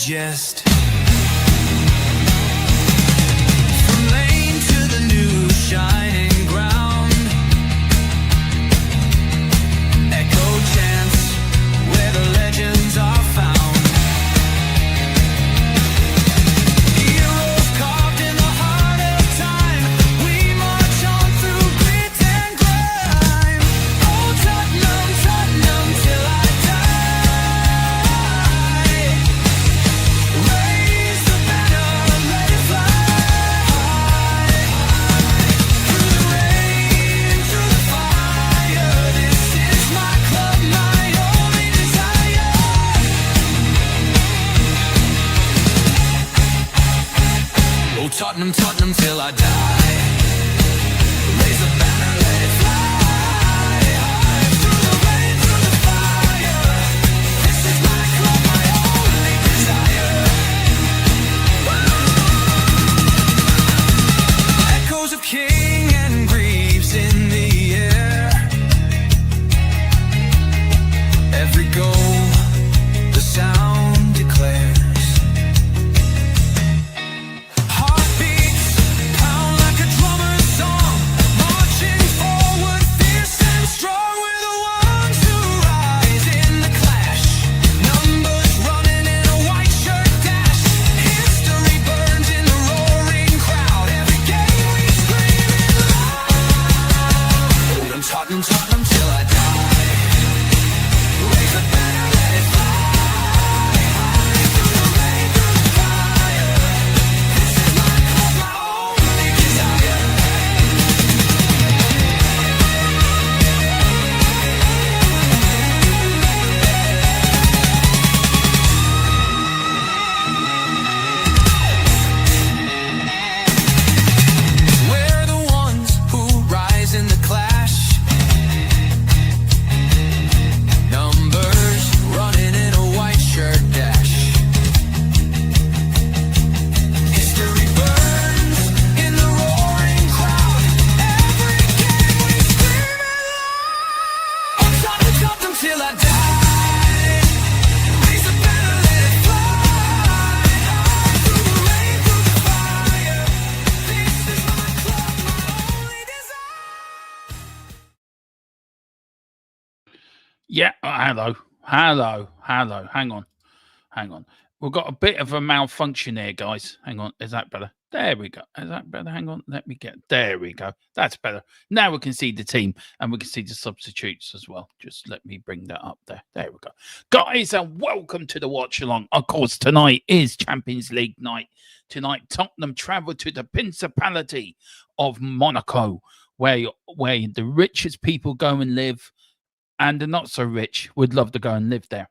digest. From lane to the new shining ground, echo chants where the legends are found. Heroes carved in the heart of time, we march on through grit and grime. Oh Tottenham, Tottenham till I die. Raise the banner, let it fly through the rain, through the fire. This is my club, my only desire. Oh Tottenham, Tottenham till I die. Raise the banner, let it fly through the rain, through the fire. This is my club, my only desire. Echoes of King and Greaves in the air. Every goal, the sound declares. Heartbeats pound like a drummer's song, marching forward, fierce and strong. We're the ones who rise in the clash. Numbers running in a white shirt dash. History burns in the roaring crowd. Every game we scream it loud. I'm Tottenham, Tottenham till I die. Raise the banner, let it fly through the rain, through the fire. This is my club, my only desire. We're the ones who rise in the clash. Numbers running in a white shirt dash. History burns in the roaring crowd. Every game we scream it loud. I'm Tottenham, Tottenham till I die. Raise the banner, let it fly through the rain, through the fire. This is my club, my only desire. Yeah, hello. Hang on. We've got a bit of a malfunction here, guys. Hang on. Is that better? There we go. Is that better? Hang on. There we go. That's better. Now we can see the team and we can see the substitutes as well. Just let me bring that up there. There we go. Guys, and welcome to the watch along. Of course, tonight is Champions League night. Tonight, Tottenham travel to the Principality of Monaco, where the richest people go and live, and the not so rich would love to go and live there.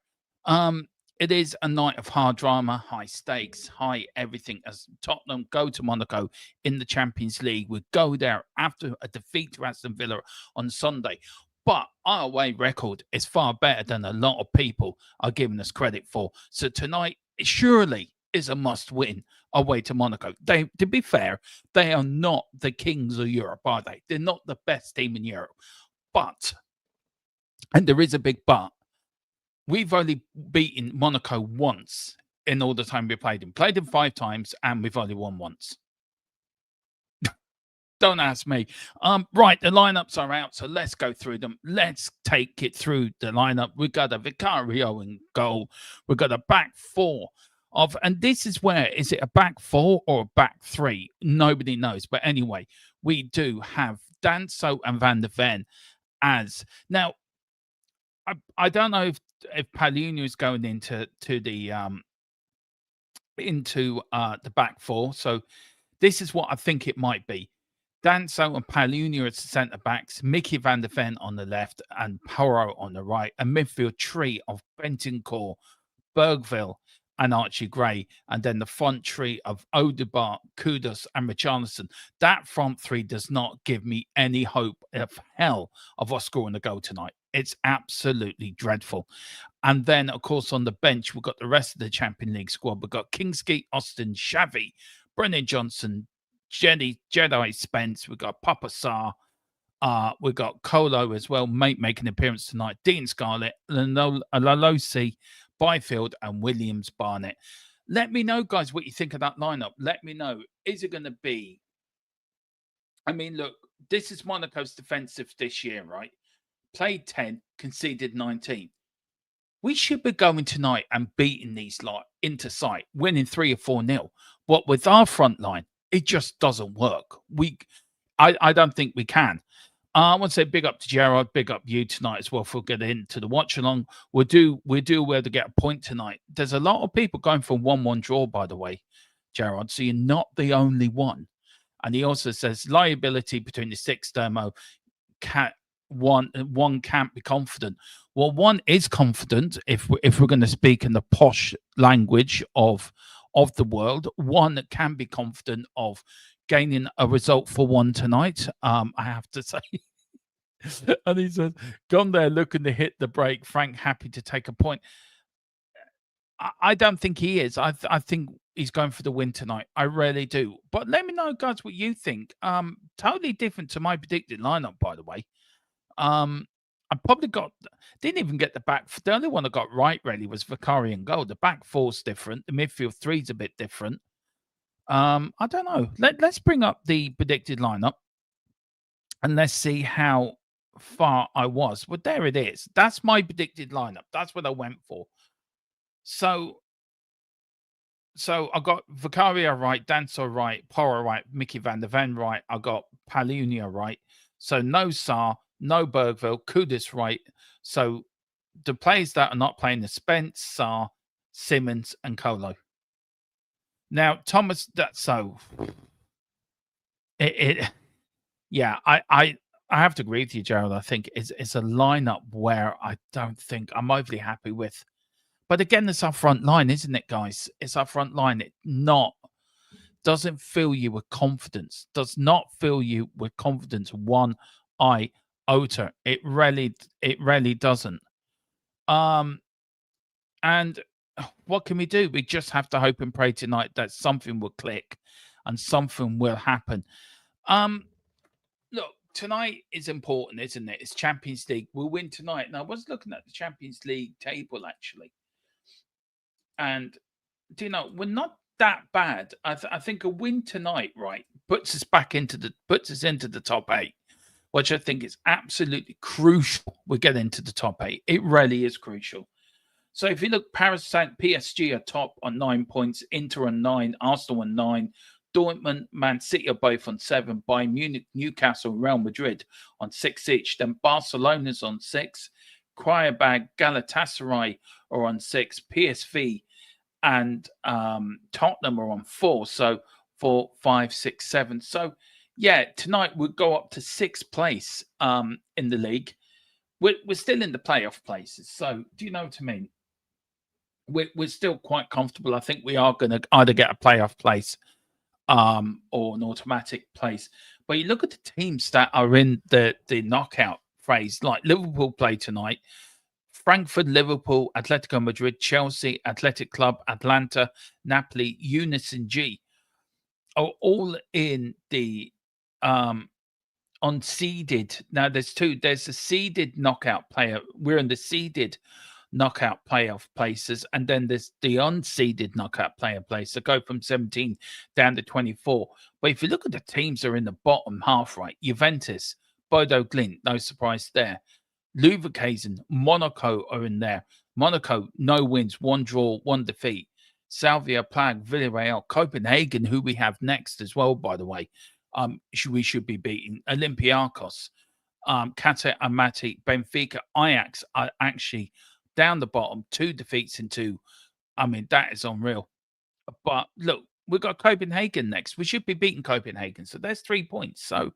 It is a night of hard drama, high stakes, high everything, as Tottenham go to Monaco in the Champions League. We go there after a defeat to Aston Villa on Sunday. But our away record is far better than a lot of people are giving us credit for. So tonight surely is a must win away to Monaco. To be fair, they are not the kings of Europe, are they? They're not the best team in Europe. But, and there is a big but, we've only beaten Monaco once in all the time we played them. Played them 5 times and we've only won once. Don't ask me. Right, the lineups are out, so let's go through them. Let's take it through the lineup. We've got a Vicario in goal. We've got a back 4 of, and this is where, is it a back 4 or a back 3? Nobody knows. But anyway, we do have Danso and Van der Ven as. Now, I don't know if Palhinha is going into the back 4. So this is what I think it might be. Danso and Palhinha as the centre backs, Mickey Van der Ven on the left, and Porro on the right. A midfield tree of Bentancur, Bergville, and Archie Gray, and then the front tree of Odegaard, Kudus, and Richarlison. That front three does not give me any hope of hell of us scoring a goal tonight. It's absolutely dreadful. And then, of course, on the bench, we've got the rest of the Champions League squad. We've got Kingsley, Austin, Xavi, Brennan Johnson, Jedi Spence. We've got Papa Sarr. We've got Colo as well, making an appearance tonight. Dean Scarlett, Lalosi, Byfield, and Williams Barnett. Let me know, guys, what you think of that lineup. Let me know. Is it going to be? I mean, look, this is Monaco's defensive this year, right? Played 10, conceded 19. We should be going tonight and beating these lot into sight, winning 3 or 4-0. But with our front line, it just doesn't work. I don't think we can. I want to say big up to Gerard, big up you tonight as well for getting into the watch along. We'll do well to get a point tonight. There's a lot of people going for 1-1 draw, by the way, Gerard. So you're not the only one. And he also says liability between the six demo one can't be confident. Well, one is confident if we're going to speak in the posh language of the world. One can be confident of gaining a result for one tonight. I have to say. And he says, gone there looking to hit the break. Frank happy to take a point. I don't think he is. I think he's going for the win tonight. I really do. But let me know, guys, what you think. Totally different to my predicted lineup, by the way. I probably didn't even get the back. The only one I got right really was Vicari and goal. The back four's different. The midfield three's a bit different. I don't know. Let's bring up the predicted lineup and let's see how far I was. Well, there it is. That's my predicted lineup. That's what I went for. So I got Vicaria right, Danso right, Pora right, Mickey van der Ven right. I got Palunia right. So no Sarr, no Bergville, Kudus right. So the players that are not playing are Spence, Sarr, Simmons, and Colo. Now, Thomas, that's so. Yeah, I have to agree with you, Gerald. I think it's a lineup where I don't think I'm overly happy with. But again, it's our front line, isn't it, guys? It's our front line. It doesn't fill you with confidence. Does not fill you with confidence. One iota. It really doesn't. And what can we do? We just have to hope and pray tonight that something will click and something will happen. Look, tonight is important, isn't it? It's Champions League. We'll win tonight. Now, I was looking at the Champions League table actually. And we're not that bad. I think a win tonight, right, puts us into the top 8, which I think is absolutely crucial. We get into the top 8. It really is crucial. So if you look, PSG are top on 9 points, Inter on 9, Arsenal on 9, Dortmund, Man City are both on 7, Bayern Munich, Newcastle, Real Madrid on 6 each. Then Barcelona's on 6, Qarabag, Galatasaray are on 6, PSV and Tottenham are on 4. So 4, 5, 6, 7. So yeah, tonight we'll go up to 6th place in the league. We're still in the playoff places. So do you know what I mean? We're still quite comfortable. I think we are going to either get a playoff place or an automatic place. But you look at the teams that are in the knockout phase, like Liverpool play tonight. Frankfurt, Liverpool, Atletico Madrid, Chelsea, Athletic Club, Atlanta, Napoli, Unison G are all in the unseeded. Now there's two. There's a seeded knockout player. We're in the seeded knockout playoff places, and then there's the unseeded knockout player place. So go from 17 down to 24. But if you look at the teams that are in the bottom half, right, Juventus, Bodo Glint, no surprise there. Leverkusen, Monaco are in there. Monaco, no wins, 1 draw, 1 defeat. Salvia, Prague, Villarreal, Copenhagen, who we have next as well, by the way. We should be beating Olympiacos, Qatar, Amati, Benfica, Ajax are actually down the bottom, 2 defeats in 2. I mean, that is unreal. But look, we've got Copenhagen next. We should be beating Copenhagen. So there's 3 points. So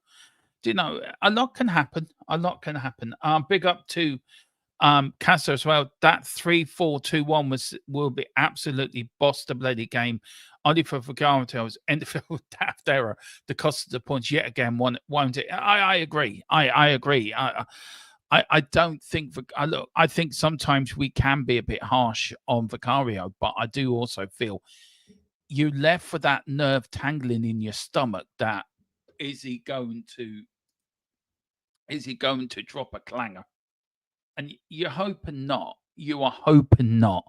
a lot can happen. A lot can happen. Big up to Casa as well. That 3-4-2-1 will be absolutely boss the bloody game. Only for Vigaro's NFL daft error. The cost of the points yet again won't it? I agree. I agree. I don't think I think sometimes we can be a bit harsh on Vicario, but I do also feel you left with that nerve tangling in your stomach that is he going to drop a clanger? And you're hoping not. You are hoping not.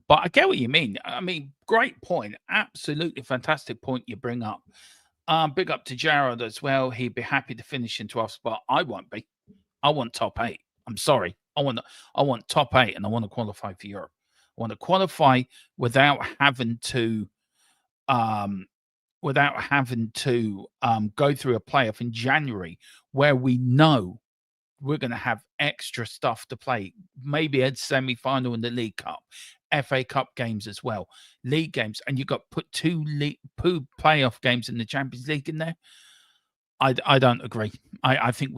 But I get what you mean. I mean, great point. Absolutely fantastic point you bring up. Big up to Jared as well. He'd be happy to finish in 12th spot. I won't be. I want top 8. I'm sorry. I want top 8 and I want to qualify for Europe. I want to qualify without having to um go through a playoff in January where we know we're going to have extra stuff to play. Maybe a semi-final in the League Cup, FA Cup games as well, league games, and you've got put two playoff games in the Champions League in there. I don't agree. I think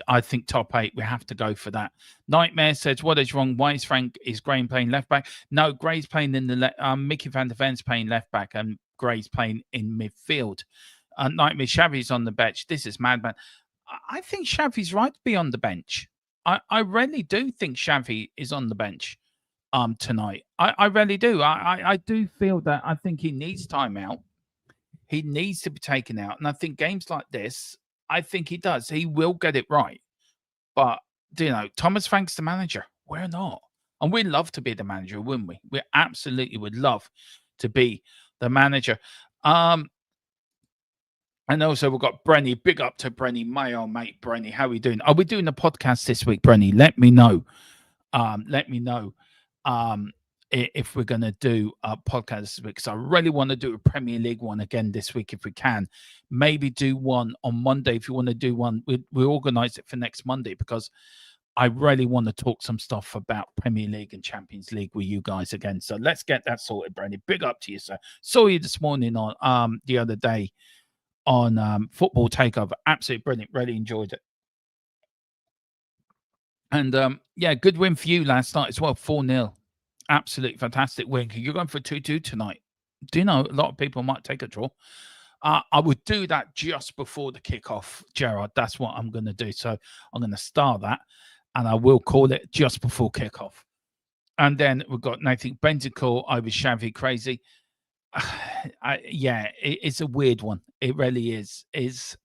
I think top 8. We have to go for that. Nightmare says, "What is wrong? Why is Graham playing left back? No, Gray's playing in the Mickey van der Ven's playing left back, and Gray's playing in midfield. Nightmare Xavi's on the bench. This is madman. I think Xavi's right to be on the bench. I really do think Xavi is on the bench tonight. I really do. I do feel that I think he needs time out. He needs to be taken out. And I think games like this, I think he does. He will get it right. But, Thomas Frank's the manager. We're not. And we'd love to be the manager, wouldn't we? We absolutely would love to be the manager. And also we've got Brenny. Big up to Brenny, my old mate Brenny. How are we doing? Are we doing a podcast this week, Brenny? Let me know. Let me know if we're going to do a podcast this week, because I really want to do a Premier League one again this week if we can. Maybe do one on Monday if you want to do one. We organize it for next Monday, because I really want to talk some stuff about Premier League and Champions League with you guys again. So let's get that sorted, Brandy. Big up to you, sir. Saw you this morning on the other day on Football Takeover. Absolutely brilliant. Really enjoyed it. And yeah, good win for you last night as well. 4-0. Absolutely fantastic win. You're going for 2-2 tonight. Do you know a lot of people might take a draw? I would do that just before the kickoff, Gerard. That's what I'm going to do. So I'm going to start that, and I will call it just before kickoff. And then we've got Nathan Bentancur over Xavi crazy. Yeah, it's a weird one. It really is. It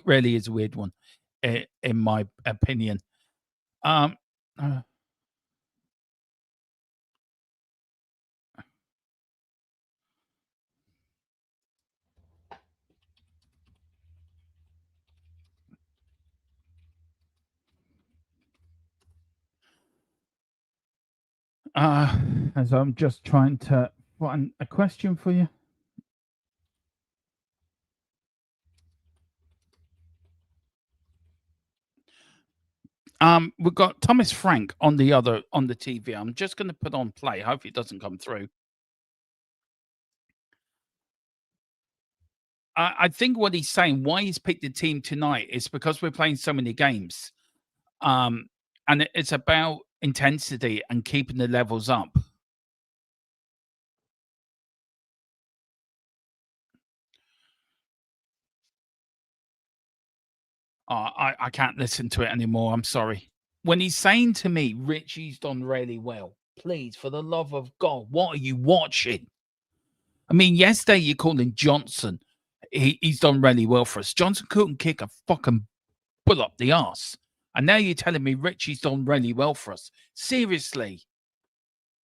really is a weird one, in my opinion. As I'm just trying to find a question for you. We've got Thomas Frank on the TV. I'm just going to put on play. Hope it doesn't come through. I think what he's saying, why he's picked the team tonight, is because we're playing so many games, and it's about intensity and keeping the levels up. I can't listen to it anymore. I'm sorry. When he's saying to me, Richie's done really well, please, for the love of God, what are you watching? I mean, yesterday you called him Johnson. He's done really well for us. Johnson couldn't kick a fucking bull up the arse. And now you're telling me Richie's done really well for us. Seriously.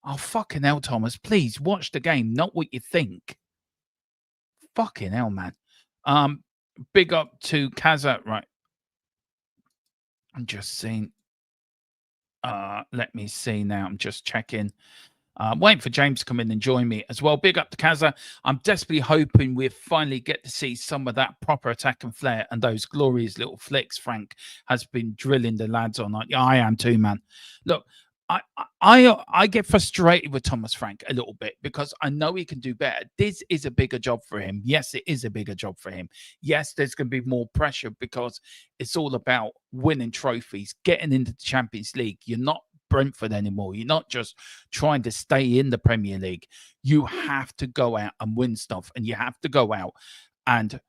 Oh, fucking hell, Thomas. Please watch the game, not what you think. Fucking hell, man. Big up to Kaza. Right. I'm just seeing. Let me see now. I'm just checking. Waiting for James to come in and join me as well. Big up to Kaza. I'm desperately hoping we finally get to see some of that proper attack and flair and those glorious little flicks Frank has been drilling the lads on. Yeah, I am too, man. Look, I get frustrated with Thomas Frank a little bit because I know he can do better. This is a bigger job for him. Yes, it is a bigger job for him. Yes, there's going to be more pressure because it's all about winning trophies, getting into the Champions League. You're not Brentford anymore. You're not just trying to stay in the Premier League. You have to go out and win stuff, and you have to go out and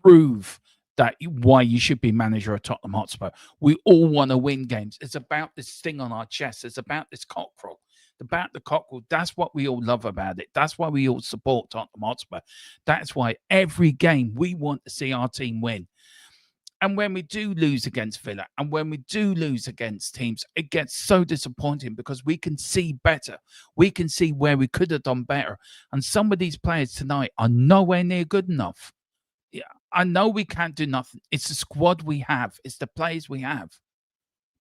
prove that why you should be manager of Tottenham Hotspur. We all want to win games. It's about this thing on our chest. It's about this cockerel. About the cockerel. That's what we all love about it. That's why we all support Tottenham Hotspur. That's why every game we want to see our team win. And when we do lose against Villa and when we do lose against teams, it gets so disappointing because we can see better. We can see where we could have done better. And some of these players tonight are nowhere near good enough. Yeah, I know we can't do nothing. It's the squad we have. It's the players we have.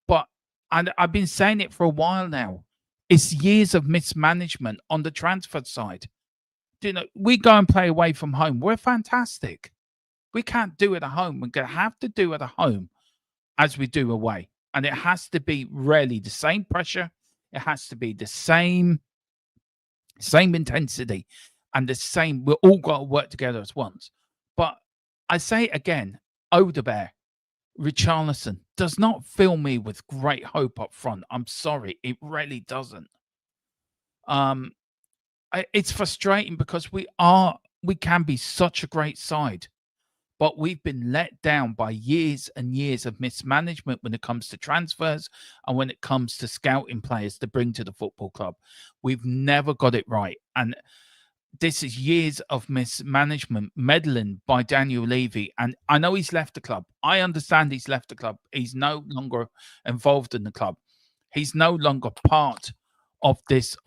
But I've been saying it for a while now. It's years of mismanagement on the transfer side. You know, we go and play away from home. We're fantastic. We can't do it at home. We're going to have to do it at home as we do away. And it has to be really the same pressure. It has to be the same intensity and the same. We're all got to work together as once. But I say it again, Odegaard, Richarlison does not fill me with great hope up front. I'm sorry. It really doesn't. It's frustrating because we can be such a great side. But we've been let down by years and years of mismanagement when it comes to transfers and when it comes to scouting players to bring to the football club. We've never got it right. And this is years of mismanagement, meddling by Daniel Levy. And I know he's left the club. I understand he's left the club. He's no longer involved in the club. He's no longer part of this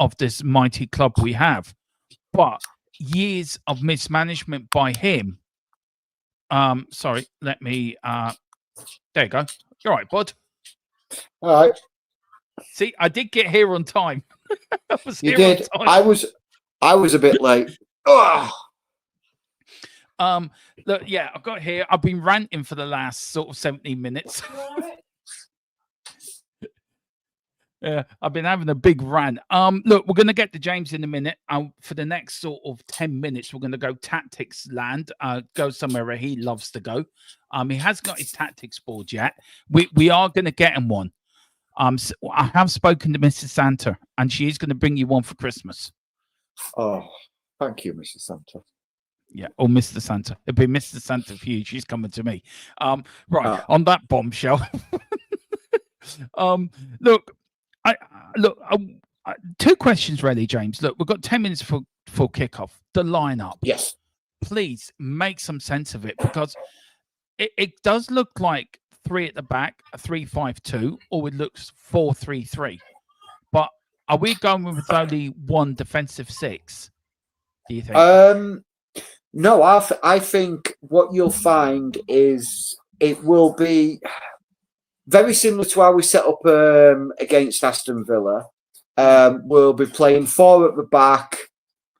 mighty club we have. But years of mismanagement by him. Sorry, let me there you go. You're right, bud. All right. See, I did get here on time. You did. I was a bit late. Look, yeah, I got here. I've been ranting for the last sort of 17 minutes. Yeah, I've been having a big rant. Look, we're gonna get to James in a minute. For the next sort of 10 minutes, we're gonna go tactics land. Go somewhere where he loves to go. He hasn't got his tactics board yet. We are gonna get him one. So I have spoken to Mrs. Santa, and she is gonna bring you one for Christmas. Oh, thank you, Mrs. Santa. Yeah, or Mr. Santa. It'd be Mr. Santa for you. She's coming to me. Right on that bombshell. Look. Two questions really, James. Look, we've got 10 minutes for kickoff. The lineup. Yes. Please make some sense of it because it does look like 3 at the back, a 3-5-2, or it looks 4-3-3. But are we going with only one defensive 6? Do you think? No, I think what you'll find is it will be very similar to how we set up against Aston Villa. We'll be playing 4 at the back.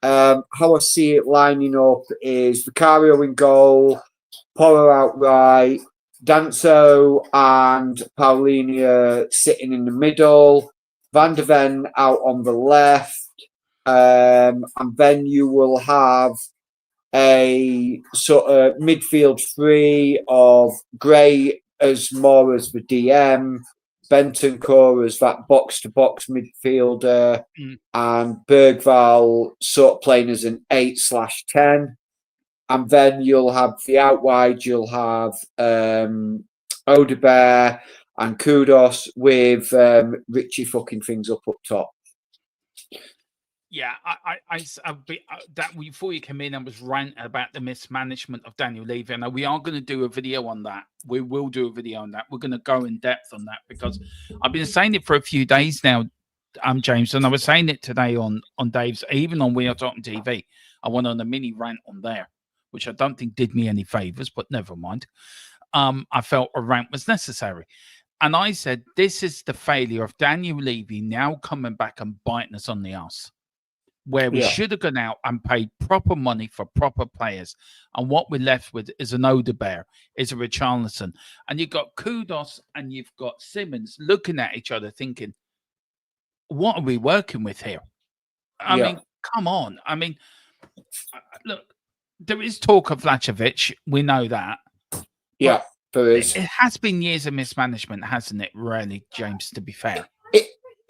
How I see it lining up is Vicario in goal, Porro out right, Danso and Paulinho sitting in the middle, Van de Ven out on the left, and then you will have a sort of midfield 3 of Gray as more as the DM, Bentancur as that box-to-box midfielder, and Bergvall sort of playing as an 8/10. And then you'll have the out wide, you'll have Odegaard and Kudos with Richie fucking things up top. Yeah, that before you came in, I was ranting about the mismanagement of Daniel Levy, and we are going to do a video on that. We will do a video on that. We're going to go in depth on that because I've been saying it for a few days now, James, and I was saying it today on Dave's, even on We Are Talking TV. I went on a mini rant on there, which I don't think did me any favors, but never mind. I felt a rant was necessary. And I said, this is the failure of Daniel Levy now coming back and biting us on the arse. Where we should have gone out and paid proper money for proper players. And what we're left with is an Odegaard, is a Richarlison. And you've got Kudos and you've got Simmons looking at each other thinking, what are we working with here? I mean, come on. I mean, look, there is talk of Vlahovic. We know that. Yeah, there is. It has been years of mismanagement, hasn't it, really, James, to be fair?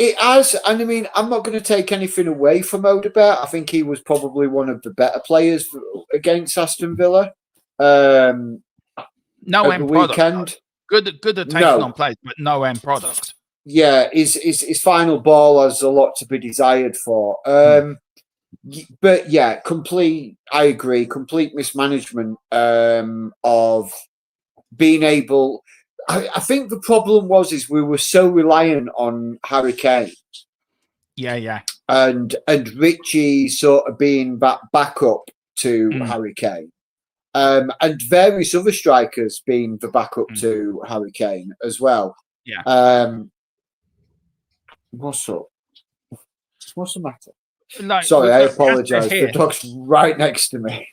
It has, and I mean, I'm not going to take anything away from Odegaard. I think he was probably one of the better players against Aston Villa. No end product. Weekend. Good at taking on players, but no end product. Yeah, his final ball has a lot to be desired for. But yeah, I agree. Complete mismanagement of being able. I think the problem is we were so reliant on Harry Kane. Yeah. And Richie sort of being backup to Harry Kane. And various other strikers being the backup to Harry Kane as well. Yeah. What's up? What's the matter? Like, sorry, I apologise. The dog's right next to me.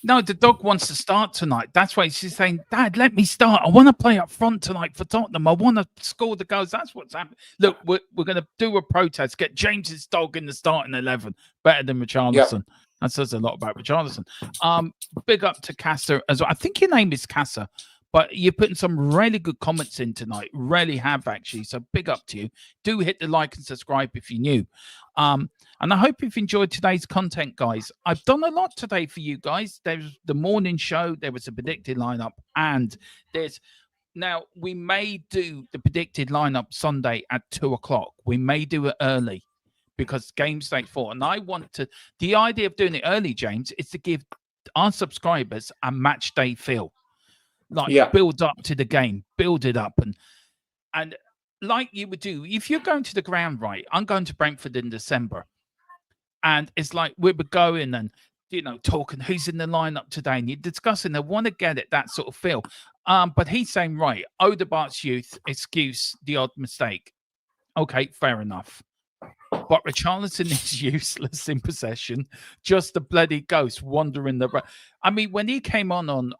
No, the dog wants to start tonight. That's why she's saying, Dad, let me start. I want to play up front tonight for Tottenham. I want to score the goals. That's what's happening. Look, we're going to do a protest. Get James's dog in the starting 11. Better than Richarlison. Yep. That says a lot about Richarlison. Big up to Casa as well. I think your name is Casa, but you're putting some really good comments in tonight. Really have, actually. So big up to you. Do hit the like and subscribe if you're new. And I hope you've enjoyed today's content, guys. I've done a lot today for you guys. There's the morning show. There was a predicted lineup. And now we may do the predicted lineup Sunday at 2 o'clock. We may do it early because game state 4. And I want to, the idea of doing it early, James, is to give our subscribers a match day feel. Like build up to the game, build it up. And like you would do, if you're going to the ground, right? I'm going to Brentford in December. And it's like we were going and, talking who's in the lineup today. And you're discussing, they want to get it, that sort of feel. But he's saying, right, Odegaard's youth, excuse the odd mistake. Okay, fair enough. But Richarlison is useless in possession. Just a bloody ghost wandering the... I mean, when he came on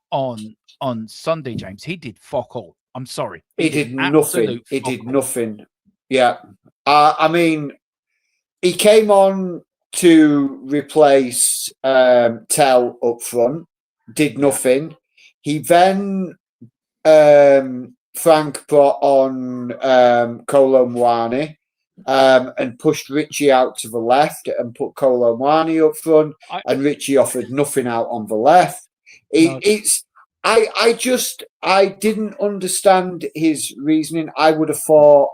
Sunday, James, he did fuck all. I'm sorry. He did nothing. He did nothing. Yeah. I mean, he came on to replace Tell up front, did nothing. He then Frank brought on Kolo Muani and pushed Richie out to the left and put Kolo Muani up front, and Richie offered nothing out on the left. I didn't understand his reasoning. I would have thought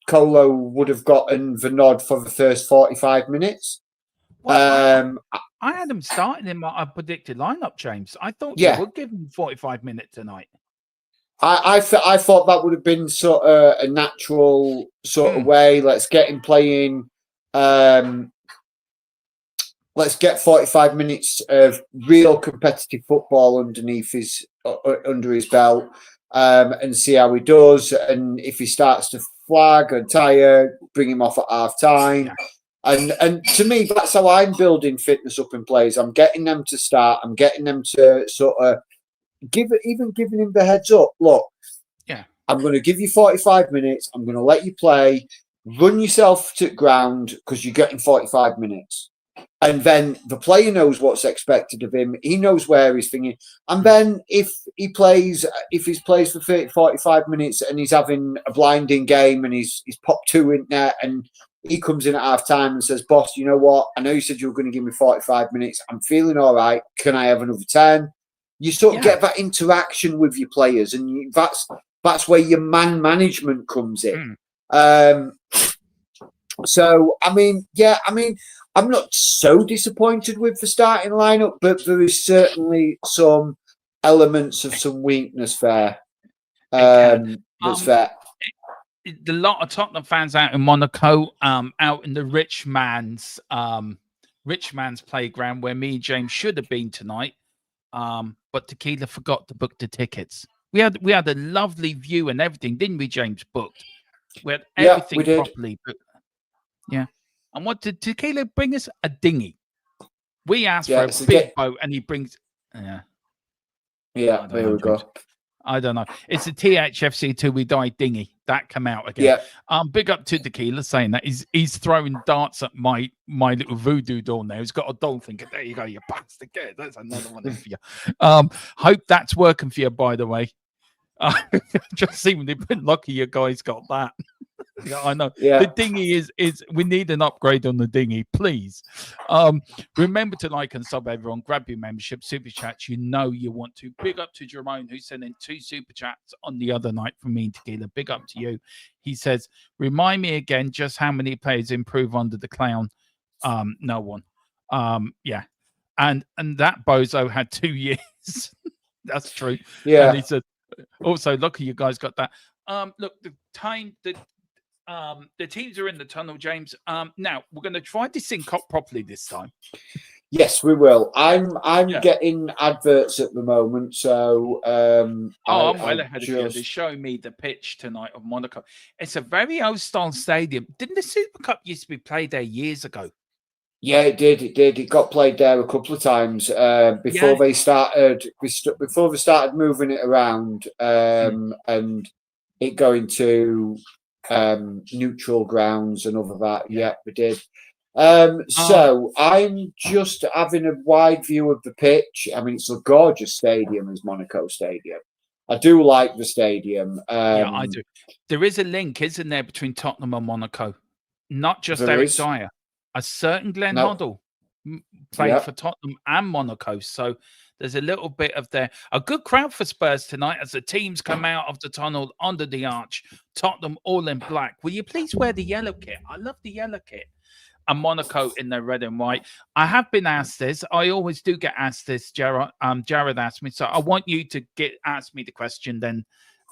Kolo would have gotten the nod for the first 45 minutes. Well, I had him starting in my predicted lineup, James. I thought you would give him 45 minutes tonight. I thought that would have been sort of a natural sort of way. Let's get him playing. Let's get 45 minutes of real competitive football under his belt, and see how he does. And if he starts to flag and tire, bring him off at half time. And to me, that's how I'm building fitness up in players. I'm getting them to start. I'm getting them to sort of giving him the heads up. Look, I'm going to give you 45 minutes. I'm going to let you play. Run yourself to ground because you're getting 45 minutes. And then the player knows what's expected of him. He knows where he's thinking. And then if he plays for 30, 45 minutes and he's having a blinding game and he's popped 2 in there and he comes in at half time and says, boss, you know what? I know you said you were going to give me 45 minutes. I'm feeling all right. Can I have another 10? You sort of get that interaction with your players, and that's where your man management comes in. So, I mean, I'm not so disappointed with the starting lineup, but there is certainly some elements of some weakness there. That's fair. A lot of Tottenham fans out in Monaco, out in the rich man's playground where me and James should have been tonight. But Tequila forgot to book the tickets. We had a lovely view and everything, didn't we, James? Booked. We had everything properly booked. Yeah. And what did Tequila bring us? A dinghy. We asked for a big boat, and he brings. Yeah, there we go. I don't know. It's a THFC till we die dinghy that come out again. Big up to Tequila saying that he's throwing darts at my little voodoo doll now. He's got a dolphin. There you go, you bastard. That's another one in for you. Hope that's working for you, by the way. Just seemingly been lucky you guys got that. Yeah, I know. The dinghy is we need an upgrade on the dinghy, please. Remember to like and sub everyone. Grab your membership, super chats. You know you want to. Big up to Jerome, who sent in 2 super chats on the other night from me and Tequila. Big up to you. He says, remind me again just how many players improve under the clown. No one. And that bozo had 2 years. That's true. Yeah. And he said, also, lucky you guys got that. Look, the teams are in the tunnel, James. Now we're going to try to sync up properly this time. Yes, we will. I'm Yeah. getting adverts at the moment, so I'm well I ahead of you. They're showing me the pitch tonight of Monaco. It's a very old style stadium. Didn't the Super Cup used to be played there years ago? Yeah, it did. It did. It got played there a couple of times before they started. Before they started moving it around and it going to neutral grounds and all of that. Yeah, we did. So I'm just having a wide view of the pitch. I mean, it's a gorgeous stadium, as Monaco Stadium. I do like the stadium. Yeah, I do. There is a link, isn't there, between Tottenham and Monaco? Not just There Eric is. Dyer. A certain Glenn No. Hoddle played Yeah. for Tottenham and Monaco. So there's a little bit of there. A good crowd for Spurs tonight as the teams come out of the tunnel under the arch. Tottenham all in black. Will you please wear the yellow kit? I love the yellow kit. And Monaco in their red and white. I have been asked this. I always do get asked this. Jared asked me. So I want you to ask me the question then,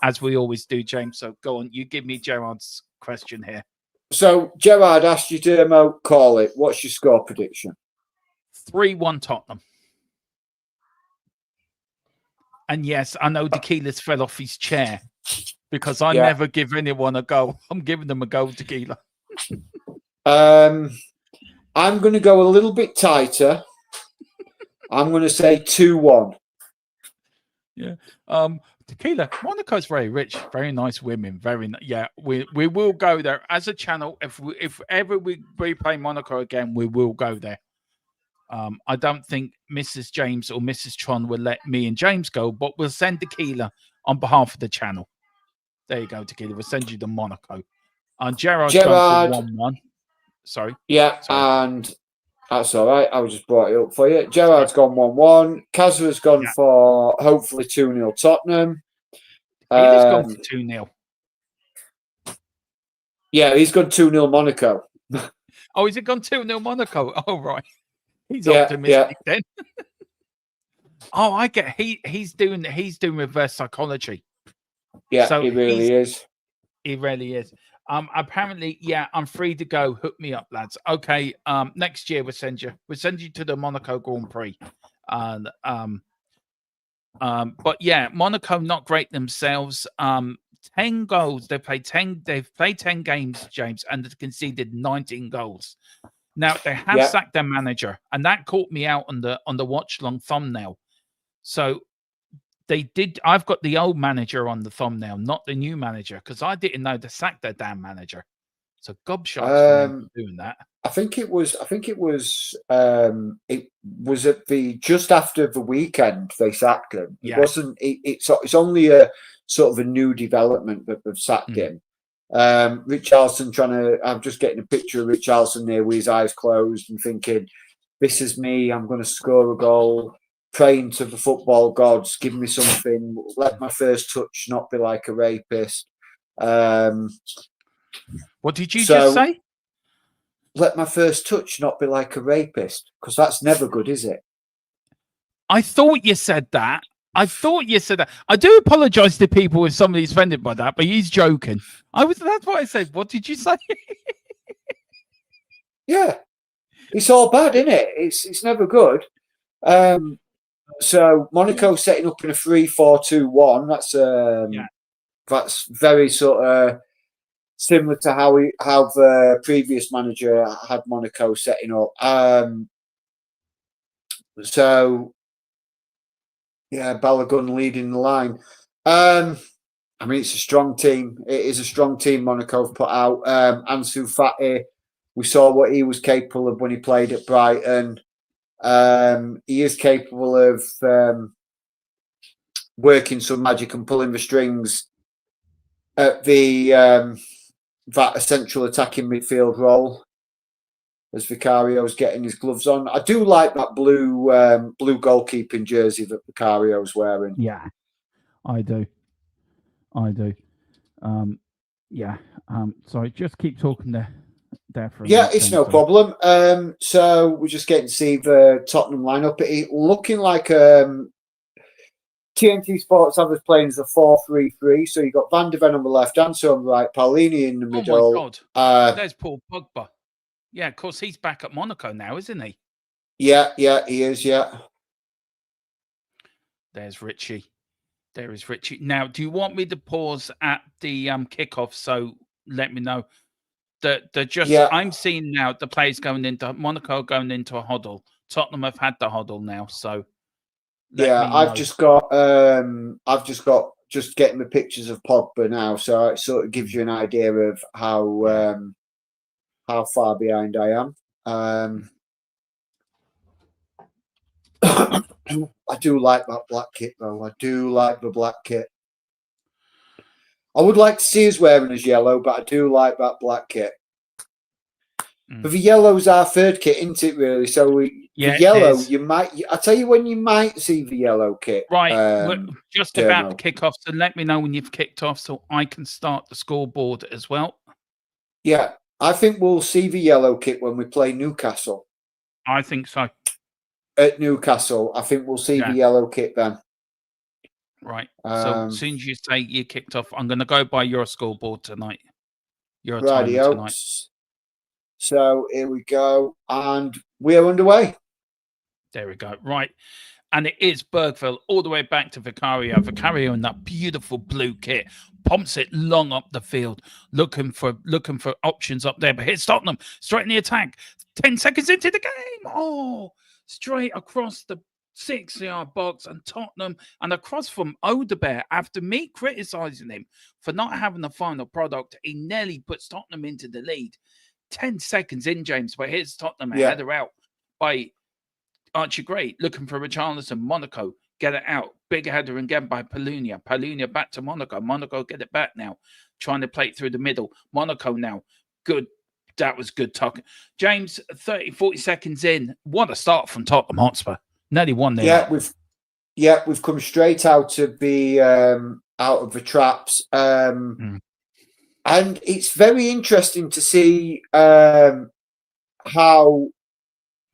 as we always do, James. So go on. You give me Gerard's question here. So Gerard asked you to call it. What's your score prediction? 3-1 Tottenham. And yes, I know Tequila's fell off his chair because I never give anyone a goal. I'm giving them a goal, Tequila. I'm going to go a little bit tighter. I'm going to say 2-1. Yeah. Tequila, Monaco's very rich, very nice women. We will go there as a channel. If ever we play Monaco again, we will go there. I don't think Mrs. James or Mrs. Tron will let me and James go, but we'll send Tequila on behalf of the channel. There you go, Tequila. We'll send you to Monaco. And Gerard going for 1-1. Sorry. Yeah, and that's all right. I just brought it up for you. Gerard's gone 1-1. Kazra's gone for hopefully 2-0 Tottenham. He's gone for 2-0. Yeah, he's gone 2-0 Monaco. Oh, is it gone 2-0 Monaco? Oh, right. He's optimistic then. Oh, I get he's doing reverse psychology. Yeah, so he really is. He really is. Apparently, I'm free to go. Hook me up, lads. Okay. Next year we'll send you to the Monaco Grand Prix. And but yeah, Monaco not great themselves. 10 goals. They've played 10 games, James, and they've conceded 19 goals. Now they have sacked their manager, and that caught me out on the Watchalong thumbnail. So they did. I've got the old manager on the thumbnail, not the new manager, because I didn't know they sacked their damn manager. So gobshites for them doing that. I think it was at the just after the weekend they sacked him. It wasn't. It's only a sort of a new development that they've sacked him. Richarlison I'm just getting a picture of Richarlison there with his eyes closed and thinking, this is me, I'm going to score a goal, praying to the football gods, give me something, let my first touch not be like a rapist. What did you just say? Let my first touch not be like a rapist, because that's never good, is it? I thought you said that. I do apologize to people if somebody's offended by that, but he's joking. That's what I said. What did you say? Yeah. It's all bad, isn't it? It's never good. So Monaco setting up in a 3-4-2-1. That's very sort of similar to how the previous manager had Monaco setting up. Balogun leading the line. I mean, it's a strong team. It is a strong team Monaco have put out. Ansu Fati, we saw what he was capable of when he played at Brighton. He is capable of working some magic and pulling the strings at that essential attacking midfield role as Vicario's getting his gloves on. I do like that blue goalkeeping jersey that Vicario's wearing. Yeah, I do. Sorry, just keep talking there for a minute. It's no problem. So we're just getting to see the Tottenham lineup. It looking like TNT Sports have us playing as a 4-3-3. So you've got Van de Ven on the left, Anso on the right, Paulini in the middle. Oh my God! There's Paul Pogba. Yeah, of course he's back at Monaco now, isn't he? Yeah, he is. Yeah. There's Richie. There is Richie. Now, do you want me to pause at the kickoff? So let me know. I'm seeing now the players going into Monaco, going into a huddle. Tottenham have had the huddle now, so I've just got just getting the pictures of Pogba now, so it sort of gives you an idea of how far behind I am. I do like that black kit, though. I do like the black kit. I would like to see us wearing as yellow, but I do like that black kit. But the yellow's our third kit, isn't it, really? So the yellow, you might... I'll tell you when you might see the yellow kit. Right, we're just about to kick off, so let me know when you've kicked off so I can start the scoreboard as well. Yeah, I think we'll see the yellow kit when we play Newcastle. I think so. At Newcastle, I think we'll see the yellow kit then. Right. So as soon as you say you kicked off, I'm going to go by your scoreboard tonight. Your time tonight. So here we go, and we are underway. There we go. Right. And it is Bergville all the way back to Vicario. Vicario in that beautiful blue kit pumps it long up the field, looking for options up there. But here's Tottenham straight in the attack. 10 seconds into the game. Oh, straight across the 6-yard box, and Tottenham, and across from Odebear. After me criticising him for not having the final product, he nearly puts Tottenham into the lead. 10 seconds in, James, but here's Tottenham a header out by Archie Gray, looking for Richarlison. Monaco get it out. Big header again by Palunia. Palunia back to Monaco. Monaco get it back now, trying to play it through the middle. Monaco now. Good. That was good talking. James, 40 seconds in. What a start from Tottenham Hotspur. Nearly won there. We've come straight out of the traps. And it's very interesting to see how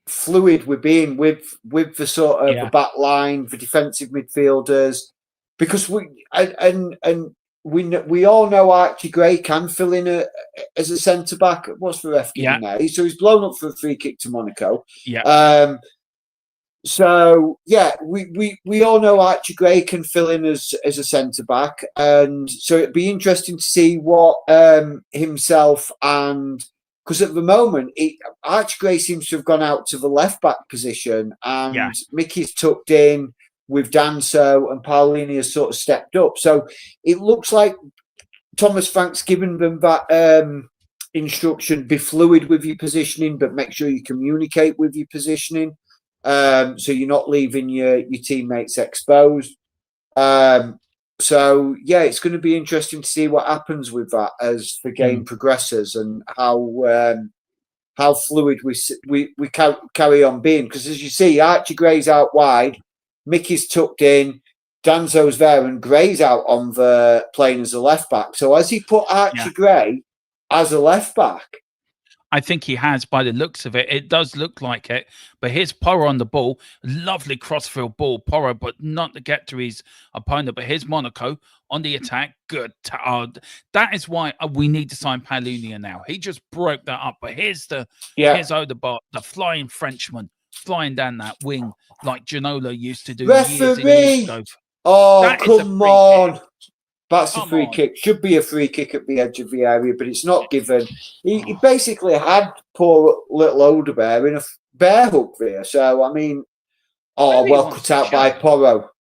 fluid we're being with the sort of the back line, the defensive midfielders, because we all know Archie Gray can fill in as a centre back. What's the ref giving there? So he's blown up for a free kick to Monaco. So we all know Archie Gray can fill in as a centre back, and so it'd be interesting to see what himself, and because at the moment Archie Gray seems to have gone out to the left back position, and Mickey's tucked in with Danso, and Paulini has sort of stepped up. So it looks like Thomas Frank's given them that instruction: be fluid with your positioning, but make sure you communicate with your positioning. So you're not leaving your teammates exposed. So it's going to be interesting to see what happens with that as the game progresses, and how fluid we carry on being. Because as you see, Archie Gray's out wide, Mickey's tucked in, Danzo's there, and Gray's out on the playing as a left back. So has he put Archie Gray as a left back? I think he has, by the looks of it. It does look like it. But here's Porro on the ball. Lovely crossfield ball, Porro, but not to get to his opponent. But here's Monaco on the attack. Good. That is why we need to sign Palunia now. He just broke that up. But here's here's Odegaard, the flying Frenchman, flying down that wing like Ginola used to do years and years ago. Oh, come on. That's a free kick. Should be a free kick at the edge of the area, but it's not given. He basically had poor little Odebear in a bear hook there. So, I mean, well cut out by Porro.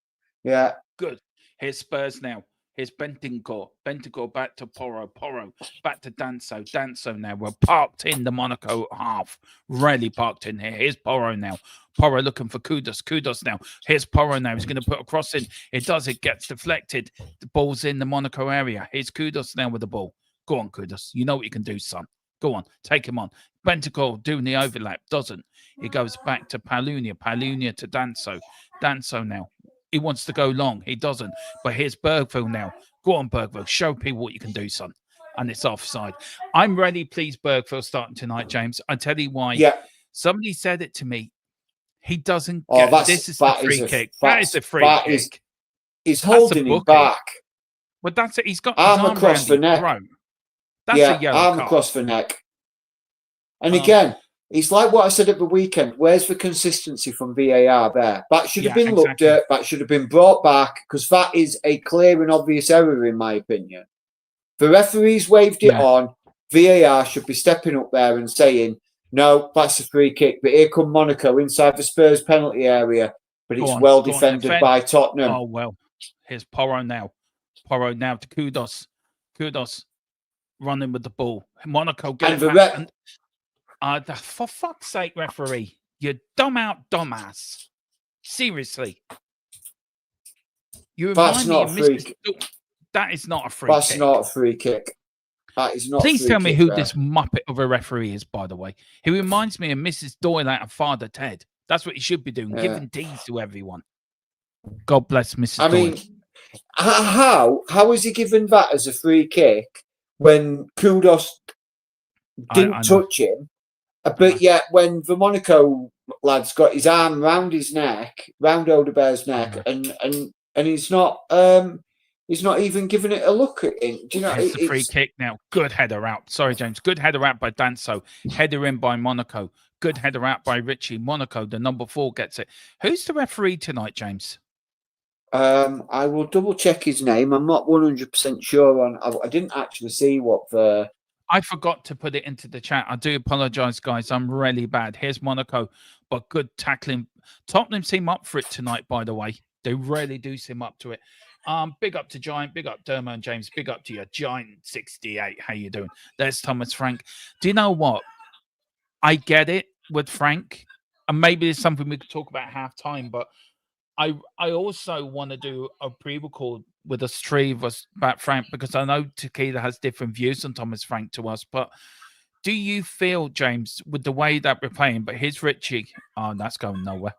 Yeah. Good. Here's Spurs now. Here's Bentancur. Bentancur back to Porro. Porro back to Danso. Danso now. We're parked in the Monaco half. Really parked in here. Here's Porro now. Porro looking for Kudus. Kudus now. Here's Porro now. He's going to put a cross in. It does. It gets deflected. The ball's in the Monaco area. Here's Kudus now with the ball. Go on, Kudus. You know what you can do, son. Go on. Take him on. Bentancur doing the overlap. Doesn't. He goes back to Palunia. Palunia to Danso. Danso now. He wants to go long. He doesn't. But here's Bergville now. Go on, Bergville. Show people what you can do, son. And it's offside. I'm really pleased Bergville starting tonight, James. I tell you why. Yeah. Somebody said it to me. He doesn't get this is the free kick. That is the free kick. He's That's a holding him booking. back. But that's it. He's got his Arm arm across around the his neck. throat. That's Yeah, a yellow arm card. across the neck. And again, it's like what I said at the weekend. Where's the consistency from VAR there? That should have been looked at. That should have been brought back, because that is a clear and obvious error, in my opinion. The referees waved it on. VAR should be stepping up there and saying, no, that's a free kick. But here come Monaco inside the Spurs penalty area. But it's well defended by Tottenham. Oh, well. Here's Porro now. Porro now to Kudos. Kudos running with the ball. Monaco get And it back. For fuck's sake, referee. You dumbass. Seriously. You remind That's me not of a free Mr. kick. That is not a free That's kick. not a free kick. That is not. Please a free tell me kick who there. this muppet of a referee is, by the way. He reminds me of Mrs. Doyle out of Father Ted. That's what he should be doing, giving teas to everyone. God bless Mrs. Doyle. I mean, how is he given that as a free kick when Kudos didn't touch him? But yet, when the Monaco lad's got his arm round his neck, round Odebear's neck, and he's not even giving it a look at him. Do you know? It's a free kick now. Good header out. Sorry, James. Good header out by Danso. Header in by Monaco. Good header out by Richie. Monaco, the number 4, gets it. Who's the referee tonight, James? I will double check his name. I'm not 100% sure on. I didn't actually see what the. I forgot to put it into the chat. I do apologise, guys. I'm really bad. Here's Monaco, but good tackling. Tottenham seem up for it tonight, by the way. They really do seem up to it. Big up to Giant. Big up Dermo and James. Big up to your Giant 68. How you doing? There's Thomas Frank. Do you know what? I get it with Frank, and maybe it's something we could talk about half-time, but I also want to do a pre-record with us three of us about Frank, because I know Tequila has different views on Thomas Frank to us. But do you feel, James, with the way that we're playing, but here's Richie. Oh, that's going nowhere.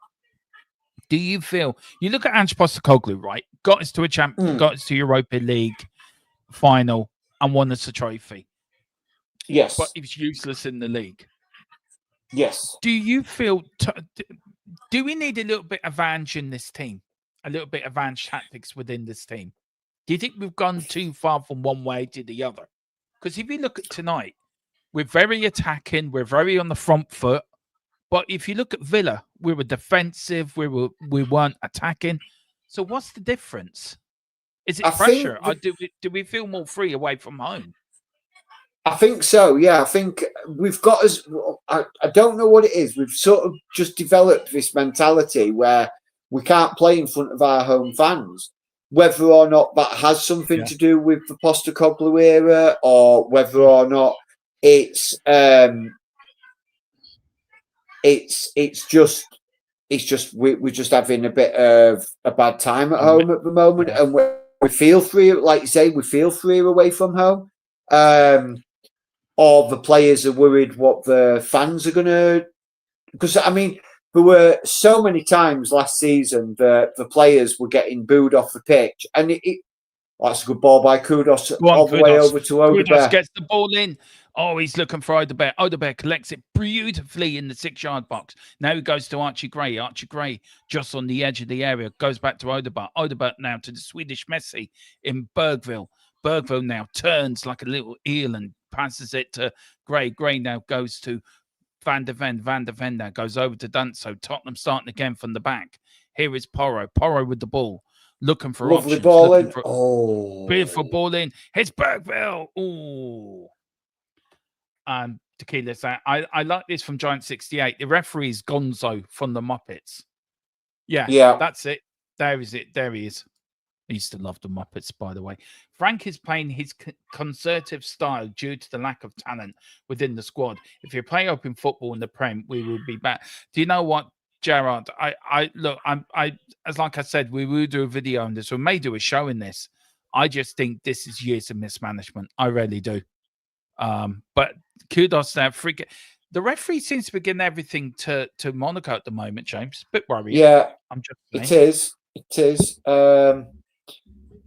Do you feel, you look at Ange Postecoglou, right? Got us to a got us to Europa League final and won us a trophy. Yes. But he was useless in the league. Yes. Do you feel, do we need a little bit of Ange in this team? A little bit of Ange tactics within this team? Do you think we've gone too far from one way to the other? Because if you look at tonight, we're very attacking, we're very on the front foot. But if you look at Villa, we were defensive, we weren't attacking. So what's the difference? Is it pressure? Or do we feel more free away from home? I think so, yeah. I think we've got us. I don't know what it is. We've sort of just developed this mentality where we can't play in front of our home fans. Whether or not that has something to do with the Postecoglou era, or whether or not it's just we're just having a bit of a bad time at home at the moment, and we feel free, like you say, we feel freer away from home. Or the players are worried what the fans are going to... Because, I mean, there were so many times last season that the players were getting booed off the pitch. And that's a good ball by Kudos, all the way over to Odebear. Kudos gets the ball in. Oh, he's looking for Odebear. Odebear collects it beautifully in the 6-yard box. Now he goes to Archie Gray. Archie Gray just on the edge of the area. Goes back to Odebear. Odebear now to the Swedish Messi in Bergville. Bergville now turns like a little eel and passes it to Gray. Gray now goes to Van der Ven. Van der Ven now goes over to Danso. Tottenham starting again from the back. Here is Porro. Porro with the ball. Looking for lovely options. Ball in. Beautiful ball in. It's Bergville. Ooh. Tequila saying, I like this from Giant 68. The referee is Gonzo from the Muppets. Yeah. That's it. There is it. There he is. I used to love the Muppets, by the way. Frank is playing his conservative style due to the lack of talent within the squad. If you play open football in the Prem, we will be back. Do you know what, Gerard? As like I said, we will do a video on this. We may do a show in this. I just think this is years of mismanagement. I really do. But kudos there. The referee seems to be giving everything to Monaco at the moment, James. Bit worried. Yeah, I'm just saying. It is.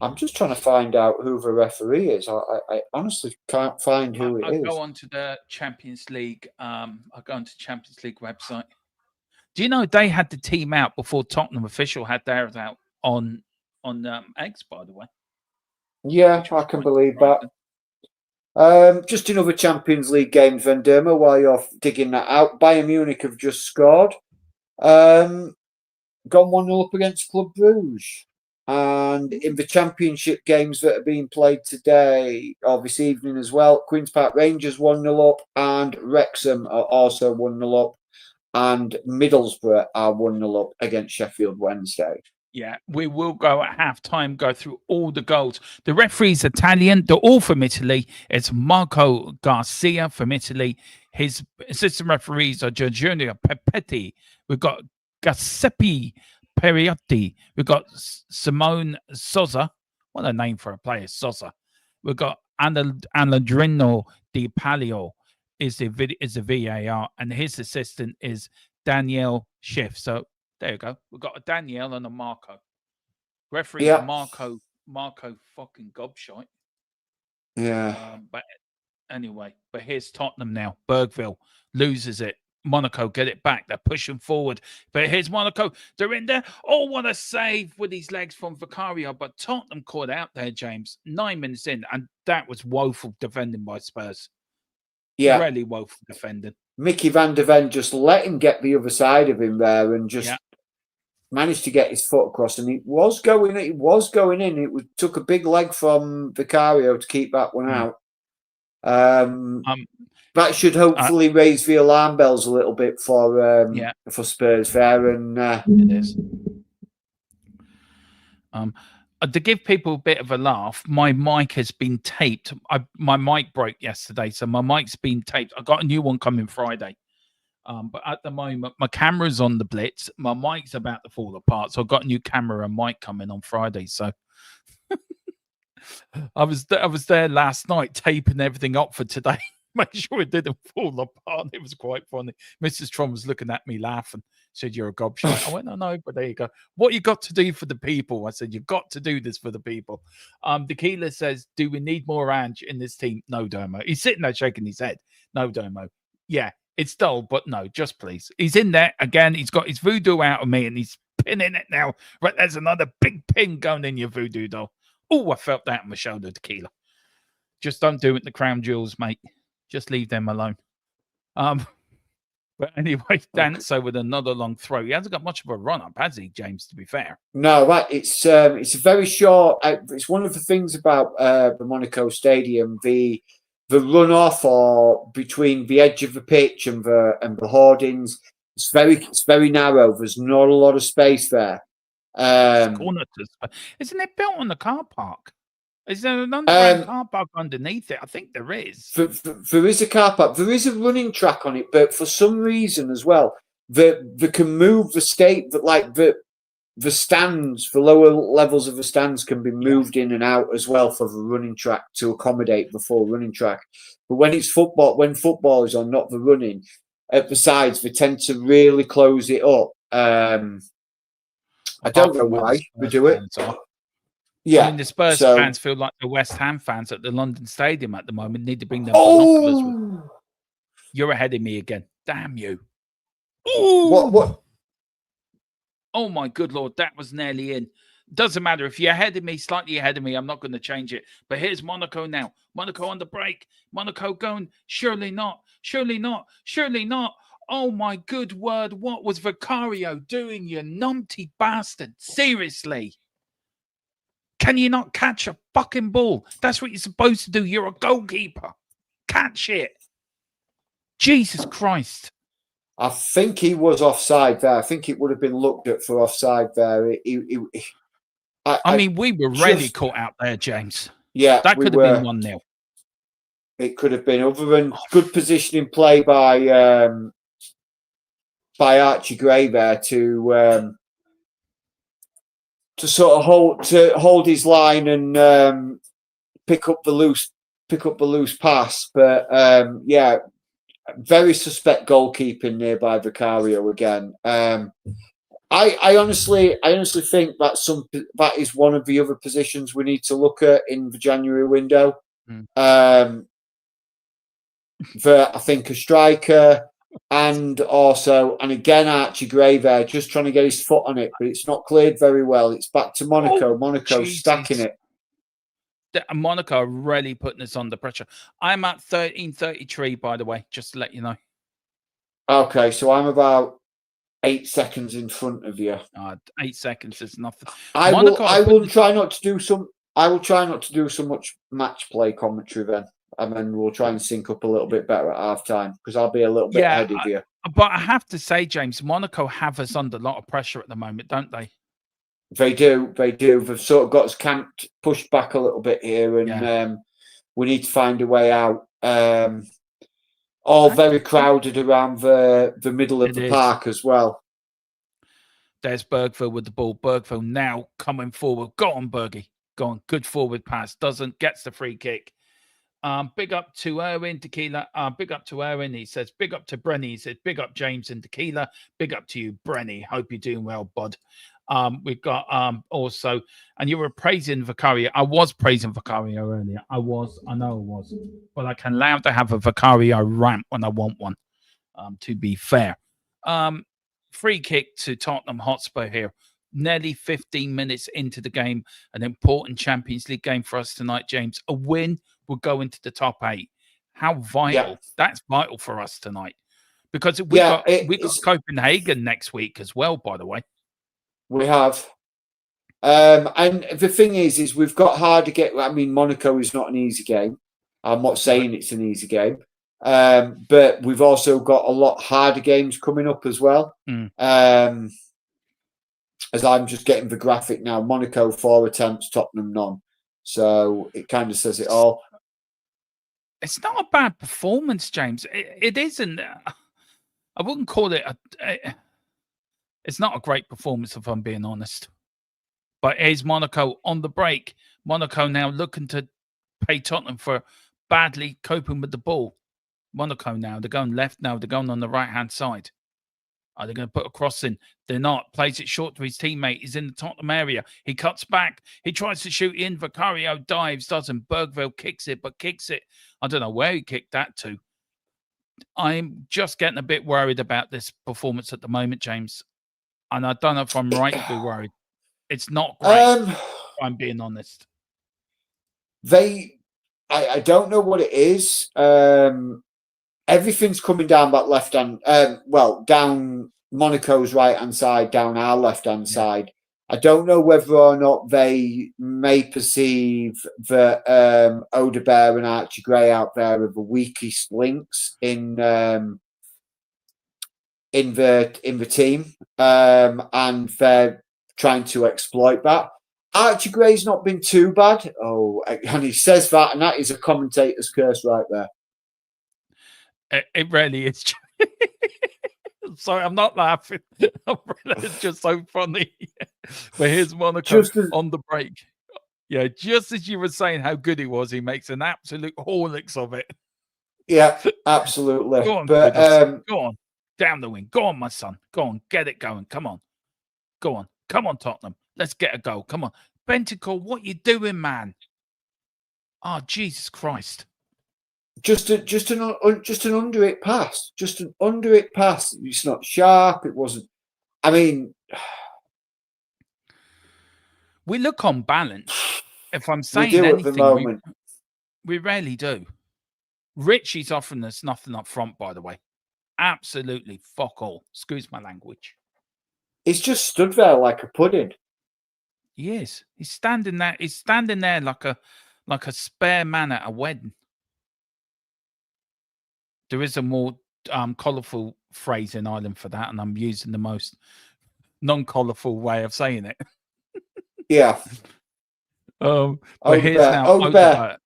I'm just trying to find out who the referee is. I honestly can't find who it is. I'll go on to the Champions League. I'll go on to Champions League website. Do you know they had the team out before Tottenham official had theirs out on on X, by the way. Yeah, Which was I can quite believe surprising. that. Just another Champions League game, Venderma, while you're digging that out. Bayern Munich have just scored. Gone 1-0 up against Club Brugge. And in the championship games that are being played today, or this evening as well, Queen's Park Rangers 1-0 up, and Wrexham are also 1-0 up, and Middlesbrough are 1-0 up against Sheffield Wednesday. Yeah, we will go at half-time, go through all the goals. The referee's Italian. They're all from Italy. It's Marco Garcia from Italy. His assistant referees are Giorgio Pepetti. We've got Giuseppe Periotti. We've got Simone Sosa. What a name for a player, Sosa. We've got Alejandro Di Palio is the VAR, and his assistant is Danielle Schiff. So there you go. We've got a Danielle and a Marco. Referee Marco fucking gobshite. Yeah. But anyway, but here's Tottenham now. Bergville loses it. Monaco get it back. They're pushing forward. But here's Monaco. They're in there. Oh, what a save with his legs from Vicario. But Tottenham caught out there, James. 9 minutes in. And that was woeful defending by Spurs. Yeah. Really woeful defending. Mickey van der Ven just let him get the other side of him there and just managed to get his foot across. And it was going in. It took a big leg from Vicario to keep that one out. That should hopefully raise the alarm bells a little bit for Spurs there. And it is. To give people a bit of a laugh, my mic has been taped. My mic broke yesterday, so my mic's been taped. I got a new one coming Friday. But at the moment, my camera's on the blitz. My mic's about to fall apart, so I've got a new camera and mic coming on Friday. So I was there last night taping everything up for today. Make sure it didn't fall apart. It was quite funny. Mrs. Tron was looking at me laughing. Said, "You're a gobshite." I went, "No, but there you go. What you got to do for the people?" I said, "You've got to do this for the people." Tequila says, "Do we need more Ange in this team?" No, Domo. He's sitting there shaking his head. No, Domo. Yeah, it's dull, but no, just please. He's in there again. He's got his voodoo out of me, and he's pinning it now. Right, there's another big pin going in your voodoo doll. Oh, I felt that on my shoulder, Tequila. Just don't do it in the crown jewels, mate. Just leave them alone. But anyway, Danso with another long throw. He hasn't got much of a run up, has he, James, to be fair? No, it's a very short. It's one of the things about the Monaco Stadium, the runoff or between the edge of the pitch and the hoardings. It's very narrow. There's not a lot of space there. Isn't it built on the car park? Is there an underground car park underneath it? I think there is. There is a car park. There is a running track on it, but for some reason as well, they can move the state that like the stands, the lower levels of the stands can be moved in and out as well for the running track to accommodate the full running track. But when football is on, not the running, at the sides, they tend to really close it up. I don't know why they do it. Yeah, I mean, the Spurs fans feel like the West Ham fans at the London Stadium at the moment need to bring their binoculars with. You're ahead of me again. Damn you. Ooh. What? Oh, my good Lord. That was nearly in. Doesn't matter. If you're ahead of me, slightly ahead of me, I'm not going to change it. But here's Monaco now. Monaco on the break. Monaco going, surely not. Surely not. Surely not. Oh, my good word. What was Vicario doing, you numpty bastard? Seriously. Can you not catch a fucking ball? That's what you're supposed to do. You're a goalkeeper. Catch it. Jesus Christ. I think he was offside there. I think it would have been looked at for offside there. I mean, we were really caught out there, James. Yeah. That could have been 1-0. It could have been. Other than good positioning play by Archie Gray there to sort of hold his line and pick up the loose pass. But very suspect goalkeeping nearby Vicario again. I honestly think that is one of the other positions we need to look at in the January window. I think a striker. and again, Archie Gray there, just trying to get his foot on it, but it's not cleared very well. It's back to Monaco. Oh, Monaco Jesus. stacking it. Monaco are really putting us under pressure. I'm at 13:33, by the way, just to let you know. Okay, so I'm about 8 seconds in front of you. 8 seconds is nothing. I will try not to do so much match play commentary then. And then we'll try and sync up a little bit better at half time because I'll be a little bit ahead of you. But I have to say, James, Monaco have us under a lot of pressure at the moment, don't they? They do. They've sort of got us camped, pushed back a little bit here, and we need to find a way out. All very crowded around the middle of the park as well. There's Bergville with the ball. Bergville now coming forward. Go on, Bergie. Go on. Good forward pass. Gets the free kick. Big up to Erwin Tequila. Big up to Erwin. He says, big up to Brenny. He says, big up James and Tequila. Big up to you, Brenny. Hope you're doing well, bud. We've got also, and you were praising Vicario. I was praising Vicario earlier. I know I was. But I can allow to have a Vicario rant when I want one, to be fair. Free kick to Tottenham Hotspur here. Nearly 15 minutes into the game. An important Champions League game for us tonight, James. A win will go into the top 8. How vital. Yeah. That's vital for us tonight. Because we got Copenhagen next week as well, by the way. We have. And the thing is we've got hard to get. I mean, Monaco is not an easy game. I'm not saying it's an easy game. But we've also got a lot harder games coming up as well. As I'm just getting the graphic now, Monaco 4 attempts, Tottenham none. So it kind of says it all. It's not a bad performance, James. It isn't. I wouldn't call it it's not a great performance, if I'm being honest. But here's Monaco on the break. Monaco now looking to pay Tottenham for badly coping with the ball. Monaco now, they're going left now. They're going on the right-hand side. Are they going to put a cross in? They're not. Plays it short to his teammate. He's in the Tottenham area. He cuts back. He tries to shoot in. Vicario dives, doesn't. Bergville kicks it, but kicks it. I don't know where he kicked that to. I'm just getting a bit worried about this performance at the moment, James. And I don't know if I'm right to be worried. It's not great, if I'm being honest. I don't know what it is. Everything's coming down that left hand. Down Monaco's right hand side, down our left hand side. I don't know whether or not they may perceive that Odebear and Archie Gray out there are the weakest links in the team, and they're trying to exploit that. Archie Gray's not been too bad. Oh, and he says that, and that is a commentator's curse right there. It really is. Sorry, I'm not laughing. It's just so funny. But here's Monaco on the break. Yeah, just as you were saying how good he was, he makes an absolute Horlicks of it. Yeah, absolutely. Go on, go on. Down the wing. Go on, my son. Go on, get it going. Come on. Go on. Come on, Tottenham. Let's get a goal. Come on. Bentancur, what you doing, man? Oh, Jesus Christ. Just an under it pass. Just an under it pass. It's not sharp. It wasn't. I mean, we look on balance. If I'm saying we do anything, at the moment. We rarely do. Richie's offering us nothing up front, by the way. Absolutely fuck all. Excuse my language. He's just stood there like a pudding. He is. He's standing there. He's standing there like a spare man at a wedding. There is a more colourful phrase in Ireland for that, and I'm using the most non-colourful way of saying it. Yeah. But here's now Odebear.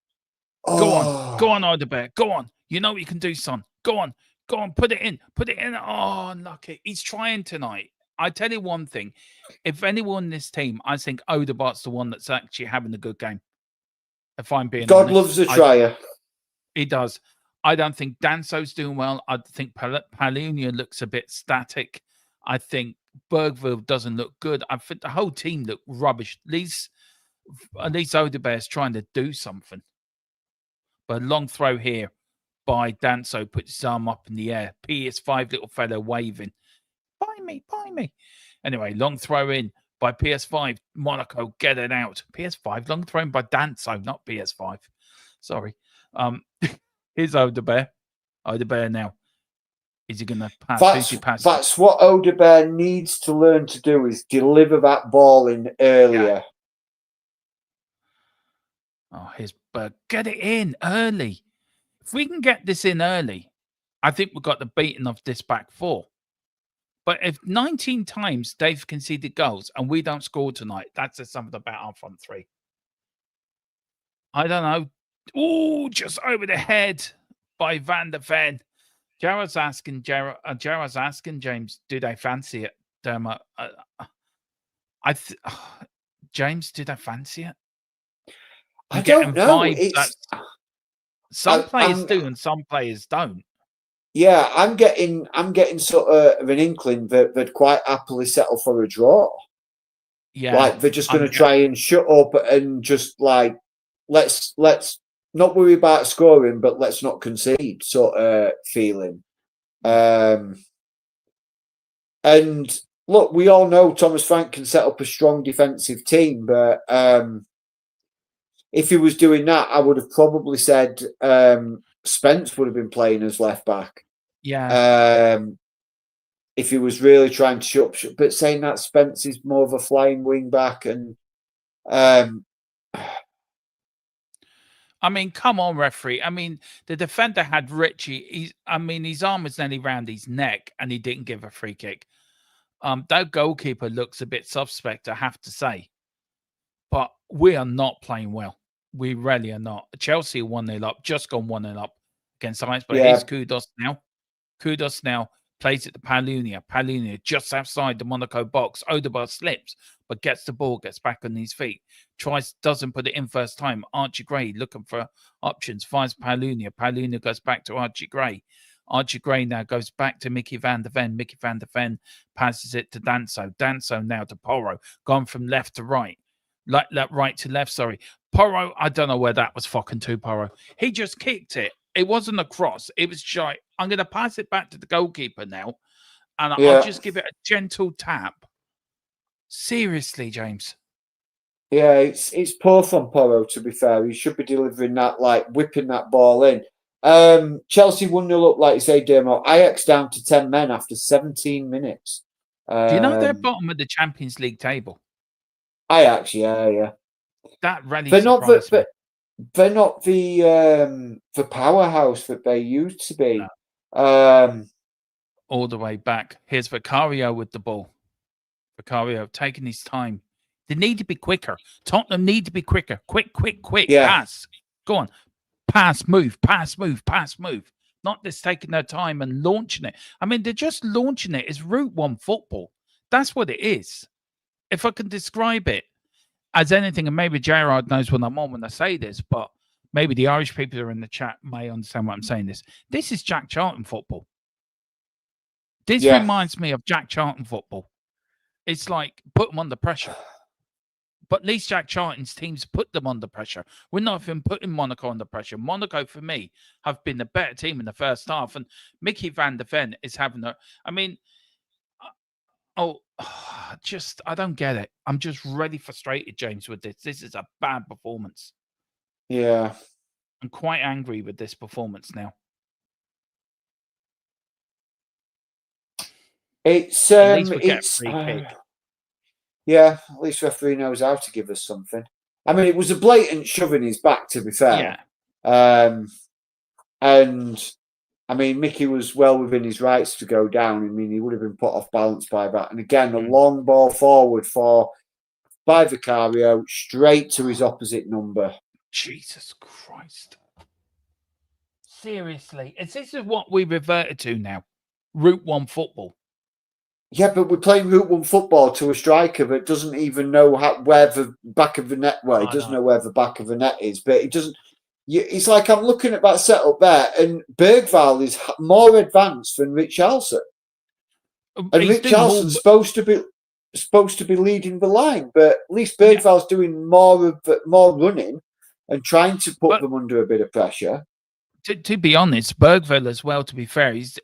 Go on, Odebear. Go on. You know what you can do, son. Go on. Put it in. Oh, unlucky. He's trying tonight. I tell you one thing. If anyone in this team, I think Odegaard's the one that's actually having a good game. If I'm being honest. God loves a trier. He does. I don't think Danso's doing well. I think Palunia looks a bit static. I think Bergville doesn't look good. I think the whole team look rubbish. At least Odegaard's trying to do something. But a long throw here by Danso, puts his arm up in the air. PS5 little fellow waving. Buy me, buy me. Anyway, long throw in by PS5. Monaco get it out. PS5, long throw in by Danso, not PS5. Sorry. Here's Odebear. Odebear now. Is he going to pass? That's what Odebear needs to learn to do, is deliver that ball in earlier. Yeah. Oh, here's Berg. Get it in early. If we can get this in early, I think we've got the beating of this back four. But if 19 times they've conceded goals and we don't score tonight, that says something about our front three. I don't know. Oh, just over the head by Van der Ven. Jared's asking James, do they fancy it? Dermot, James, do they fancy it? I don't know. Some players do and some players don't. Yeah, I'm getting sort of an inkling that they'd quite happily settle for a draw. Yeah, like they're just going to try and shut up and just like let's not worry about scoring, but let's not concede sort of feeling. And look, we all know Thomas Frank can set up a strong defensive team, but if he was doing that, I would have probably said Spence would have been playing as left back. Yeah. If he was really trying to shut up, but saying that Spence is more of a flying wing back, and I mean, come on, referee. I mean, the defender had Richie. His arm was nearly round his neck, and he didn't give a free kick. That goalkeeper looks a bit suspect, I have to say. But we are not playing well. We really are not. Chelsea 1-0 up, just gone 1-0 up against Saints. But here's Kudos now. Kudos now plays it to Palunia. Palunia just outside the Monaco box. Odegaard slips, but gets the ball, gets back on his feet. Doesn't put it in first time. Archie Gray looking for options. Finds Palunia. Palunia goes back to Archie Gray. Archie Gray now goes back to Mickey van der Ven. Mickey van der Ven passes it to Danso. Danso now to Porro. Gone from left to right. Right to left, sorry. Porro, I don't know where that was fucking to, Porro. He just kicked it. It wasn't a cross. It was shy. I'm going to pass it back to the goalkeeper now. And I'll just give it a gentle tap. Seriously, James. Yeah, it's poor from Porro, to be fair. He should be delivering that, like whipping that ball in. Chelsea 1-0 up, like you say, Dermo. Ajax down to 10 men after 17 minutes. Do you know they're bottom of the Champions League table? Ajax, yeah. That really surprised me. They're not the powerhouse that they used to be. No. All the way back. Here's Vicario with the ball. Vicario taking his time. They need to be quicker. Tottenham need to be quicker. Quick. Yeah. Pass. Go on. Pass, move. Not this taking their time and launching it. I mean, they're just launching it. It's Route 1 football. That's what it is. If I can describe it as anything, and maybe Gerard knows what I'm on when I say this, but maybe the Irish people who are in the chat may understand what I'm saying. This is Jack Charlton football. This reminds me of Jack Charlton football. It's like put them under pressure. But at least Jack Charlton's teams put them under pressure. We're not even putting Monaco under pressure. Monaco, for me, have been the better team in the first half. And Mickey van der Ven is having a... I mean... I don't get it. I'm just really frustrated, James, with this. This is a bad performance. Yeah. I'm quite angry with this performance now. It's at least we get a free kick. Yeah, at least referee knows how to give us something. I mean, it was a blatant shove in his back, to be fair. Yeah. And I mean, Mickey was well within his rights to go down. I mean, he would have been put off balance by that. And again, a long ball forward by Vicario, straight to his opposite number. Jesus Christ. Seriously. This is what we reverted to now. Route 1 football. Yeah, but we're playing Route 1 football to a striker that doesn't even know where the back of the net... Well, he doesn't know where the back of the net is, but he doesn't... It's like I'm looking at that setup there, and Bergvall is more advanced than Richarlison. And Richarlison's supposed to be leading the line, but at least Bergvall's doing more running and trying to put them under a bit of pressure. to be honest, Bergville as well. To be fair, he's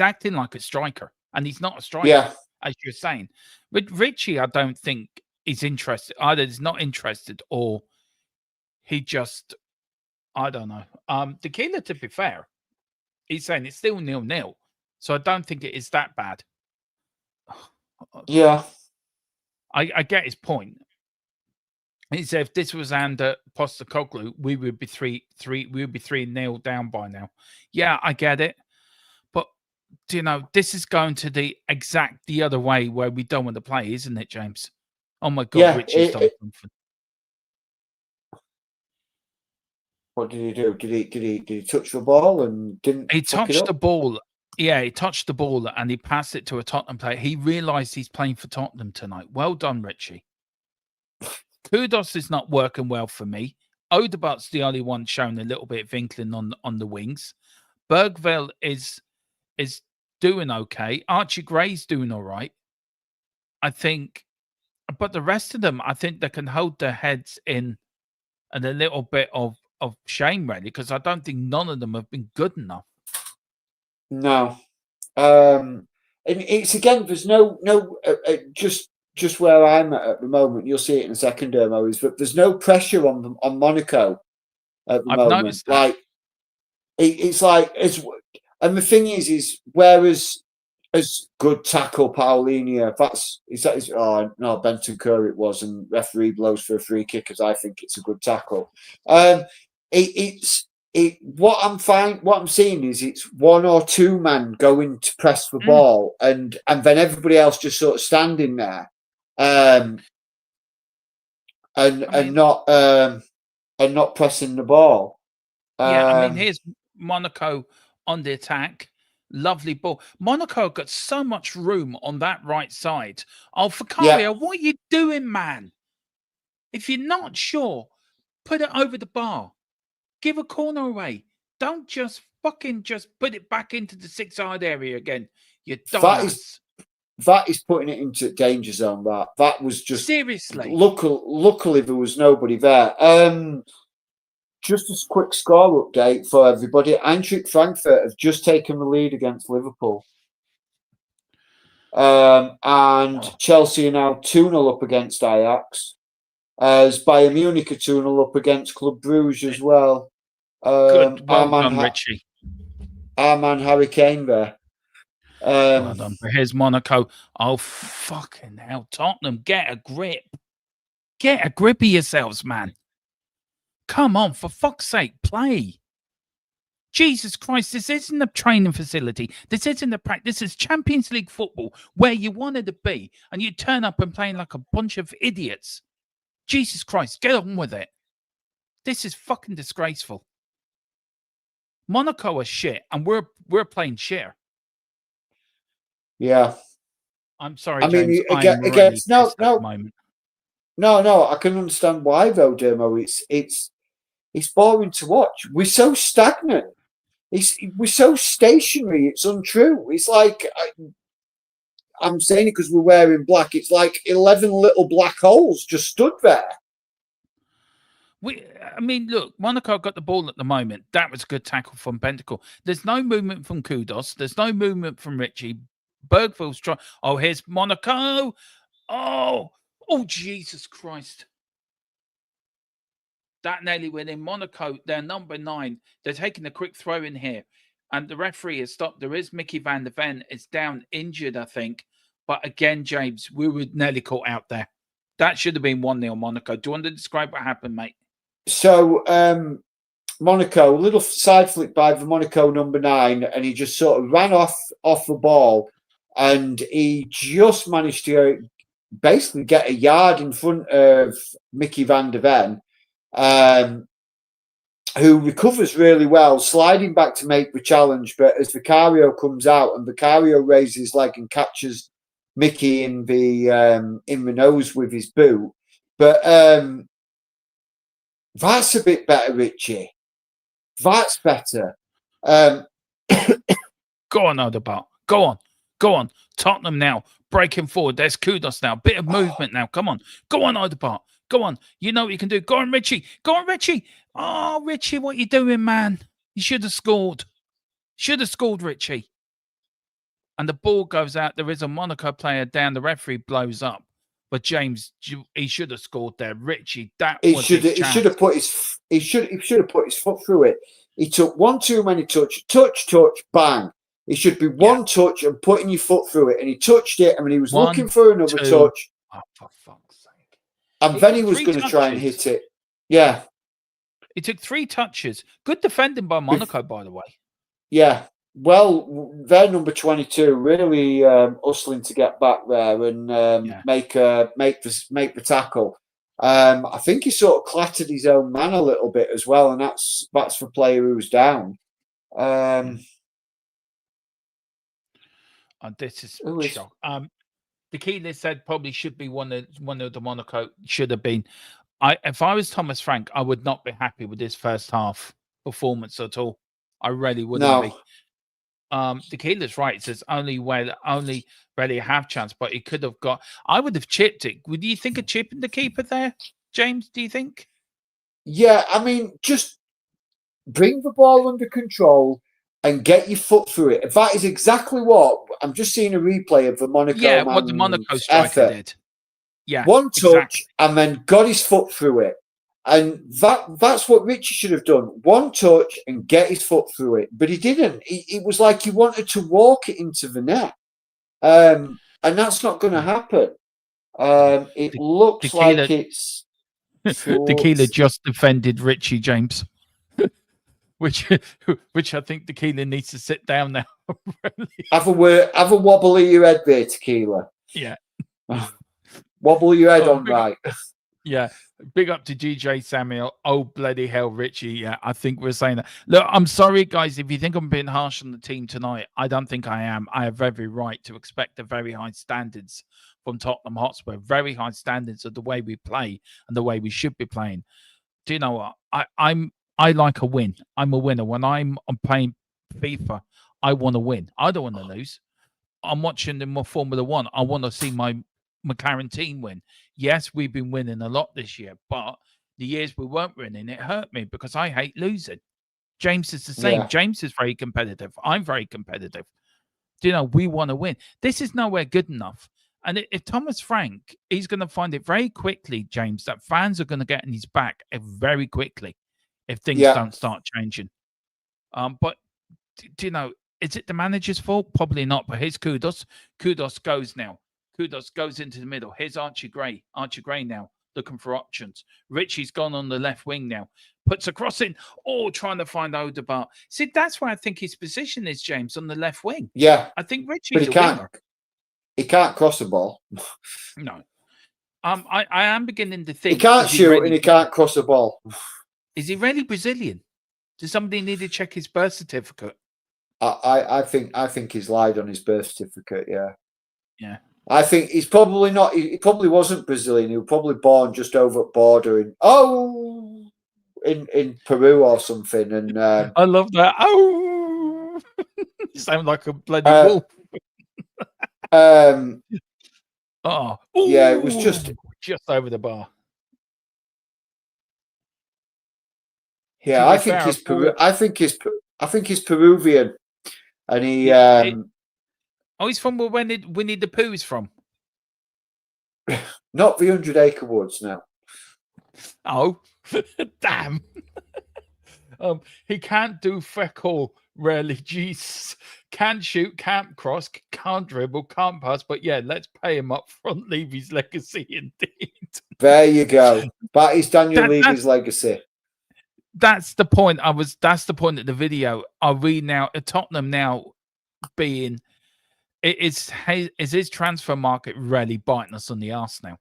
acting like a striker, and he's not a striker, Yeah, as you're saying. But Richie, I don't think is interested. Either he's not interested, or he just, I don't know. Tequila, to be fair, he's saying it's still 0-0, so I don't think it is that bad. yeah, I get his point. He said if this was under Postecoglou, we would be 3-0 down by now. Yeah, I get it. But you know, this is going to the other way where we don't want to play, isn't it, James? Oh my god, yeah. Richie's done something. What did he do? Did he touch the ball and didn't? He touched the ball. Yeah, he touched the ball and he passed it to a Tottenham player. He realised he's playing for Tottenham tonight. Well done, Richie. Kudos is not working well for me. Odegaard's the only one showing a little bit of inkling on the wings. Bergville is doing okay. Archie Gray's doing all right, I think. But the rest of them, I think they can hold their heads in and a little bit of shame, really, because I don't think none of them have been good enough. No. And it's again, there's no just where I'm at the moment. You'll see it in a second, Dermo. Is that there's no pressure on them on Monaco at the moment. Noticed that. Like it's like and the thing is whereas as good tackle Paulinho, oh no, Benton Kerr it was, and referee blows for a free kick as I think it's a good tackle. What I'm seeing is it's one or two men going to press the ball, and then everybody else just sort of standing there, and not pressing the ball. Yeah, I mean, here's Monaco on the attack. Lovely ball. Monaco got so much room on that right side. Oh, Fikario, what are you doing, man? If you're not sure, put it over the bar. Give a corner away. Don't just put it back into the 6-yard area again. You dumbass. That is putting it into danger zone. That was just seriously. Luckily, there was nobody there. Just a quick score update for everybody. Eintracht Frankfurt have just taken the lead against Liverpool. And Chelsea are now 2-0 up against Ajax. As Bayern Munich are 2-0 up against Club Brugge as well. Good. Well done, Richie. Our man Harry Kane there. Well done. But here's Monaco. Oh, fucking hell. Tottenham, get a grip. Get a grip of yourselves, man. Come on, for fuck's sake, play. Jesus Christ, this isn't a training facility. This isn't a practice. This is Champions League football where you wanted to be, and you turn up and playing like a bunch of idiots. Jesus Christ, get on with it. This is fucking disgraceful. Monaco are shit, and we're playing shit. Yeah. I'm sorry, James. I'm really pissed at the moment. No, I can understand why though, Dermo. It's boring to watch. We're so stagnant. We're so stationary. It's untrue. It's like I'm saying it because we're wearing black. It's like 11 little black holes just stood there. I mean, look, Monaco got the ball at the moment. That was a good tackle from Bentacle. There's no movement from Kudos. There's no movement from Richie. Bergville's trying. Oh, here's Monaco. Oh, Jesus Christ. That nearly went in. Monaco, they're number 9. They're taking a quick throw in here. And the referee has stopped. There is Mickey van der Ven. It's down injured, I think. But again, James, we were nearly caught out there. That should have been 1-0 Monaco. Do you want to describe what happened, mate? So, Monaco, a little side flick by the Monaco number 9, and he just sort of ran off the ball, and he just managed to basically get a yard in front of Mickey van der Ven, who recovers really well, sliding back to make the challenge. But as Vicario comes out, and Vicario raises his leg and catches Mickey in the nose with his boot. But that's a bit better, Richie. That's better. Go on, Odegaard. Go on. Tottenham now breaking forward. There's Kudos now. Bit of movement now. Come on. Go on, Odegaard. Go on. You know what you can do. Go on, Richie. Go on, Richie. Oh, Richie, what you doing, man? You should have scored. Should have scored, Richie. And the ball goes out. There is a Monaco player down. The referee blows up. But James, he should have scored there. Richie, that was his chance. He should have put his foot through it. He took one too many touch, bang. It should be one touch and putting your foot through it. And he touched it. I mean, he was looking for another touch. Oh, for fuck's sake. And then he was going to try and hit it. Yeah. He took 3 touches. Good defending by Monaco, by the way. Yeah. Well, their number 22 really hustling to get back there and make the tackle. I think he sort of clattered his own man a little bit as well, and that's for player who's down. This is shock. Tequila said probably should be one of the Monaco should have been. If I was Thomas Frank, I would not be happy with this first half performance at all. I really wouldn't be. Tequila's right. It says only really have chance, but he could have got. I would have chipped it. Would you think of chipping the keeper there, James? Do you think? Yeah, I mean, just bring the ball under control and get your foot through it. That is exactly what I'm just seeing a replay of the Monaco. Yeah, what the Monaco striker did. Yeah, one touch and then got his foot through it. And that's what Richie should have done. One touch and get his foot through it. But he didn't. It was like he wanted to walk it into the net. And that's not going to happen. It looks like it's... Tequila just defended Richie, James. which I think Tequila needs to sit down now. Really. Have a wobble of your head there, Tequila. Yeah. Wobble your head on right. Yeah, big up to GJ Samuel. Oh, bloody hell, Richie. Yeah, I think we're saying that. Look, I'm sorry, guys, if you think I'm being harsh on the team tonight. I don't think I am. I have every right to expect the very high standards from Tottenham Hotspur, very high standards of the way we play and the way we should be playing. Do you know what? I like a win. I'm a winner. When I'm playing FIFA, I want to win. I don't want to lose. I'm watching the Formula One. I want to see my McLaren team win. Yes, we've been winning a lot this year, but the years we weren't winning, it hurt me because I hate losing. James is the same. Yeah. James is very competitive. I'm very competitive. Do you know, we want to win. This is nowhere good enough. And if Thomas Frank, he's going to find it very quickly, James, that fans are going to get in his back very quickly if things don't start changing. But, do you know, is it the manager's fault? Probably not, but here's Kudos. Kudos goes now. Kudos goes into the middle. Here's Archie Gray. Archie Gray now looking for options. Richie's gone on the left wing now. Puts a cross in. Oh, trying to find Odegaard. See, that's where I think his position is, James, on the left wing. Yeah. I think Richie's but he can't cross the ball. No. I am beginning to think... He can't shoot and he can't cross the ball. Is he really Brazilian? Does somebody need to check his birth certificate? I think he's lied on his birth certificate, yeah. Yeah. I think he's probably not. He probably wasn't Brazilian. He was probably born just over the border in Peru or something. And I love that. Oh, you sound like a bloody wolf. Oh, yeah, it was just over the bar. Yeah, I think he's Peruvian, and he. Oh, he's from where Winnie the Pooh is from. Not the 100 Acre Woods, no. Oh, damn. He can't do feckle, rarely. Jesus. Can't shoot, can't cross, can't dribble, can't pass. But yeah, let's pay him up front. Leave his legacy indeed. There you go. That is Daniel Levy's legacy. That's the point. That's the point of the video. Are we now at Tottenham now being... Is his transfer market really biting us on the arse now?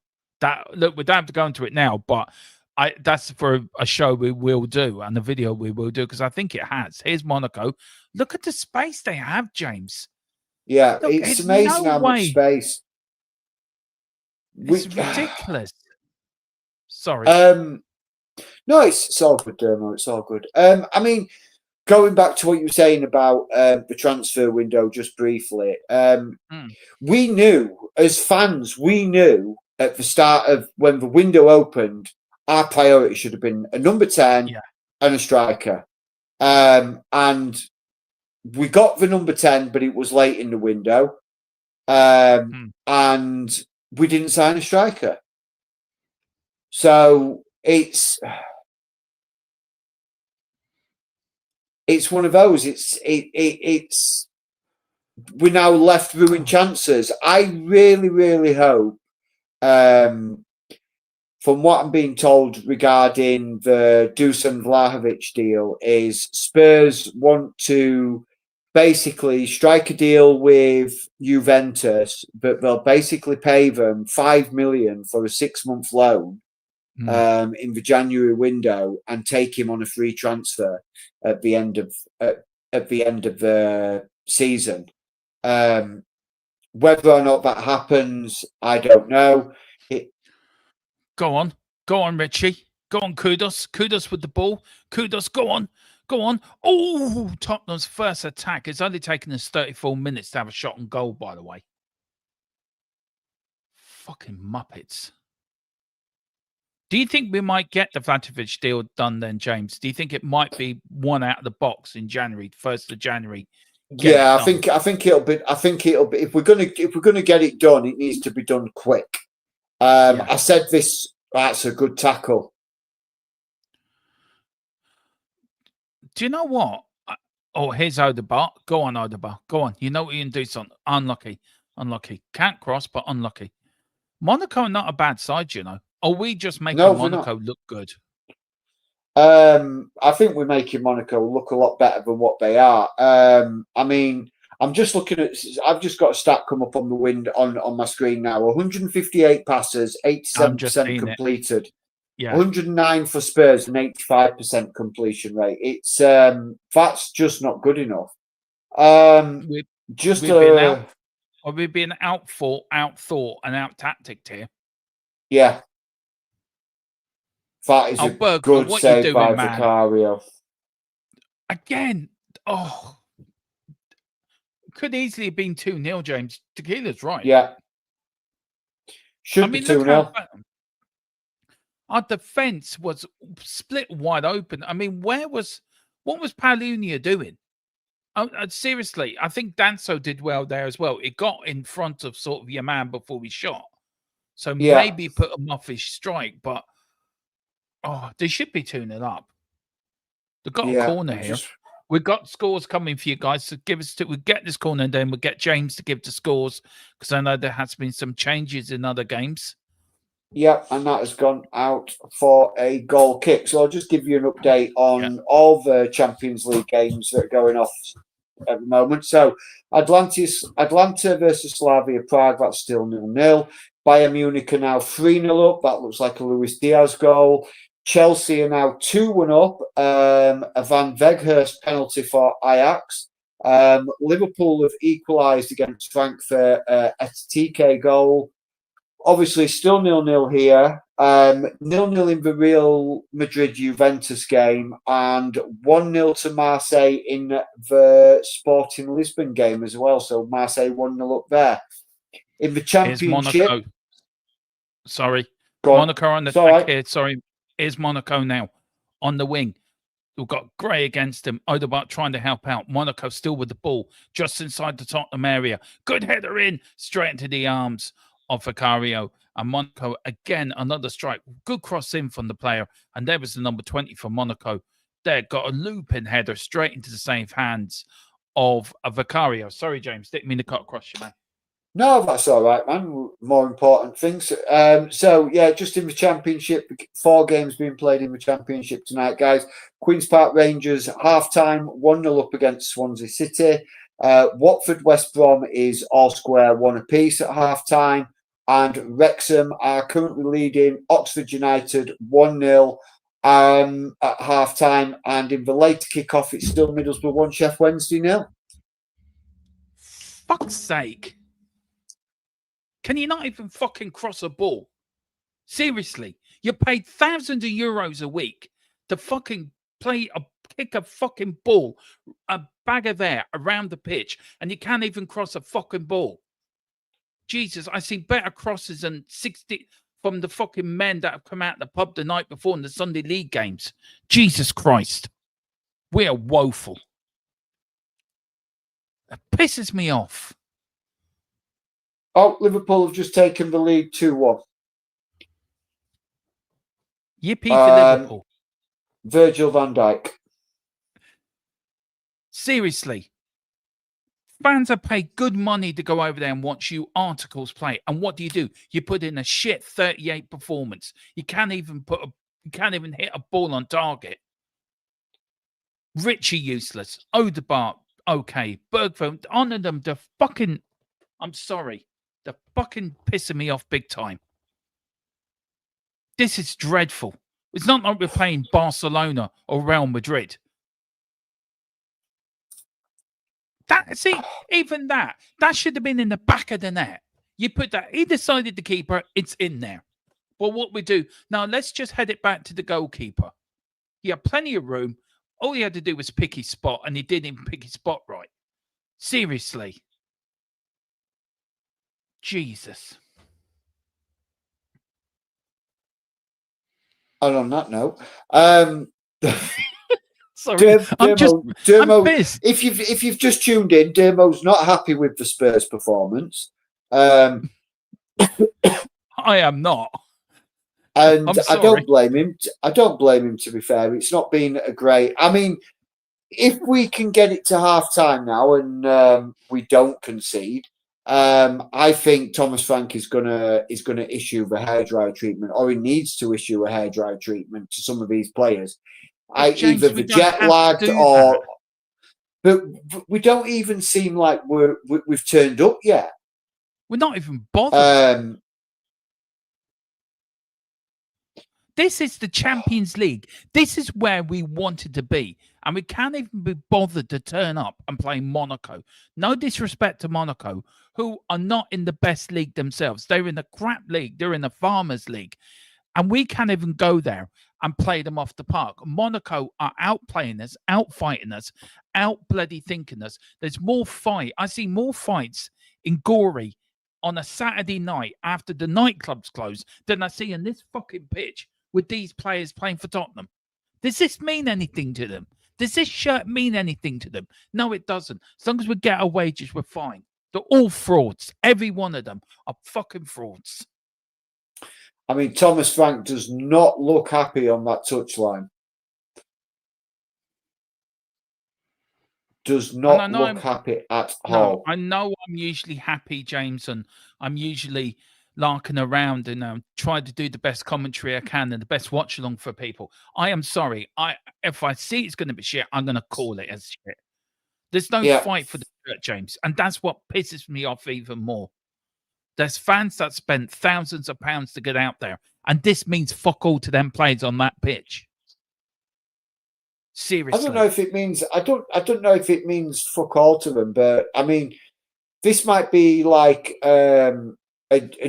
Look, we don't have to go into it now, but that's for a show we will do and a video we will do because I think it has. Here's Monaco. Look at the space they have, James. Yeah, look, it's amazing how much space. It's ridiculous. Sorry. No, it's all good, Dermo. It's all good. I mean, going back to what you were saying about the transfer window, just briefly, we knew as fans, at the start of when the window opened, our priority should have been a number 10 and a striker. And we got the number 10, but it was late in the window. And we didn't sign a striker. So it's one of those. It's we're now left ruined chances. I really, really hope, from what I'm being told regarding the Dusan Vlahovic deal, is Spurs want to basically strike a deal with Juventus, but they'll basically pay them $5 million for a 6-month loan in the January window and take him on a free transfer at the end of the season. Whether or not that happens, I don't know. Go on, Richie. Go on, Kudos with the ball. Kudos, go on. Oh, Tottenham's first attack. It's only taken us 34 minutes to have a shot on goal, by the way. Fucking Muppets. Do you think we might get the Vlahovic deal done then, James? Do you think it might be one out of the box in January, 1st of January? Yeah, I think it'll be. If we're gonna get it done, it needs to be done quick. I said this. That's a good tackle. Do you know what? Oh, here's Odebar. Go on, Odebar. Go on. You know what you can do, son. Unlucky. Can't cross, but unlucky. Monaco are not a bad side, you know. Are we just making Monaco look good? I think we're making Monaco look a lot better than what they are. I mean, I'm just looking at. I've just got a stat come up on the wind on my screen now. 158 passes, 87% completed. Yeah. 109 for Spurs and 85% completion rate. It's that's just not good enough. We've been outthought, and out-tacticked here. Yeah. That is a good save by Vicario. Again, could easily have been 2-0, James. Tequila's right. Yeah. Should be 2-0. Our defense was split wide open. I mean, what was Palunia doing? Seriously, I think Danso did well there as well. It got in front of sort of your man before we shot. So maybe put him off his strike, but they should be 2-0 up. They've got a corner here. We've got scores coming for you guys. So we'll get this corner and then we'll get James to give the scores, because I know there has been some changes in other games. Yep, and that has gone out for a goal kick. So I'll just give you an update on all the Champions League games that are going off at the moment. So Atlanta versus Slavia Prague, that's still 0-0. Bayern Munich are now 3-0 up. That looks like a Luis Diaz goal. Chelsea are now 2-1 up. A Van Veghurst penalty for Ajax. Liverpool have equalised against Frankfurt. A TK goal. Obviously, still 0-0 here. 0-0 in the Real Madrid-Juventus game, and 1-0 to Marseille in the Sporting Lisbon game as well. So Marseille 1-0 up there. In the Championship... Monaco. Sorry. Monaco on the track here. Sorry. Here's Monaco now on the wing. We've got Gray against him. Odegaard trying to help out. Monaco still with the ball just inside the Tottenham area. Good header in, straight into the arms of Vicario. And Monaco, again, another strike. Good cross in from the player. And there was the number 20 for Monaco. There, got a looping header straight into the safe hands of Vicario. Sorry, James. Didn't mean to cut across you, man. No, that's all right, man. More important things. So, yeah, just in the Championship, 4 games being played in the Championship tonight, guys. Queen's Park Rangers, half-time, 1-0 up against Swansea City. Watford West Brom is all square, 1 apiece at half-time. And Wrexham are currently leading Oxford United 1-0 at half-time. And in the later kick-off, it's still Middlesbrough 1, Sheff Wednesday 0. Fuck's sake. Can you not even fucking cross a ball? Seriously, you're paid thousands of euros a week to fucking kick a fucking ball, a bag of air around the pitch, and you can't even cross a fucking ball. Jesus, I see better crosses than 60 from the fucking men that have come out the pub the night before in the Sunday League games. Jesus Christ. We are woeful. That pisses me off. Oh, Liverpool have just taken the lead 2-1. Yippee for Liverpool. Virgil van Dijk. Seriously. Fans have paid good money to go over there and watch you articles play. And what do? You put in a shit 38 performance. You can't even hit a ball on target. Richie useless. Odegaard okay. Bergveld, honor them. I'm sorry. They're fucking pissing me off big time. This is dreadful. It's not like we're playing Barcelona or Real Madrid. Even that should have been in the back of the net. You put that, he decided the keeper, it's in there. Well, what we do, now let's just head it back to the goalkeeper. He had plenty of room. All he had to do was pick his spot, and he didn't even pick his spot right. Seriously. Jesus. And on that note, sorry, I'm Dermo, if you've just tuned in, Dermo's not happy with the Spurs performance. I am not. And I don't blame him. To be fair, it's not been a great. I mean, if we can get it to half time now and we don't concede, I think Thomas Frank is gonna issue the hairdryer treatment, or he needs to issue a hairdryer treatment to some of these players. James, either the jet lagged or, but we don't even seem like we've turned up yet. We're not even bothered. This is the Champions League. This is where we wanted to be. And we can't even be bothered to turn up and play Monaco. No disrespect to Monaco, who are not in the best league themselves. They're in the crap league. They're in the Farmers League. And we can't even go there and play them off the park. Monaco are outplaying us, outfighting us, out-bloody thinking us. There's more fight. I see more fights in Gorey on a Saturday night after the nightclubs close than I see in this fucking pitch with these players playing for Tottenham. Does this mean anything to them? Does this shirt mean anything to them? No, it doesn't. As long as we get our wages, we're fine. They're all frauds. Every one of them are fucking frauds. I mean, Thomas Frank does not look happy on that touchline. Does not look happy at all. I know I'm usually happy, James, and I'm usually larking around and try to do the best commentary I can and the best watch along for people. I am sorry. If I see it's going to be shit, I'm going to call it as shit. There's no fight for the shirt, James, and that's what pisses me off even more. There's fans that spent thousands of pounds to get out there, and this means fuck all to them players on that pitch. Seriously, I don't know if it means I don't know if it means fuck all to them, but I mean, this might be like a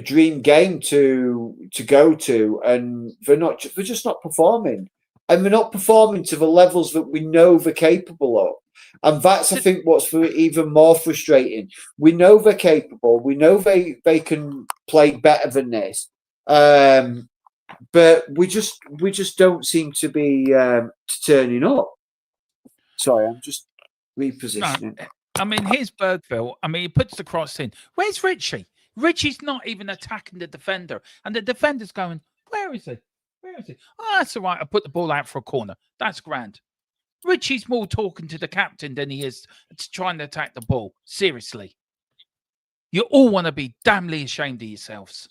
dream game to go to, and they're just not performing, and they're not performing to the levels that we know they're capable of. And that's, I think, what's even more frustrating. We know they're capable. We know they can play better than this, but we just don't seem to be turning up. Sorry, I'm just repositioning. No, I mean, here's Bergville. I mean, he puts the cross in. Where's Richie? Richie's not even attacking the defender, and the defender's going, "Where is he? Where is he? Oh, that's all right. I put the ball out for a corner. That's grand." Richie's more talking to the captain than he is trying to attack the ball. Seriously. You all want to be damnly ashamed of yourselves.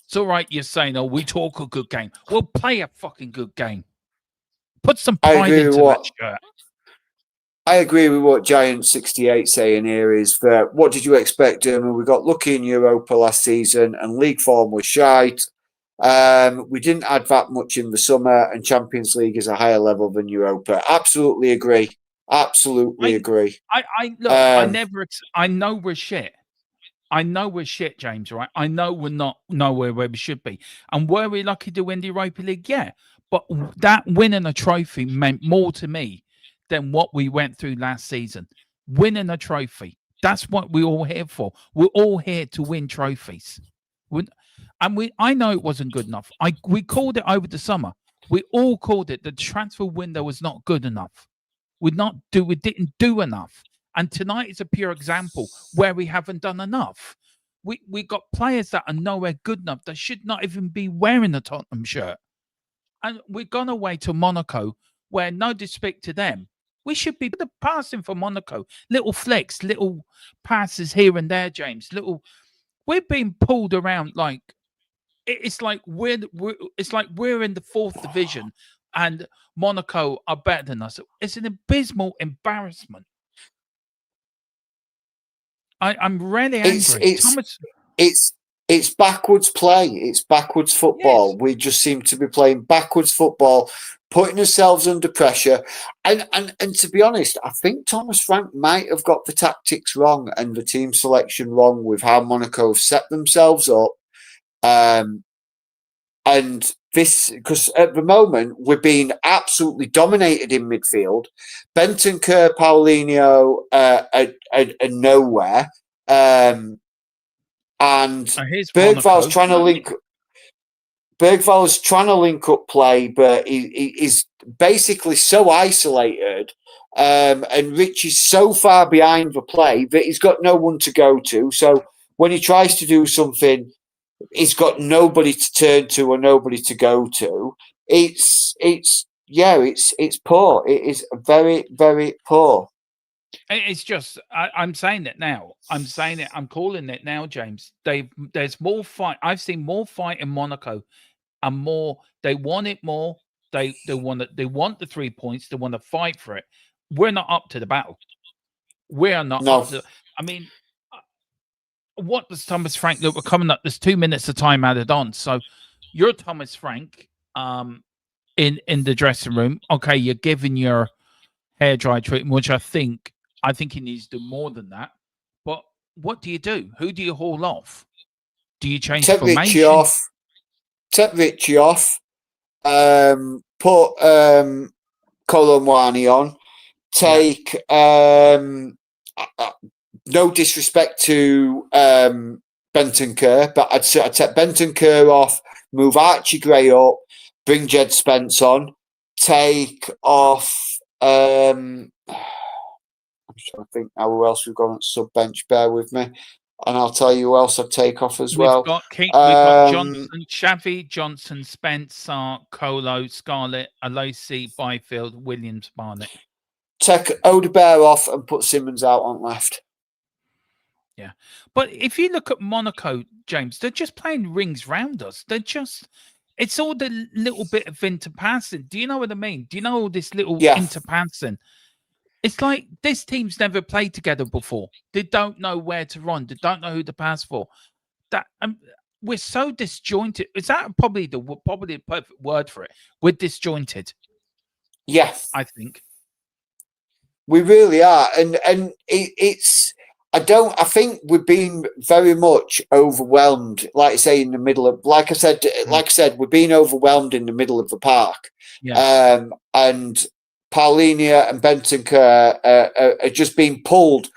It's all right you're saying, oh, we talk a good game. Well, play a fucking good game. Put some pride into that shirt. I agree with what Giant68 saying here is that what did you expect, Dermot? We got lucky in Europa last season and league form was shite. We didn't add that much in the summer, and Champions League is a higher level than Europa. Absolutely agree. Absolutely agree. I know we're shit. I know we're shit, James, right? I know we're not nowhere where we should be. And were we lucky to win the Europa League? Yeah. But that winning a trophy meant more to me than what we went through last season. Winning a trophy. That's what we're all here for. We're all here to win trophies. I know it wasn't good enough. We called it over the summer. We all called it the transfer window was not good enough. We didn't do enough. And tonight is a pure example where we haven't done enough. We got players that are nowhere good enough that should not even be wearing the Tottenham shirt. And we've gone away to Monaco, where no disrespect to them, we should be passing for Monaco. Little flicks, little passes here and there, James. We're being pulled around like it's like we're in the fourth division, and Monaco are better than us. It's an abysmal embarrassment. I'm really angry. It's backwards play. It's backwards football. Yes. We just seem to be playing backwards football, putting ourselves under pressure. And to be honest, I think Thomas Frank might have got the tactics wrong and the team selection wrong with how Monaco have set themselves up. And this, because at the moment we're being absolutely dominated in midfield. Bentancur, Paulinho are nowhere. And Bergval's trying to link. Bergval's trying to link up play, but he's basically so isolated, and Rich is so far behind the play that he's got no one to go to. So when he tries to do something, he's got nobody to turn to or nobody to go to. It's poor. It is very, very poor. It's just, I'm saying it now. I'm saying it. I'm calling it now, James. There's more fight. I've seen more fight in Monaco, and more. They want it more. They want it. They want the 3 points. They want to fight for it. We're not up to the battle. We are not up to. I mean, what does Thomas Frank look? We're coming up. There's 2 minutes of time added on. So you're Thomas Frank, in the dressing room. Okay, you're giving your hair dry treatment, which I think he needs to do more than that. But what do you do? Who do you haul off? Do you change formation? Take Richie off. Put Colomwani on. Take no disrespect to Bentancur, but I'd take Bentancur off, move Archie Gray up, bring Jed Spence on, take off I'm trying to think now who else we've got on sub bench, bear with me. And I'll tell you who else I'd take off as well. We've got Johnson, Xavi, Johnson, Spencer, Colo, Scarlett, Aloisi, Byfield, Williams, Barnett. Take Odebear off and put Simmons out on left. Yeah. But if you look at Monaco, James, they're just playing rings round us. It's all the little bit of interpassing. Do you know what I mean? Do you know all this little interpassing? It's like this team's never played together before. They don't know where to run. They don't know who to pass for. We're so disjointed. Is that probably the perfect word for it? We're disjointed. Yes, I think we really are, and it's. I think we've been very much overwhelmed. Like I say, in the middle of, like I said, we're being overwhelmed in the middle of the park. Yeah. And Paulinho and Bentancur are just being pulled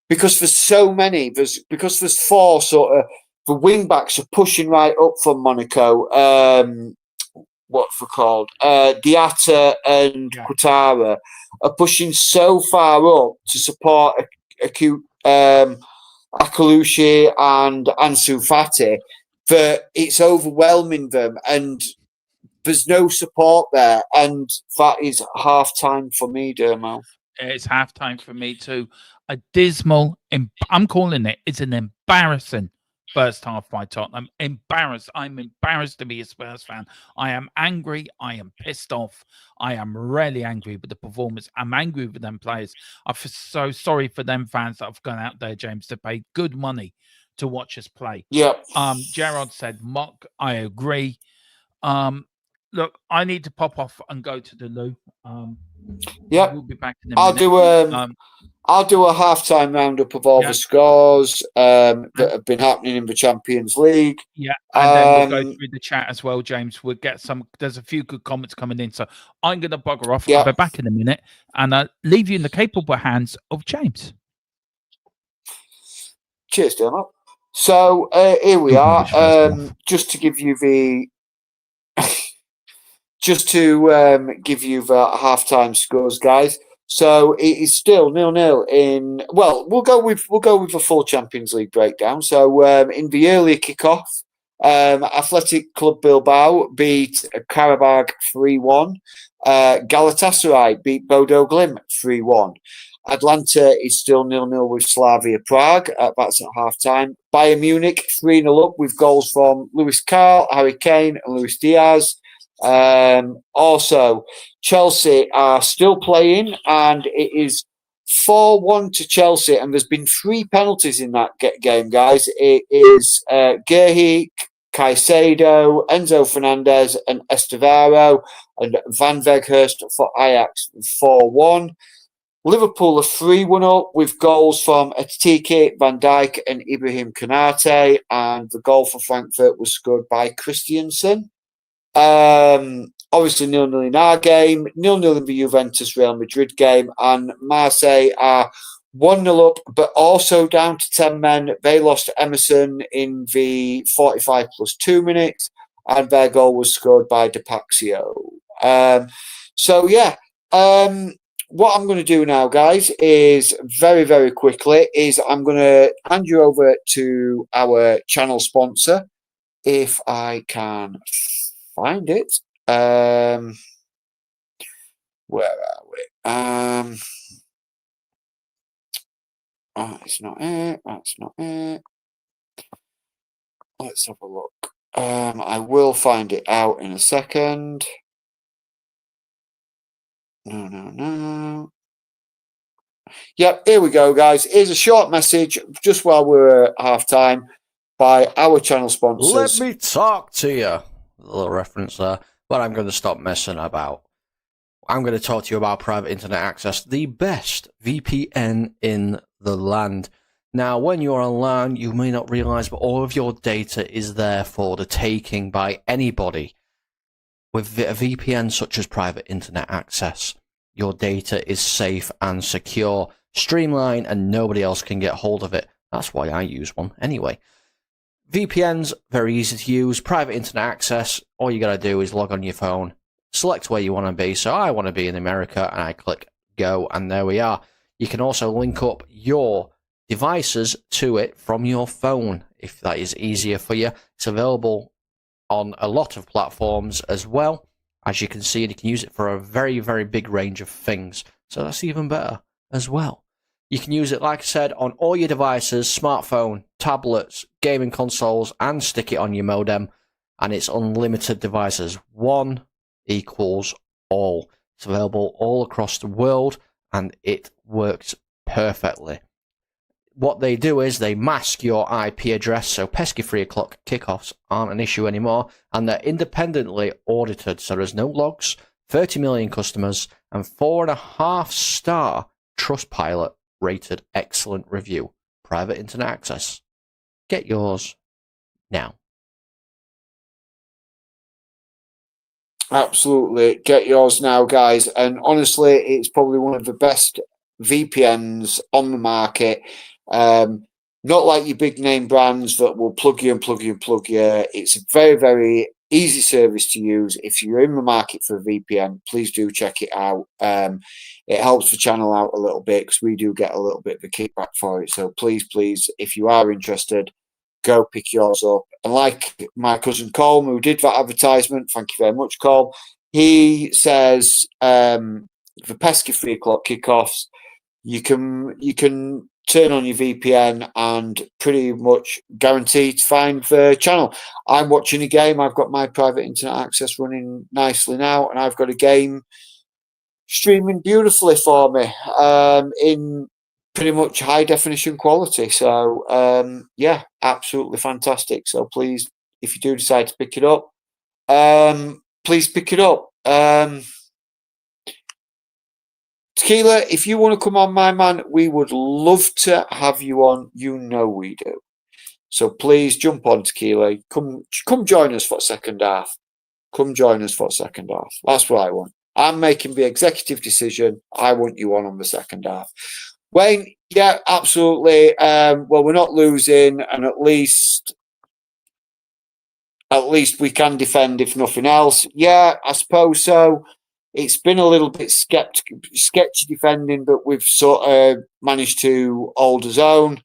because there's so many. Because there's four sort of the wing backs are pushing right up from Monaco. What's it called? Diatta and Kutara are pushing so far up to support acute. Akalushi and Ansu Fati, that it's overwhelming them, and there's no support there, and that is half time for me, Dermo. It's half time for me too. A dismal. I'm calling it. It's an embarrassing first half by Tottenham. Embarrassed. I'm embarrassed to be a Spurs fan. I am angry. I am pissed off. I am really angry with the performance. I'm angry with them players. I feel so sorry for them fans that have gone out there, James, to pay good money to watch us play. Yep. Gerard said mock. I agree. Look, I need to pop off and go to the loo. Yep. We'll be back in a minute. I'll do a halftime roundup of all the scores that have been happening in the Champions League. Yeah, and then we'll go through the chat as well, James. We'll get some. There's a few good comments coming in, so I'm going to bugger off. I'll be back in a minute, and I'll leave you in the capable hands of James. Cheers, Dermot. So here we are. Just to give you the halftime scores, guys. So it is still 0-0 in. Well, we'll go with the full Champions League breakdown. So in the earlier kickoff, Athletic Club Bilbao beat Karabakh 3-1. Galatasaray beat Bodo Glimt 3-1. Atlanta is still 0-0 with Slavia Prague. That's at half-time. Bayern Munich 3-0 up with goals from Lewis Carl, Harry Kane and Luis Diaz. Also, Chelsea are still playing, and it is 4-1 to Chelsea, and there's been 3 penalties in that game, guys. It is Gerhik, Caicedo, Enzo Fernandez, and Estevaro, and Van Veghurst for Ajax 4-1. Liverpool are 3-1 up with goals from Etike, Van Dijk, and Ibrahim Konate, and the goal for Frankfurt was scored by Christiansen. Obviously 0-0 in our game, 0-0 in the Juventus Real Madrid game, and Marseille are 1-0 up, but also down to 10 men. They lost Emerson in the 45 plus 2 minutes, and their goal was scored by Depaxio. What I'm going to do now, guys, is very, very quickly, is I'm going to hand you over to our channel sponsor, if I can find it. Where are we? It's not it. That's not it. Let's have a look. I will find it out in a second. No. Yep, here we go, guys. Here's a short message just while we're at halftime by our channel sponsors. Let me talk to you. A little reference there, but I'm going to stop messing about. I'm going to talk to you about private internet access, the best VPN in the land. Now, when you're online, you may not realize, but all of your data is there for the taking by anybody. With a VPN such as private internet access, your data is safe and secure, streamlined, and nobody else can get hold of it. That's why I use one anyway. VPN's very easy to use. Private internet access, all you got to do is log on your phone, select where you want to be. So I want to be in America, and I click go, and there we are. You can also link up your devices to it from your phone if that is easier for you. It's available on a lot of platforms as well. As you can see, you can use it for a very, very big range of things. So that's even better as well. You can use it, like I said, on all your devices, smartphone, tablets, gaming consoles, and stick it on your modem. And it's unlimited devices. One equals all. It's available all across the world, and it works perfectly. What they do is they mask your IP address, so pesky 3 o'clock kickoffs aren't an issue anymore, and they're independently audited, so there's no logs, 30 million customers, and 4.5-star Trustpilot rated excellent review. Private internet access. Get yours now. Absolutely. Get yours now, guys. And honestly, it's probably one of the best VPNs on the market. Not like your big name brands that will plug you. It's a very, very easy service to use. If you're in the market for a VPN, please do check it out. It helps the channel out a little bit because we do get a little bit of a kickback for it. So please, if you are interested, go pick yours up. And like my cousin Colm, who did that advertisement, thank you very much, Colm. He says the pesky 3 o'clock kickoffs, you can turn on your VPN and pretty much guaranteed to find the channel. I'm watching a game. I've got my private internet access running nicely now, and I've got a game streaming beautifully for me in pretty much high definition quality. So, yeah, absolutely fantastic. So please, if you do decide to pick it up, please pick it up. Tequila, if you want to come on, my man, we would love to have you on. You know we do. So please jump on, Tequila. Come join us for a second half. Come join us for a second half. That's what I want. I'm making the executive decision. I want you on the second half. Wayne, yeah, absolutely. Well, we're not losing, and at least we can defend, if nothing else. Yeah, I suppose so. It's been a little bit sketchy defending, but we've sort of managed to hold his own.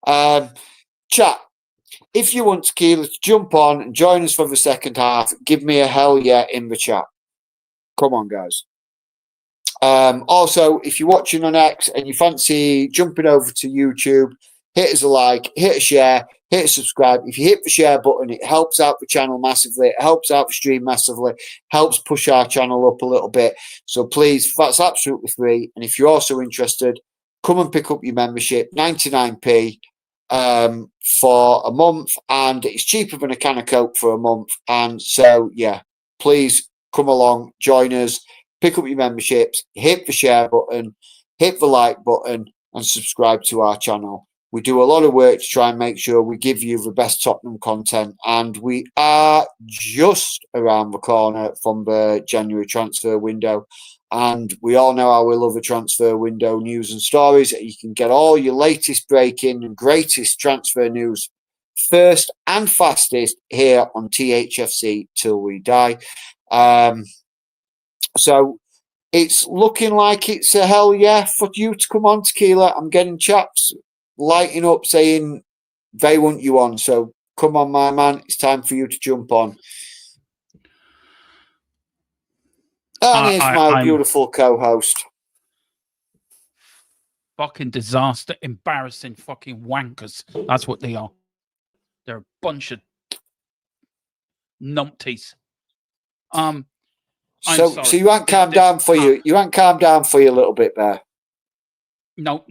Chat, if you want Tequila to jump on and join us for the second half, give me a hell yeah in the chat. Come on, guys. Also, if you're watching on X and you fancy jumping over to YouTube, hit us a like, hit a share, hit a subscribe. If you hit the share button, it helps out the channel massively. It helps out the stream massively. Helps push our channel up a little bit. So please, that's absolutely free. And if you're also interested, come and pick up your membership, 99p for a month. And it's cheaper than a can of Coke for a month. And so, yeah, please come along, join us. Pick up your memberships, hit the share button, hit the like button, and subscribe to our channel. We do a lot of work to try and make sure we give you the best Tottenham content, and we are just around the corner from the January transfer window. And we all know how we love the transfer window news and stories. You can get all your latest breaking and greatest transfer news first and fastest here on THFC till we die. So it's looking like it's a hell yeah for you to come on, Tequila. I'm getting chaps lighting up saying they want you on. So come on, my man. It's time for you to jump on. And here's my beautiful co-host. Fucking disaster, embarrassing fucking wankers. That's what they are. They're a bunch of numpties. So you ain't calmed down for you. You ain't calmed down for you a little bit there. No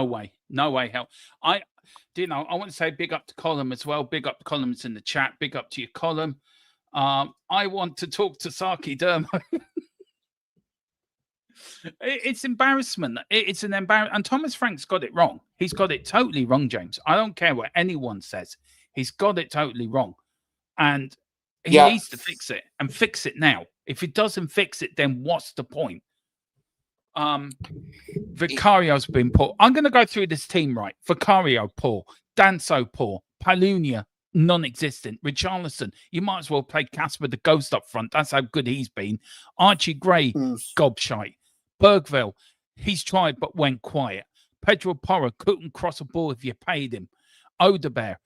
way. Hell, I want to say big up to Colin as well. Big up to Colin's in the chat. Big up to you, Colin. I want to talk to Saki Dermo. It's embarrassment. It's an embarrassment. And Thomas Frank's got it wrong. He's got it totally wrong, James. I don't care what anyone says. He's got it totally wrong. And he needs to fix it and fix it now. If he doesn't fix it, then what's the point? Vicario's been poor. I'm going to go through this team right. Vicario, poor. Danso, poor. Palunia, non-existent. Richarlison, you might as well play Casper the Ghost up front. That's how good he's been. Archie Gray, gobshite. Bergville, he's tried but went quiet. Pedro Porro couldn't cross a ball if you paid him. Odebear,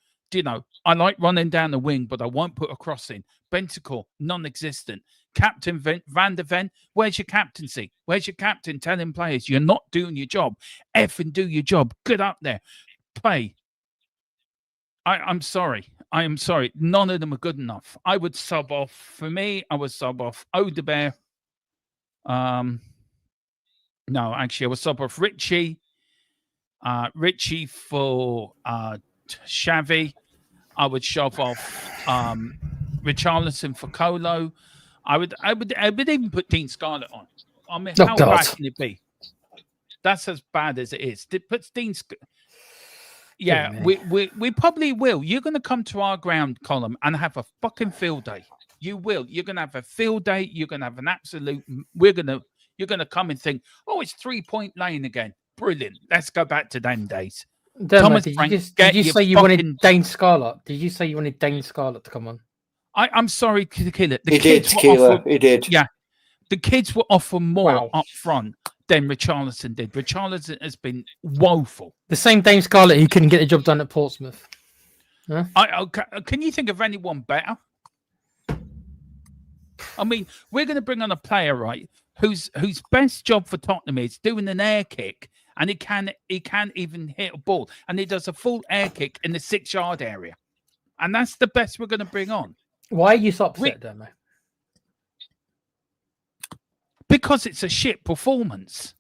I like running down the wing, but I won't put a cross in. Bentancur, non-existent. Captain Van der Ven, where's your captaincy? Where's your captain telling players you're not doing your job? Effing do your job. Get up there. Play. I'm sorry. I am sorry. None of them are good enough. I would sub off. For me, I would sub off Odebear. No, actually, I would sub off Richie. Richie for Xavi. I would shove off Richarlison for Colo. I would even put Dean Scarlett on. I mean, how bad can it be? That's as bad as it is. It puts Dean. Yeah, we probably will. You're going to come to our ground column and have a fucking field day. You will. You're going to have a field day. You're going to have an absolute. You're going to come and think, oh, it's 3-point lane again. Brilliant. Let's go back to them days. Thomas Frank, did you say you wanted Dane Scarlett? Did you say you wanted Dane Scarlett to come on? I'm sorry, Tequila. He did. Yeah. The kids were offering more up front than Richarlison did. Richarlison has been woeful. The same Dane Scarlett who couldn't get the job done at Portsmouth. Huh? Can you think of anyone better? I mean, we're going to bring on a player, right, whose best job for Tottenham is doing an air kick, and he can't even hit a ball, and he does a full air kick in the 6-yard area, and that's the best we're going to bring on. Why are you so upset, Dermo? Because it's a shit performance.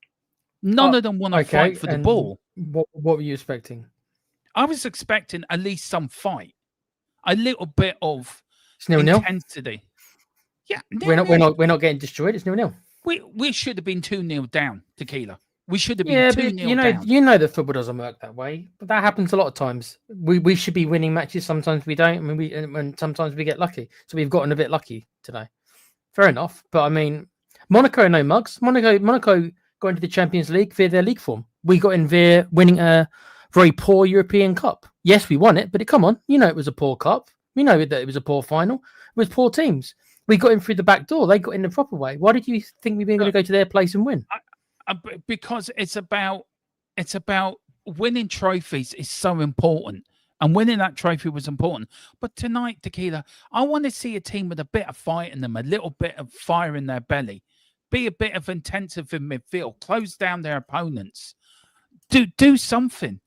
None of them want to fight for the ball. What were you expecting? I was expecting at least some fight, a little bit of intensity. Yeah, we're not getting destroyed. It's 0-0. We should have been 2-0 down, Tequila. We should have been 2-0 down. You know that football doesn't work that way, but that happens a lot of times. We should be winning matches. Sometimes we don't. I mean, and sometimes we get lucky. So we've gotten a bit lucky today. Fair enough, but I mean, Monaco are no mugs. Monaco got into the Champions League via their league form. We got in via winning a very poor European Cup. Yes, we won it, but come on, it was a poor cup. We know that it was a poor final. It was poor teams. We got in through the back door. They got in the proper way. Why did you think we were going to go to their place and win? Because it's about winning trophies is so important. And winning that trophy was important. But tonight, Tequila, I want to see a team with a bit of fight in them, a little bit of fire in their belly, be a bit of intensive in midfield, close down their opponents, do something.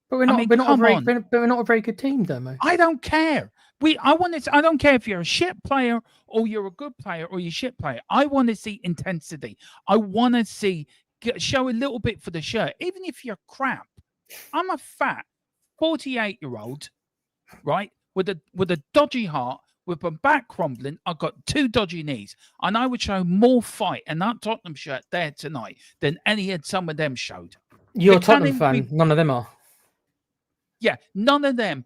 But we're not a very good team, Domo. I don't care. I don't care if you're a shit player or you're a good player or you're a shit player. I want to see intensity. I want to show a little bit for the shirt, even if you're crap. I'm a fat 48-year-old, right, with a dodgy heart, with my back crumbling. I've got 2 dodgy knees, and I would show more fight in that Tottenham shirt there tonight than any of some of them showed. You're a Tottenham fan. None of them are. Yeah, none of them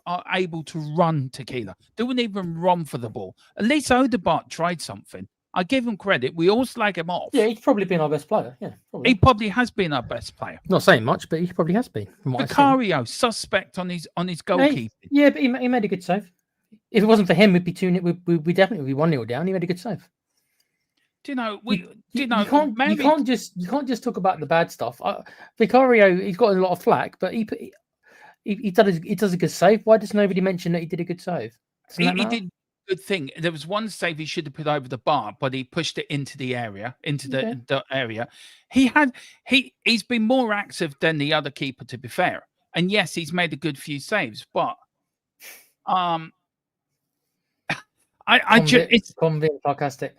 are able to run, Tequila. They wouldn't even run for the ball. At least Odegaard tried something. I give him credit. We all slag him off. Yeah, he's probably been our best player. Yeah, he probably has been our best player. Not saying much, but he probably has been. Vicario, suspect on his goalkeeping. Yeah, but he made a good save. If it wasn't for him, we'd be 2-0. We definitely would be 1-0 down. He made a good save. You can't just talk about the bad stuff. Vicario, he's got a lot of flack, but he does a good save. Why does nobody mention that he did a good save? He did a good thing. There was one save he should have put over the bar, but he pushed it into the area, the area. He's been more active than the other keeper, to be fair. And yes, he's made a good few saves, but it's sarcastic.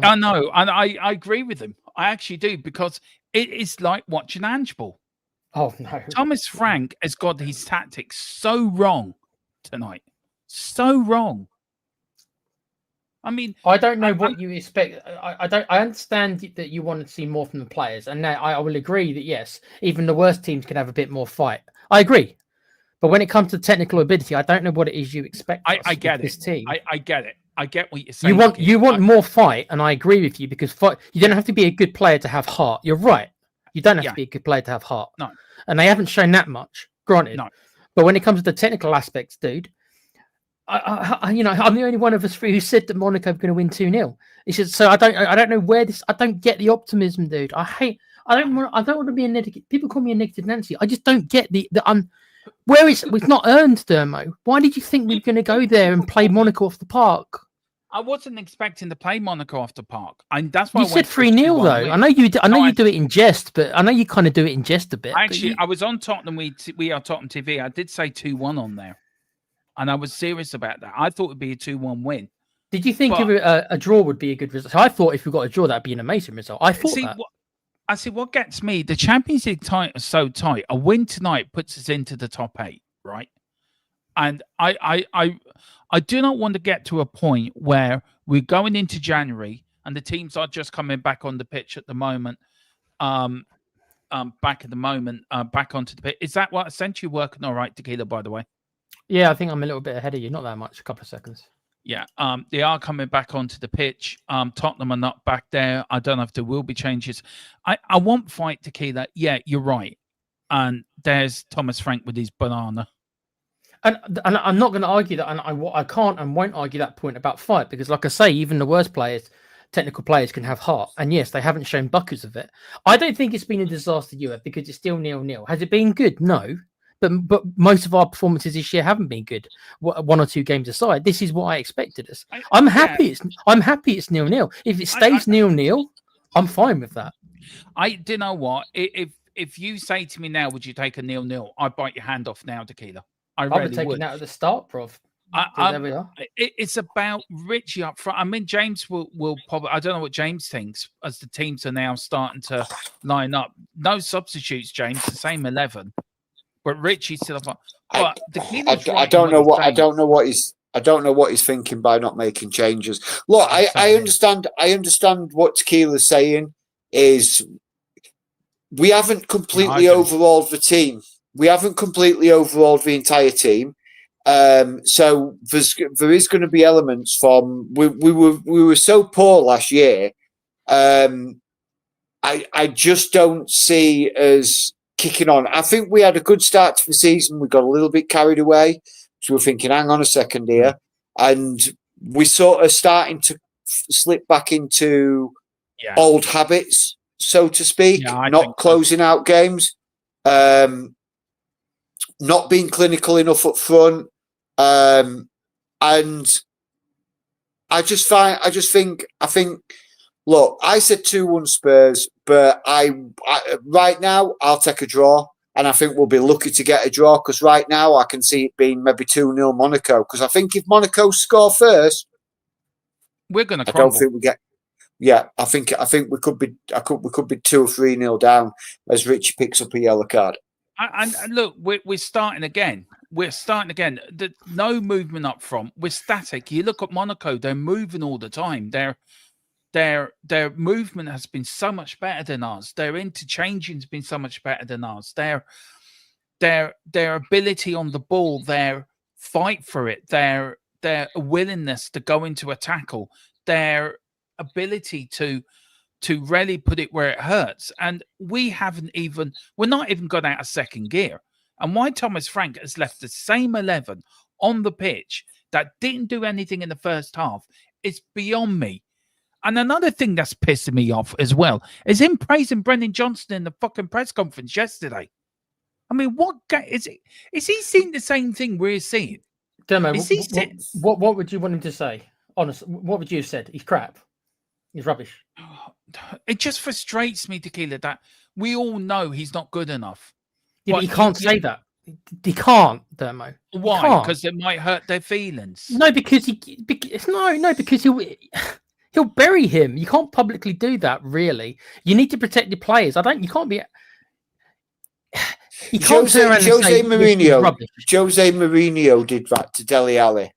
I know, and I agree with him. I actually do, because it is like watching handball. Oh no, Thomas Frank has got his tactics so wrong tonight, so wrong. I mean, I don't know what you expect. I understand that you want to see more from the players, and now I will agree that yes, even the worst teams can have a bit more fight. I agree, but when it comes to technical ability, I don't know what it is you expect. I get this team. I get it. I get what you're saying. You want more fight, and I agree with you, because you don't have to be a good player to have heart. You're right. You don't have to be a good player to have heart. No, and they haven't shown that much. Granted, no. But when it comes to the technical aspects, dude, I'm the only one of us three who said that Monaco are going to win 2-0. It's just, so I don't know where this. I don't get the optimism, dude. I don't want to be a negative. People call me a negative Nancy. I just don't get where it's not earned, Dermo. Why did you think we were going to go there and play Monaco off the park? I wasn't expecting to play Monaco off the park. That's why you said 3-0 though. I know you. I know you do it in jest, but I know you kind of do it in jest a bit. I was on Tottenham. We are Tottenham TV. I did say 2-1 on there, and I was serious about that. I thought it'd be a 2-1 win. Did you think a draw would be a good result? So I thought if we got a draw, that'd be an amazing result. I thought that. What gets me, the Champions League title is so tight. A win tonight puts us into the top 8, right? And I do not want to get to a point where we're going into January and the teams are just coming back on the pitch at the moment. Back onto the pitch. Is that what essentially working all right, Tequila, by the way? Yeah, I think I'm a little bit ahead of you. Not that much, a couple of seconds. Yeah, they are coming back onto the pitch. Tottenham are not back there. I don't know if there will be changes. I want fight, Tequila. Yeah, you're right. And there's Thomas Frank with his banana. And I'm not going to argue that, and I can't and won't argue that point about fight, because, like I say, even the worst players, technical players, can have heart. And yes, they haven't shown buckets of it. I don't think it's been a disaster, because it's still 0-0. Has it been good? No. But most of our performances this year haven't been good. 1 or 2 games aside, this is what I expected us. I'm happy. I'm happy it's 0-0. If it stays 0-0, I'm fine with that. Do you know what? If you say to me now, would you take a 0-0? I'd bite your hand off now, Tequila. I would have taken that at the start, Prov. There we are. It's about Richie up front. I mean, James will probably. I don't know what James thinks as the teams are now starting to line up. No substitutes, James. The same 11. But Richie's still up. But I don't know what he's thinking by not making changes. Look, I understand what Tequila's saying is we haven't completely overhauled the team. We haven't completely overhauled the entire team. So there is going to be elements from we were so poor last year. I just don't see us kicking on. I think we had a good start to the season. We got a little bit carried away. So we're thinking, hang on a second here. And we're sort of starting to slip back into old habits, so to speak, not closing out games, not being clinical enough up front. And I think, look, I said 2-1 Spurs, but I right now I'll take a draw, and I think we'll be lucky to get a draw because right now I can see it being maybe 2-0 Monaco. Because I think if Monaco score first, we're going to. I don't think we get. Yeah, I think we could be. We could be 2 or 3-0 down as Richie picks up a yellow card. And look, we're starting again. We're starting again. No movement up front. We're static. You look at Monaco; they're moving all the time. Their movement has been so much better than ours. Their interchanging has been so much better than ours. Their ability on the ball, their fight for it, their willingness to go into a tackle, their ability to really put it where it hurts. And we're not even got out of second gear. And why Thomas Frank has left the same 11 on the pitch that didn't do anything in the first half is beyond me. And another thing that's pissing me off as well is him praising Brendan Johnson in the fucking press conference yesterday. I mean, what is it? Is he seeing the same thing we're seeing? Demo, what would you want him to say? Honestly, what would you have said? He's crap. He's rubbish. It just frustrates me, Tequila, that we all know he's not good enough. Yeah, but he can't say that. He can't, Dermo. Why? Because it might hurt their feelings. No, because he'll bury him. You can't publicly do that, really. You need to protect your players. You can't be. You can't Jose Mourinho did that to Dele Alli.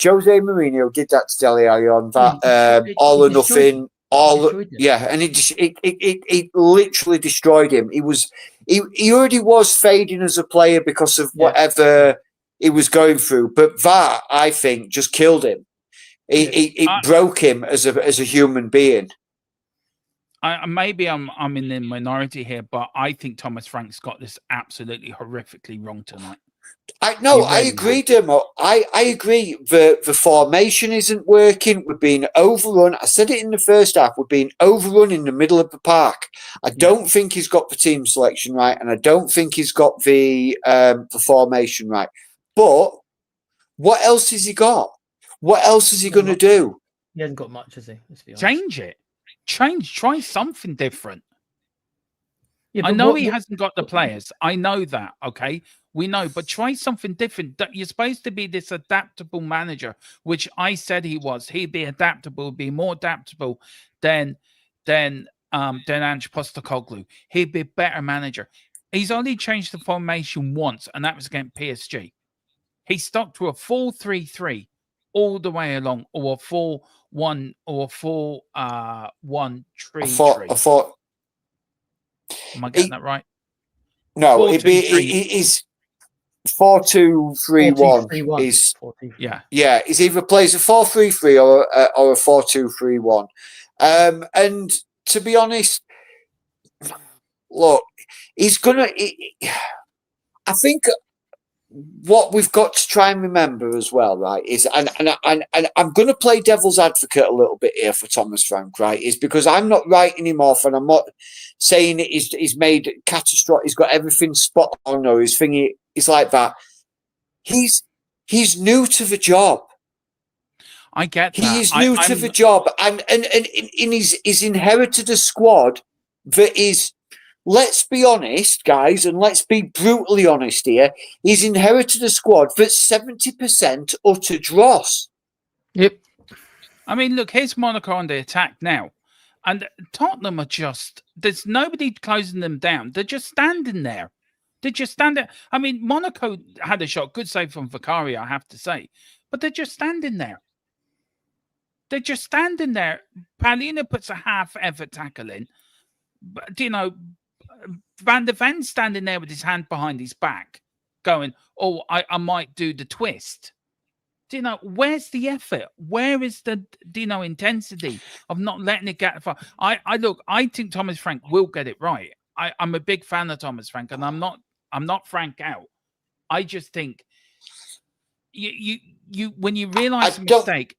Jose Mourinho did that to Dele Alli on that all or nothing. And it literally destroyed him. He already was fading as a player because of whatever he was going through. But that, I think, just killed him. It broke him as a human being. Maybe I'm in the minority here, but I think Thomas Frank's got this absolutely horrifically wrong tonight. I agree, Dermo. I agree. The formation isn't working. We're being overrun. I said it in the first half. We're being overrun in the middle of the park. I don't think he's got the team selection right, and I don't think he's got the formation right. But what else has he got? What else is he going to do? He hasn't got much, has he? Let's be honest. Change it. Try something different. Yeah, I know he hasn't got the players. I know that. Okay, we know, but try something different. You're supposed to be this adaptable manager, which I said he was. He'd be adaptable, be more adaptable than Ange Postecoglou. He'd be a better manager. He's only changed the formation once, and that was against PSG. He stuck to a 4-3-3 all the way along, or a 4-1 or 4-1-3-3. Am I getting that right? No, he's 4-2-3-1. Is He's either plays a 4-3-3 or a 4-2-3-1. And to be honest, look, he's gonna. I think what we've got to try and remember as well, right, is and I'm going to play devil's advocate a little bit here for Thomas Frank, right, is because I'm not writing him off and I'm not saying he's made catastrophic, he's got everything spot on or his thingy is like that. He's new to the job. I get that. He is new to the job, and he's inherited a squad that is. Let's be honest, guys, and let's be brutally honest here. He's inherited a squad that's 70% utter dross. Yep. I mean, look, here's Monaco on the attack now. And Tottenham are there's nobody closing them down. They're just standing there. They're just standing. I mean, Monaco had a shot. Good save from Vicario, I have to say. But they're just standing there. They're just standing there. Paulino puts a half-effort tackle in. But, Van der Ven standing there with his hand behind his back, going, "Oh, I might do the twist." where's the effort? Where is the, intensity of not letting it get far? I think Thomas Frank will get it right. I'm a big fan of Thomas Frank, and I'm not Frank out. I just think you when you realise the mistake.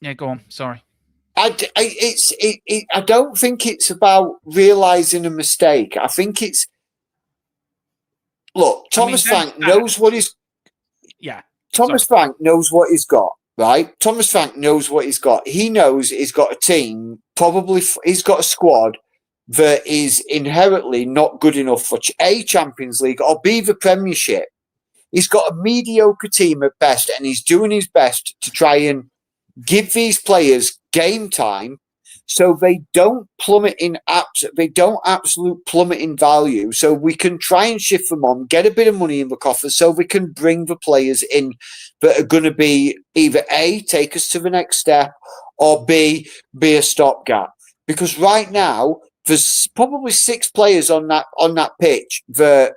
Yeah, go on. Sorry. I don't think it's about realising a mistake. I think it's Thomas Frank knows what he's. Yeah. Thomas Frank knows what he's got, right? Thomas Frank knows what he's got. He knows he's got a team. Probably he's got a squad that is inherently not good enough for A, Champions League, or B, the Premiership. He's got a mediocre team at best, and he's doing his best to try and give these players game time so they don't plummet in absolute plummet in value, so we can try and shift them on, get a bit of money in the coffers so we can bring the players in that are going to be either A, take us to the next step, or B, be a stopgap. Because right now there's probably 6 players on that pitch that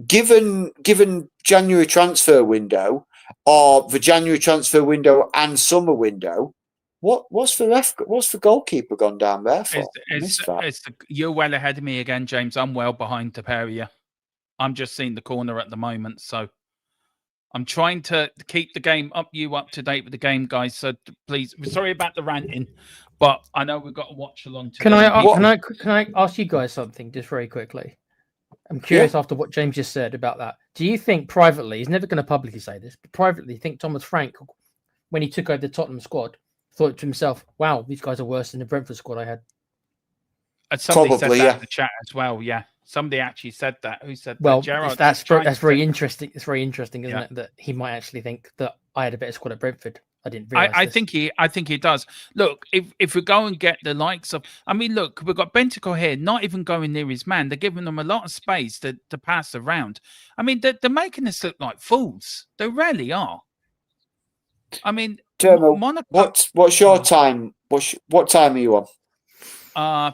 given January transfer window, or the January transfer window and summer window, what's the goalkeeper gone down there for? You're well ahead of me again, James. I'm well behind the pair of you. I'm just seeing the corner at the moment, so I'm trying to keep the game up to date with the game, guys. So please, sorry about the ranting, but I know we've got to watch along. Can I ask you guys something just very quickly? I'm curious after what James just said about that. Do you think privately, he's never going to publicly say this, but privately, think Thomas Frank, when he took over the Tottenham squad, thought to himself, wow, these guys are worse than the Brentford squad I had? Somebody said that in the chat as well, yeah. Somebody actually said that. Who said that? Gerard, that's very interesting. It's very interesting, isn't it? That he might actually think that I had a better squad at Brentford. I didn't realize I think he does. Look, if we go and get the likes of, look, we've got Bentancur here, not even going near his man. They're giving them a lot of space to pass around. They're making us look like fools. They really are. Dermo, Monaco. What's your time? What time are you on?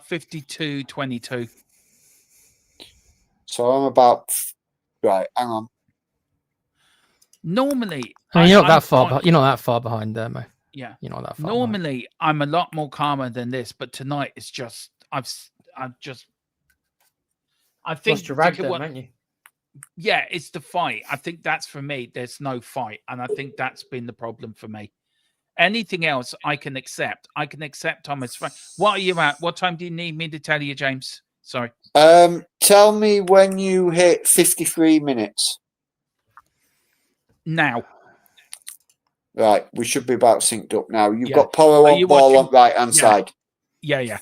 52:22. So I'm about right. Hang on. Normally, you're not that far behind there, mate. Yeah, you're not that far. Normally, behind. I'm a lot more calmer than this, but tonight it's just I think lost your rag there, haven't you? Yeah, it's the fight. I think that's for me. There's no fight, and I think that's been the problem for me. Anything else, I can accept. I can accept Thomas Frank. What are you at? What time do you need me to tell you, James? Sorry. Tell me when you hit 53 minutes. Now. Right, we should be about synced up now. You've got Porro on ball on right hand side. Yeah.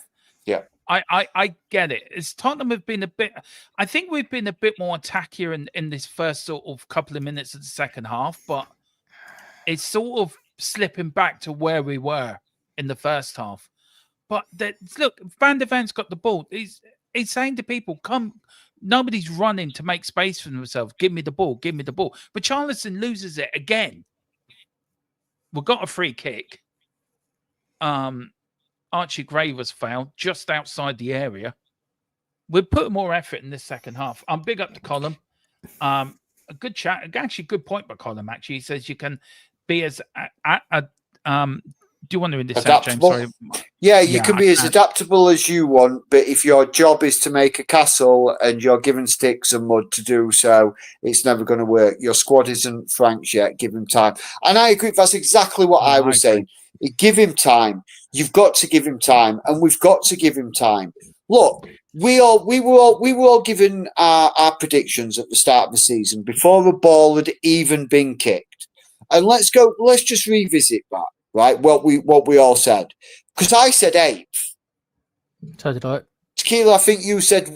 I get it. It's Tottenham have been a bit. I think we've been a bit more attackier in this first sort of couple of minutes of the second half, but it's sort of slipping back to where we were in the first half. But look, Van der Ven's got the ball. He's saying to people, "Come." Nobody's running to make space for themselves. Give me the ball. Give me the ball. But Charleston loses it again. We've got a free kick. Archie Gray was fouled just outside the area. We've put more effort in this second half. I'm big up to Colin. A good chat. Actually, good point by Colin, actually. He says you can be as... do you want to intercept, James? Sorry. Yeah, you can be as adaptable as you want, but if your job is to make a castle and you're given sticks and mud to do so, it's never going to work. Your squad isn't Frank's yet. Give him time. And I agree. That's exactly what I was saying. Give him time. You've got to give him time, and we've got to give him time. Look, we were all given our predictions at the start of the season before the ball had even been kicked. And let's just revisit that. Right, what we all said, because I said 8th. So did I. Tequila, I think you said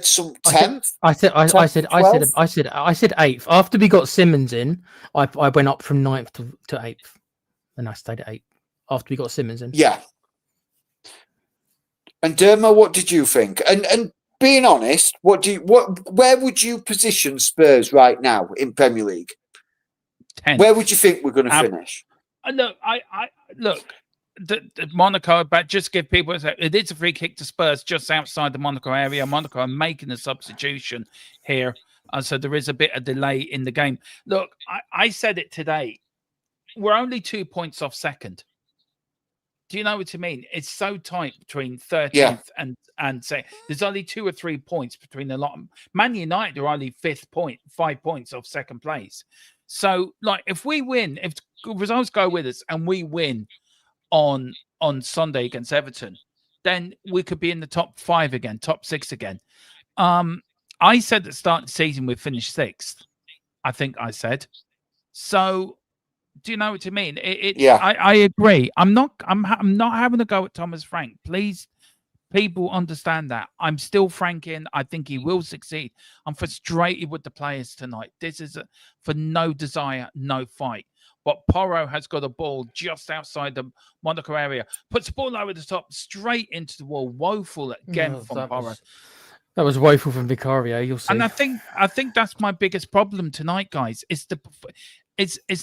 some 10th. I said 8th. After we got Simmons in, I went up from 9th to 8th, and I stayed at 8th after we got Simmons in. Yeah. And Dermo, what did you think? And being honest, where would you position Spurs right now in Premier League? 10th. Where would you think we're going to finish? Look, look. The Monaco, but just give people it is a free kick to Spurs just outside the Monaco area. Monaco are making a substitution here. So there is a bit of delay in the game. Look, I said it today. We're only 2 points off second. Do you know what I mean? It's so tight between 13th and say there's only 2 or 3 points between the lot. Man United are only 5 points off second place. So, like, if we win, if results go with us and we win on Sunday against Everton, then we could be in the top 5 again, top 6 again. I said at the start of the season we'd finish 6th. I think I said. So, do you know what I mean? I agree. I'm not having a go at Thomas Frank. Please, people understand that. I'm still franking. I think he will succeed. I'm frustrated with the players tonight. This is for no desire, no fight. But Porro has got a ball just outside the Monaco area. Puts the ball over the top, straight into the wall. Woeful again from Porro. That was woeful from Vicario. You'll see. And I think that's my biggest problem tonight, guys. It's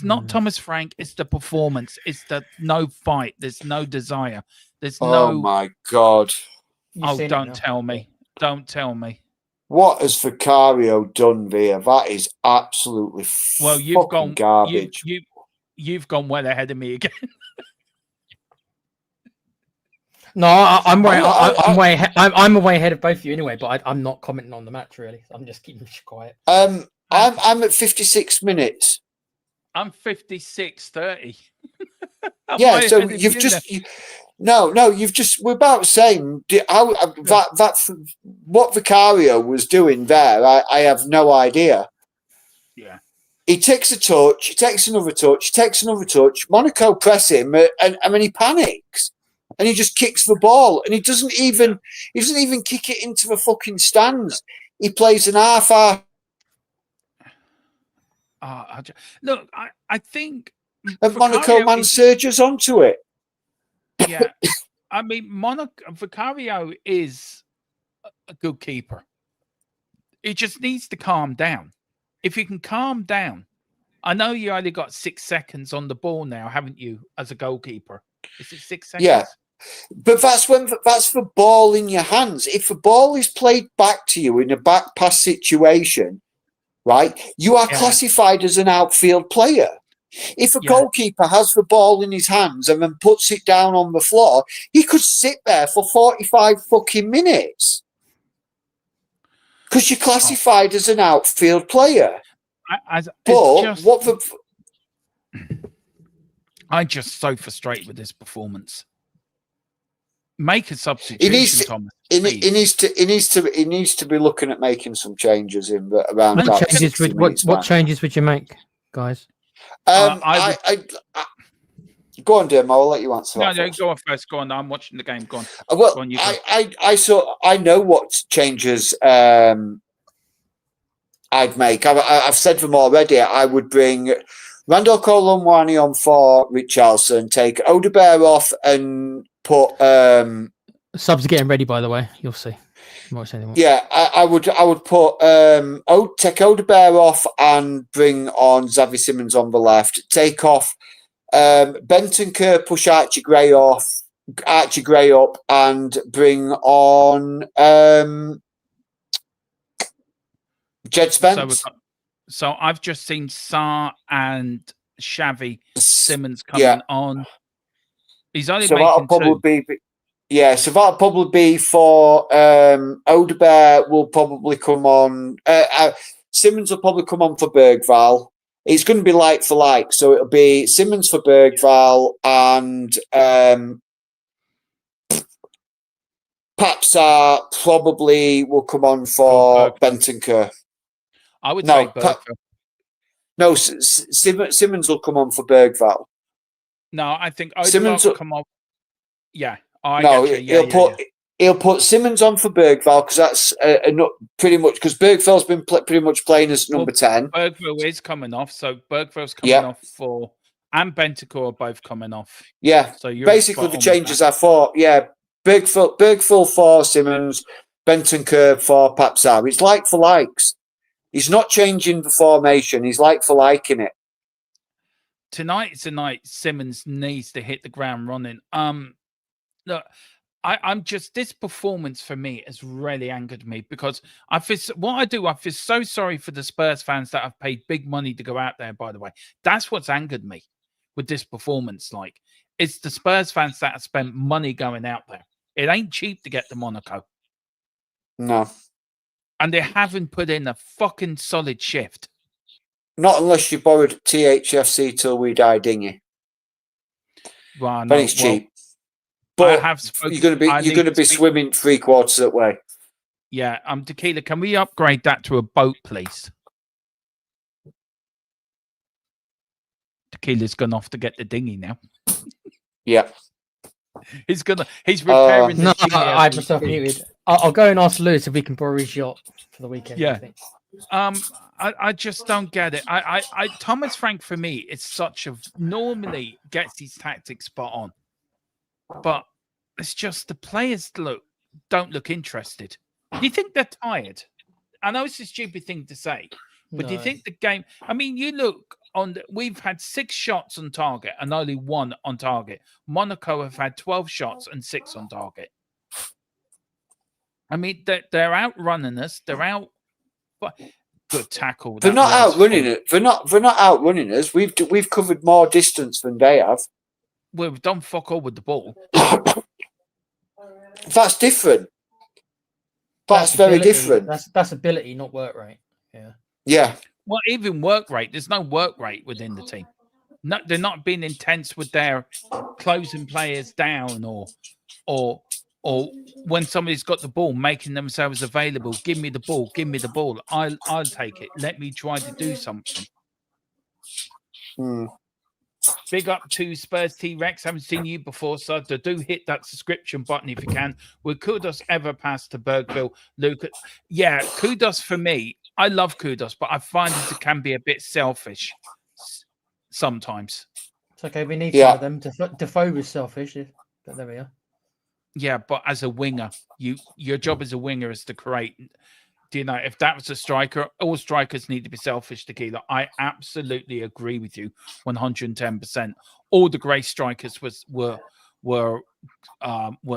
not Thomas Frank. It's the performance. It's the no fight. There's no desire. There's no. Oh my God! Don't tell me. Don't tell me. What has Vicario done there? That is absolutely you've gone garbage. You've gone well ahead of me again. No, I'm way ahead of both of you anyway. But I'm not commenting on the match really. I'm just keeping quiet. I'm at 56 minutes. I'm 56:30. Yeah, so you've just we're about the same. That's what Vicario was doing there. I have no idea. Yeah, he takes a touch, he takes another touch, he takes another touch. Monaco press him, and I mean he panics, and he just kicks the ball, and he doesn't even kick it into the fucking stands. He plays an half. Look, I think Monaco man surges onto it. Yeah, I mean, Vicario is a good keeper. He just needs to calm down. If you can calm down, I know you only got 6 seconds on the ball now, haven't you, as a goalkeeper? Is it 6 seconds? Yeah, but that's the ball in your hands. If the ball is played back to you in a back pass situation, right, you are classified as an outfield player. If a goalkeeper has the ball in his hands and then puts it down on the floor, he could sit there for 45 fucking minutes. Because you're classified as an outfield player. I'm just so frustrated with this performance. Make a substitution, Thomas. He needs to be looking at making some changes in around. What changes would you make, guys? Go on, Dim. I'll let you answer. No, go on first. Go on. I'm watching the game. Go on. Well, go on, I know what changes I'd make. I've said them already. I would bring Randall Colomwani on for Richarlison, take Odebert off, and put subs are getting ready. By the way, you'll see. Yeah, I would put take Odebert off and bring on Xavi Simons on the left. Take off Bentancur, push Archie Gray up, and bring on Jed Spence. So I've just seen Sarr and Xavi Simons coming on. He's only making two. So that'll probably be for Odebert will probably come on. Simmons will probably come on for Bergvall. It's going to be like for like, so it'll be Simmons for Bergvall and Papsar probably will come on for Bentancur. I would say Bergvall. No, Simmons will come on for Bergvall. No, I think Simmons will come on. Yeah. He'll put Simmons on for Bergvall because that's pretty much because Bergvall's been pretty much playing as number 10. Bergvall is coming off, so Bergvall's coming off and Bentancur are both coming off. Yeah, so basically the changes I thought. Yeah, Bergvall for Simmons, Bentancur for Papsar. It's like for likes. He's not changing the formation. He's like for liking it. Tonight Simmons needs to hit the ground running. Look, I'm just, this performance for me has really angered me because I feel so sorry for the Spurs fans that have paid big money to go out there, by the way. That's what's angered me with this performance. Like, it's the Spurs fans that have spent money going out there. It ain't cheap to get to Monaco. No. And they haven't put in a fucking solid shift. Not unless you borrowed THFC till we die dinghy. Well, But it's cheap. But you're going to be swimming 3/4 of the way. Yeah, Tequila, can we upgrade that to a boat, please? Tequila's gone off to get the dinghy now. Yeah. He's repairing the No, dinghy. I have myself muted. I'll go and ask Lewis if we can borrow his yacht for the weekend. Yeah. I think. I just don't get it. Thomas Frank for me is normally gets his tactics spot on, but it's just the players don't look interested. Do you think they're tired? I know it's a stupid thing to say, but do you think the game? I mean, you look we've had 6 shots on target and only 1 on target. Monaco have had 12 shots and 6 on target. I mean, they're outrunning us. They're out. But good tackle. They're not outrunning it. They're not outrunning us. We've covered more distance than they have. We've done fuck all with the ball. That's different. That's very ability. different. That's ability, not work rate. Yeah. Yeah. Well, even work rate. There's no work rate within the team. No, they're not being intense with their closing players down or when somebody's got the ball, making themselves available. Give me the ball. Give me the ball. I'll take it. Let me try to do something. Big up to Spurs T-Rex. Haven't seen you before, so do hit that subscription button if you can. Would kudos ever pass to Bergville? Luke, yeah, kudos for me. I love kudos, but I find it can be a bit selfish sometimes. It's okay. We need some of them. Defoe was selfish, but there we are. Yeah, but as a winger, your job as a winger is to create. Do you know, if that was a striker, all strikers need to be selfish, Tequila. I absolutely agree with you 110%. All the great strikers were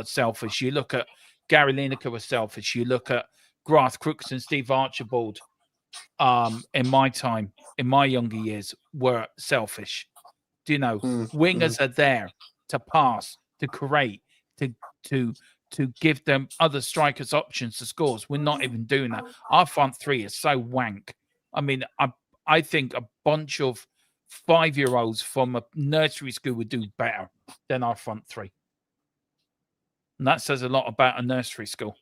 selfish. You look at Gary Lineker was selfish. You look at Garth Crooks and Steve Archibald in my time, in my younger years, were selfish. Do you know, wingers are there to pass, to create, to give them other strikers options to scores. We're not even doing that. Our front three is so wank. I mean, I think a bunch of 5-year-olds from a nursery school would do better than our front three. And that says a lot about a nursery school.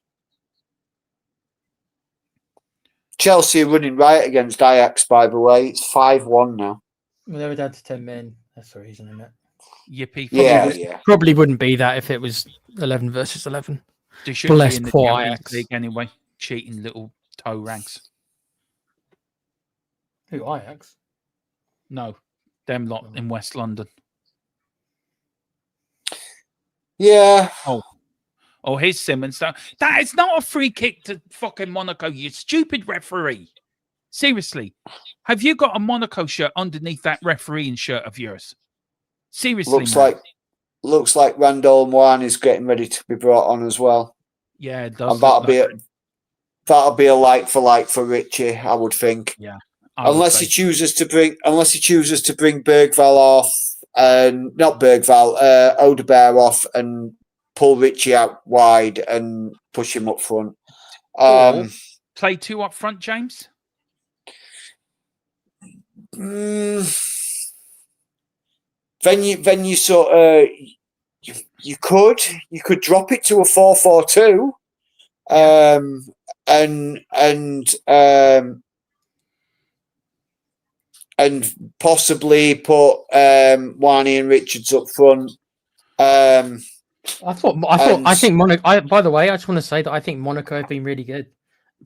Chelsea are running riot against Ajax, by the way. It's 5-1 now. Well, they were down to 10 men. That's the reason, isn't it? Yippee. Probably wouldn't be that if it was 11 versus 11. They should be in the poor Champions Ajax. League anyway. Cheating little toe rags. Who, Ajax? No, them lot in West London. Yeah. Oh, here's Simmons. That is not a free kick to fucking Monaco, you stupid referee. Seriously. Have you got a Monaco shirt underneath that refereeing shirt of yours? Seriously, looks like Randall Moine is getting ready to be brought on as well. Yeah, it does. And that'll be a like for Richie, I would think. Yeah. Unless he chooses to bring Bergvall off and not Bergvall, Odebear off and pull Richie out wide and push him up front. Or play 2 up front, James. Then you sort of you could drop it to a 4-4-2, and possibly put Wani and Richards up front. I think Monaco. By the way, I just want to say that I think Monaco have been really good.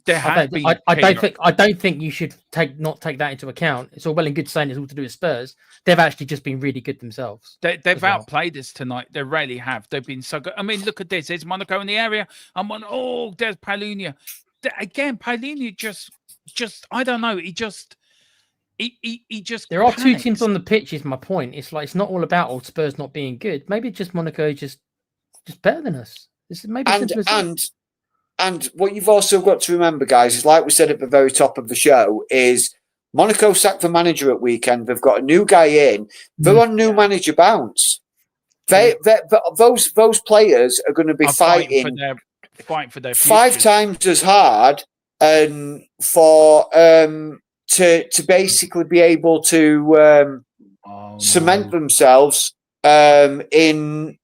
I don't think you should not take that into account. It's all well and good saying it's all to do with Spurs. They've actually just been really good themselves. They've outplayed us tonight. They really have. They've been so good. I mean, look at this. There's Monaco in the area. There's Palunia. Again, Palunia just I don't know. He just. There are 2 teams on the pitch. Is my point. It's like it's not all about old Spurs not being good. Maybe just Monaco just better than us. It's maybe simple as that. And what you've also got to remember, guys, is like we said at the very top of the show, is Monaco sacked the manager at weekend. They've got a new guy in. They're on new manager bounce. Those players are going to be fighting for their 5 futures. times as hard, and for to basically be able to cement themselves in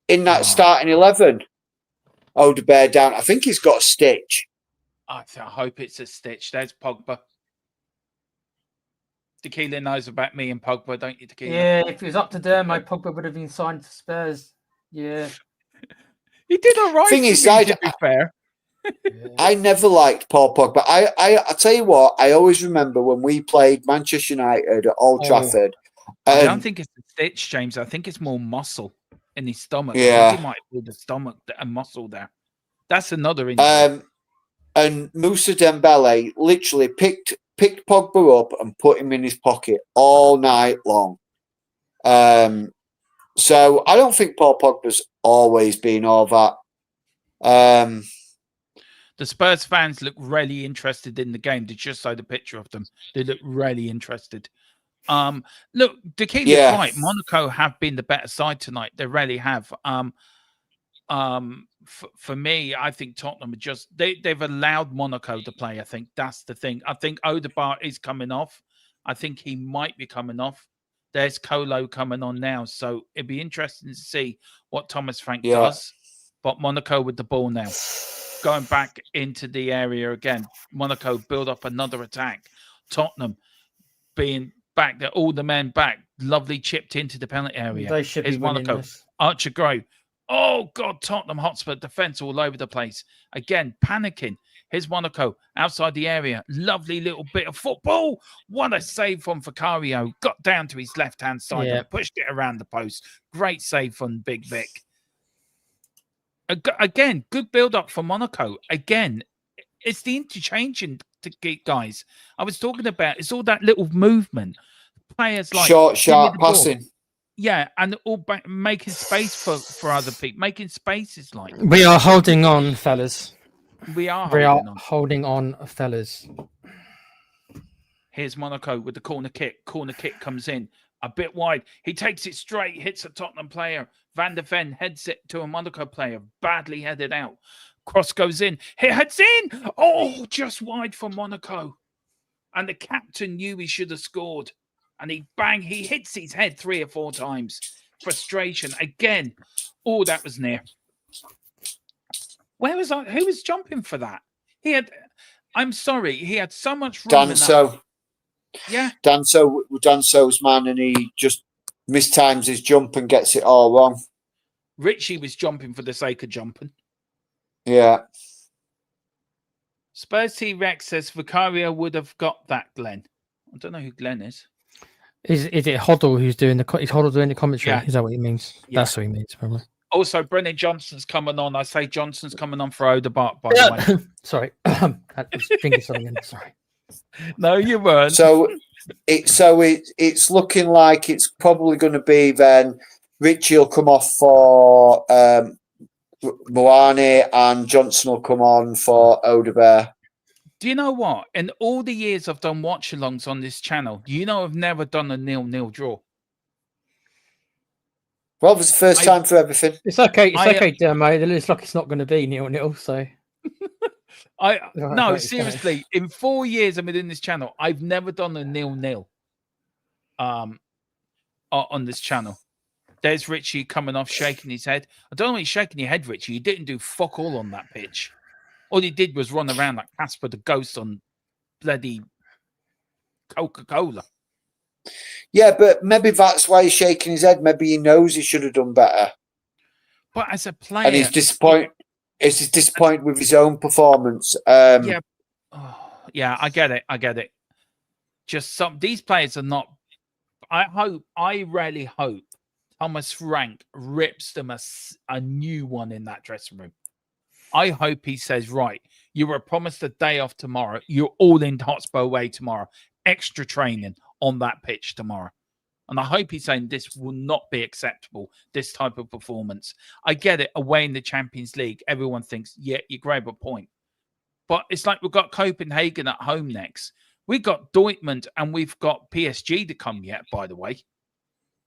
that starting 11. Odegaard down. I think he's got a stitch. I hope it's a stitch. There's Pogba. Tequila knows about me and Pogba, don't you, Tequila? Yeah, if it was up to them, my Pogba would have been signed to Spurs. Yeah. He did all right. Thing is, to be fair. I never liked Paul Pogba. I tell you what, I always remember when we played Manchester United at Old Trafford. I don't think it's a stitch, James. I think it's more muscle in his stomach. Yeah. I think he might feel the stomach and muscle there. That's another injury. And Moussa Dembele literally picked Pogba up and put him in his pocket all night long. So I don't think Paul Pogba's always been all that. The Spurs fans look really interested in the game. They just saw the picture of them. They look really interested. Look, Tequila's right. Monaco have been the better side tonight. They really have. For me, I think Tottenham are just they've allowed Monaco to play. I think that's the thing. I think Odegaard is coming off. I think he might be coming off. There's Colo coming on now, so it'd be interesting to see what Thomas Frank does. But Monaco with the ball now, going back into the area again. Monaco build up another attack. Tottenham being back, they're all the men back. Lovely chipped into the penalty area. They should be Monaco. Archer Gray. Oh, God, Tottenham Hotspur defense all over the place. Again, panicking. Here's Monaco outside the area. Lovely little bit of football. What a save from Vicario. Got down to his left-hand side and pushed it around the post. Great save from Big Vic. Again, good build-up for Monaco. Again, it's the interchanging guys. I was talking about, it's all that little movement. Players like short, sharp passing. Yeah, and all making space for other people. Making spaces like we are holding on, fellas. We are holding on, fellas. Here's Monaco with the corner kick. Corner kick comes in a bit wide. He takes it straight, hits a Tottenham player. Van der Ven heads it to a Monaco player. Badly headed out. Cross goes in. He heads in. Oh, just wide for Monaco. And the captain knew he should have scored. And he hits his head 3 or 4 times. Frustration again. Oh, that was near. Where was I? Who was jumping for that? I'm sorry, he had so much room. Danso. Yeah. Danso's man, and he just mistimes his jump and gets it all wrong. Richie was jumping for the sake of jumping. Yeah. Spurs T-Rex says Vicario would have got that, Glenn. I don't know who Glenn is. Is it Hoddle who's doing is Hoddle doing the commentary? Yeah. Is that what he means? Yeah. That's what he means, probably. Also, Brennan Johnson's coming on. I say Johnson's coming on for Odegaard, by the way. Sorry. I was thinking something. Sorry. No, you weren't. So it's looking like it's probably going to be then Richie will come off for Moane and Johnson will come on for Odegaard. Do you know what? In all the years I've done watch-alongs on this channel, I've never done a 0-0 draw. Well, it was the first time for everything. It's okay. It's okay, Dermo. It looks like it's not going to be 0-0, so... No, seriously. In 4 years I've been in this channel, I've never done a 0-0 on this channel. There's Richie coming off, shaking his head. I don't know why you're shaking your head, Richie. You didn't do fuck all on that pitch. All he did was run around like Casper the Ghost on bloody Coca-Cola. Yeah, but maybe that's why he's shaking his head. Maybe he knows he should have done better. But as a player... And he's disappointed. He's disappointed with his own performance. Yeah, I get it. Just these players are not... I really hope Thomas Frank rips them a new one in that dressing room. I hope he says, right, you were promised a day off tomorrow. You're all in Hotspur away tomorrow. Extra training on that pitch tomorrow. And I hope he's saying this will not be acceptable, this type of performance. I get it, away in the Champions League, everyone thinks, yeah, you grab a point. But it's like we've got Copenhagen at home next. We've got Dortmund and we've got PSG to come yet, by the way.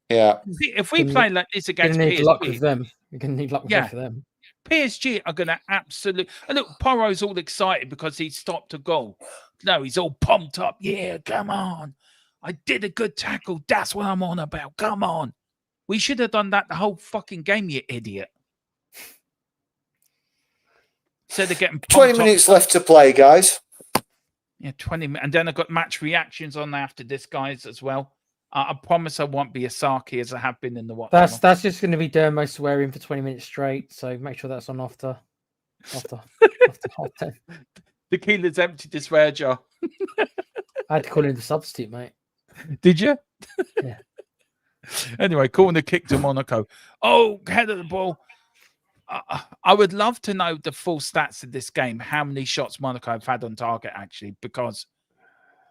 Yeah. If we play like this against PSG, PSG, luck with them. You're going to need luck with both of them. PSG are going to absolutely... And look, Porro's all excited because he stopped a goal. No, he's all pumped up. Yeah, come on. I did a good tackle. That's what I'm on about. Come on. We should have done that the whole fucking game, you idiot. Instead of getting 20 minutes left to play, guys. Yeah, 20 minutes. And then I've got match reactions on after this, guys, as well. I promise I won't be as sarky as I have been in the watch. That's just going to be Dermo swearing for 20 minutes straight. So make sure that's on after. The keeler's emptied the swear jar. I had to call in the substitute, mate. Did you? Yeah. Anyway, corner kick to Monaco. Oh, head of the ball. I would love to know the full stats of this game, how many shots Monaco have had on target, actually, because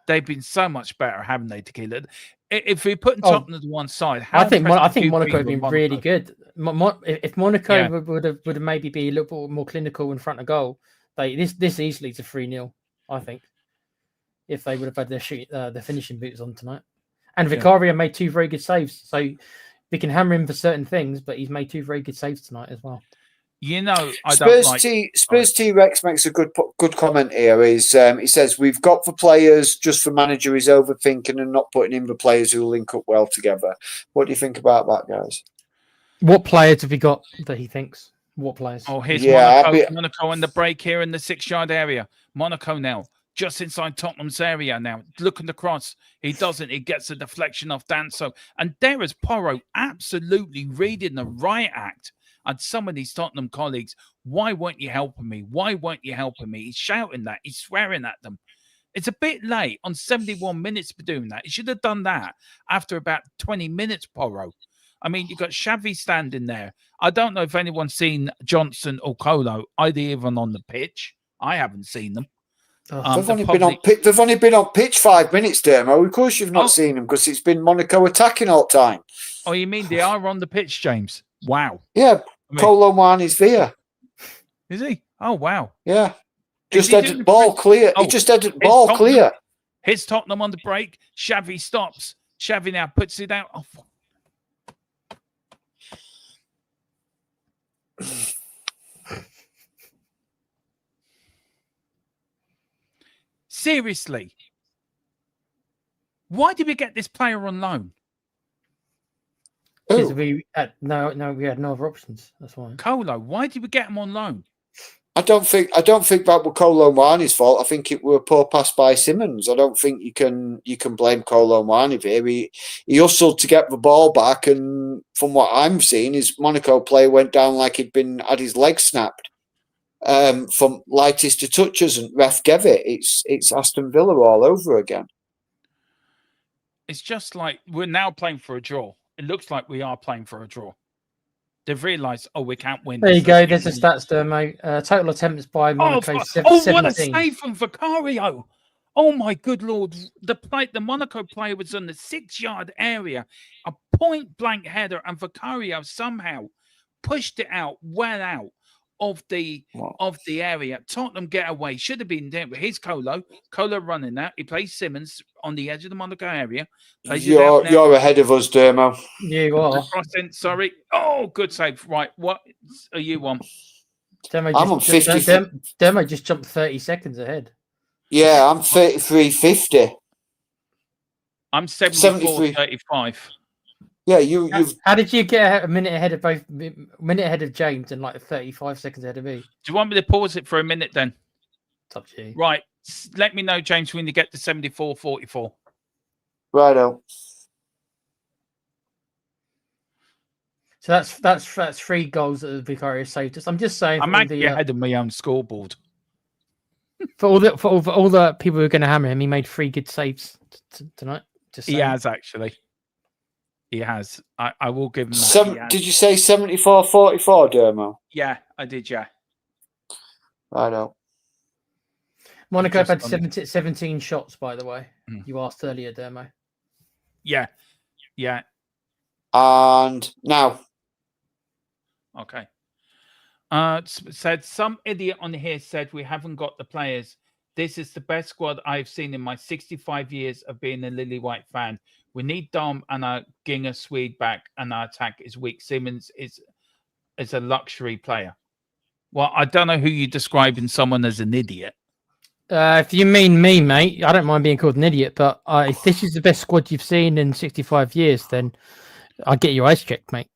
they've been so much better, haven't they, Tequila? If we put Tottenham to one side, I think Monaco have been really good. If Monaco would have maybe be a little bit more clinical in front of goal, this easily to 3-0, I think. If they would have had their finishing boots on tonight. And Vicario made 2 very good saves. So we can hammer him for certain things, but he's made 2 very good saves tonight as well. You know, Spurs T-Rex makes a good comment here. He says, we've got for players, just for manager is overthinking and not putting in the players who link up well together. What do you think about that, guys? What players have we got that he thinks? What players? Oh, here's Monaco on the break here in the 6-yard area. Monaco now, just inside Tottenham's area now. Looking across. He doesn't. He gets a deflection off Danso. And there is Porro absolutely reading the riot act. And some of these Tottenham colleagues, why weren't you helping me? Why weren't you helping me? He's shouting that. He's swearing at them. It's a bit late on 71 minutes for doing that. He should have done that after about 20 minutes, Porro. I mean, you've got Xavi standing there. I don't know if anyone's seen Johnson or Colo, either even on the pitch. I haven't seen them. They've only been on pitch 5 minutes, Dermo. Of course you've not seen them because it's been Monaco attacking all the time. Oh, you mean they are on the pitch, James? Wow. Yeah, Colo Man is there. Is he? Oh, wow. Yeah. Just headed ball clear. He just headed ball clear. Hits Tottenham on the break. Xavi stops. Xavi now puts it out. Oh, seriously, why did we get this player on loan? Because we had no other options. That's why. Colo, why did we get him on loan? I don't think that was Colo Muani's fault. I think it were a poor pass by Simmons. I don't think you can blame Colo Muani here. He hustled to get the ball back, and from what I'm seeing, his Monaco player went down like he'd had his leg snapped. From lightest to touches, and ref gave it. It's Aston Villa all over again. It's just like we're now playing for a draw. It looks like we are playing for a draw. They've realised, we can't win. There you go. There's the stats there, mate. Total attempts by Monaco, 17. What a save from Vicario. Oh, my good Lord. The Monaco player was in the 6-yard area. A point-blank header, and Vicario somehow pushed it out, well out of the area. Tottenham get away. Should have been there. But here's Colo. Colo running out. He plays Simmons on the edge of the Monaco area. You're ahead of us, Dermo. You are. Sorry. Oh, good save. Right. What are you on? I'm on 50. Dermo just jumped 30 seconds ahead. Yeah, I'm 33.50. I'm 74.35. Yeah, How did you get a minute ahead of James and like 35 seconds ahead of me? Do you want me to pause it for a minute then? It's up to you. Right. Let me know, James, when you get to 74.44. Righto. So that's 3 goals that Vicario saved us. I'm just saying. I'm actually ahead of my own scoreboard. For all the people who are going to hammer him, he made 3 good saves tonight. He has actually. He has. I will give him that. Did you say 74.44, Dermo? Yeah, I did, yeah. Righto. Monaco had 17 shots, by the way. You asked earlier, Dermo. Yeah. Yeah. And now, Okay. Said some idiot on here said we haven't got the players. This is the best squad I've seen in my 65 years of being a Lily White fan. We need Dom and our Ginger Swede back, and our attack is weak. Simmons is a luxury player. Well, I don't know who you're describing someone as an idiot. If you mean me, mate, I don't mind being called an idiot, but if this is the best squad you've seen in 65 years, then I'll get your eyes checked, mate.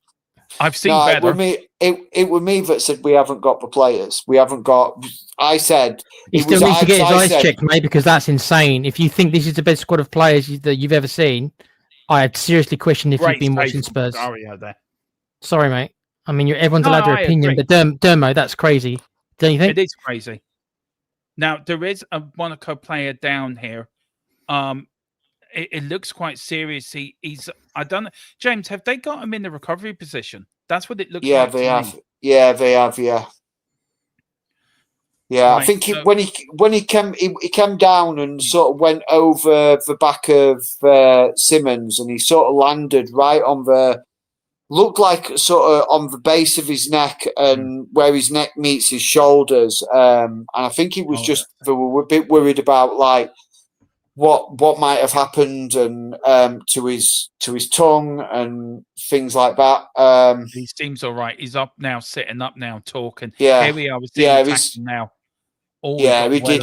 I've seen no, better. it was me that said we haven't got the players. We haven't got. I said He still needs to get his eyes checked, mate, because that's insane. If you think this is the best squad of players that you've ever seen, I'd seriously question if you've been watching Spurs. Sorry, mate. I mean, everyone's allowed their opinion, but Dermo, that's crazy. Don't you think? It is crazy. Now, there is a Monaco player down here. It looks quite serious. He's I don't know. James, have they got him in the recovery position? That's what it looks like. Yeah, they have. Yeah, they have. Yeah. Yeah, right, I think when he came down and sort of went over the back of Simmons, and he sort of landed right on the, looked like sort of on the base of his neck and where his neck meets his shoulders. And I think he was they were a bit worried about like what might have happened and to his tongue and things like that. He seems all right. He's up now, sitting up now, talking. Yeah, here we are. We're seeing now. Oh, yeah, we did.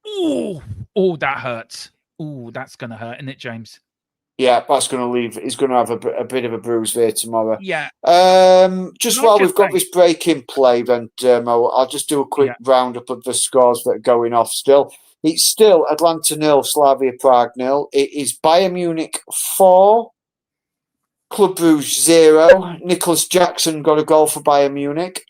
Oh, that hurts. Oh, that's going to hurt, isn't it, James? Yeah, that's going to leave. He's going to have a bit of a bruise there tomorrow. Yeah. Just while we've got this break in play, then I'll just do a quick roundup of the scores that are going off still. It's still Atlanta 0, Slavia Prague 0. It is Bayern Munich 4, Club Brugge 0. Nicholas Jackson got a goal for Bayern Munich.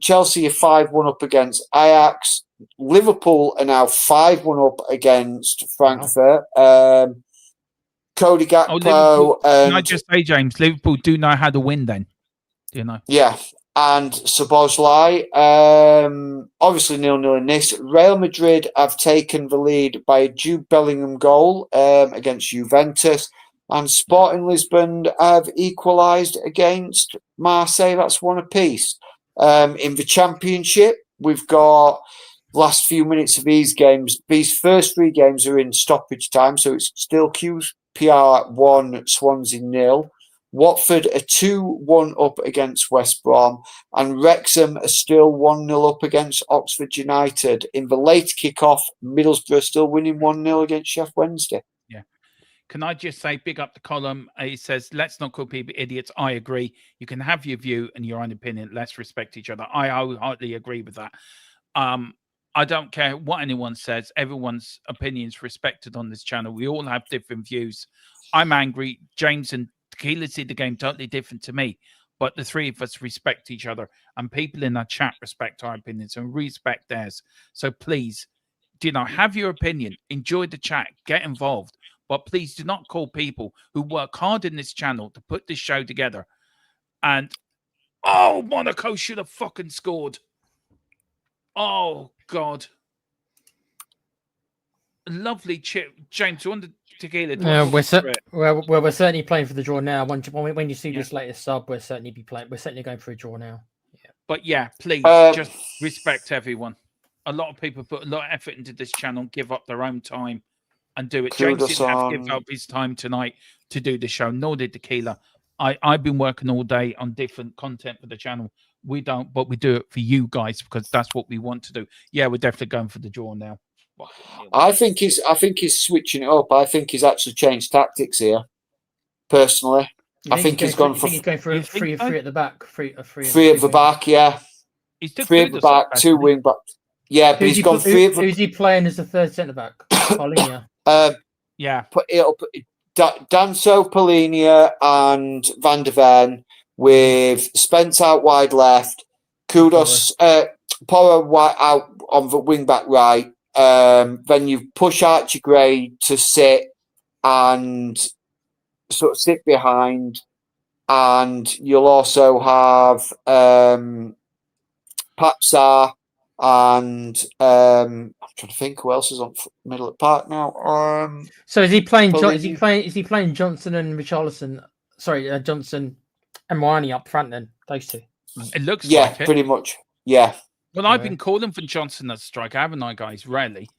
Chelsea are 5-1 up against Ajax. Liverpool are now 5-1 up against Frankfurt. Cody Gakpo. Can I just say, James, Liverpool do know how to win then. Do you know? Yeah. And Szoboszlai, obviously 0-0 in this. Real Madrid have taken the lead by a Jude Bellingham goal against Juventus. And Sporting Lisbon have equalised against Marseille. That's one apiece. In the Championship, we've got last few minutes of these games. These first 3 games are in stoppage time, so it's still QPR 1, Swansea 0. Watford are 2-1 up against West Brom, and Wrexham are still 1-0 up against Oxford United. In the late kickoff, Middlesbrough still winning 1-0 against Sheffield Wednesday. Yeah. Can I just say, big up the column? He says, let's not call people idiots. I agree. You can have your view and your own opinion. Let's respect each other. I wholeheartedly agree with that. I don't care what anyone says. Everyone's opinion's respected on this channel. We all have different views. I'm angry. James and Tequila see the game totally different to me, but the 3 of us respect each other, and people in our chat respect our opinions and respect theirs. So please, have your opinion, enjoy the chat, get involved, but please do not call people who work hard in this channel to put this show together. And Monaco should have fucking scored. Oh God. Lovely chip, James. You want the tequila? We're certainly playing for the draw now. When you see this latest sub, we're certainly going for a draw now. Yeah. But yeah, please just respect everyone. A lot of people put a lot of effort into this channel, give up their own time, and do it. James didn't have to give up his time tonight to do the show. Nor did Tequila. I've been working all day on different content for the channel. We don't, but we do it for you guys because that's what we want to do. Yeah, we're definitely going for the draw now. I think he's switching it up. I think he's actually changed tactics here. Personally, I think he's going for a three at the back. Three at the back. Yeah, he's 3 at the back, 2 wing backs. Yeah, but he's gone 3 at the. Who's he playing as the 3rd centre back? Paulinia. Yeah. Danso, Paulinia, and Van der Ven with Spence out wide left. Kudos, Porro out on the wing back right. Then you push Archie Gray to sit and sort of sit behind, and you'll also have Papsar and I'm trying to think who else is on middle of the park now. So is he playing? Probably- Is he playing Johnson and Richarlison? Sorry, Johnson and Moani up front. Then those two. It looks Yeah, like it. pretty much. Yeah. Well, I've been calling for Johnson as a striker, haven't I, guys? Rarely.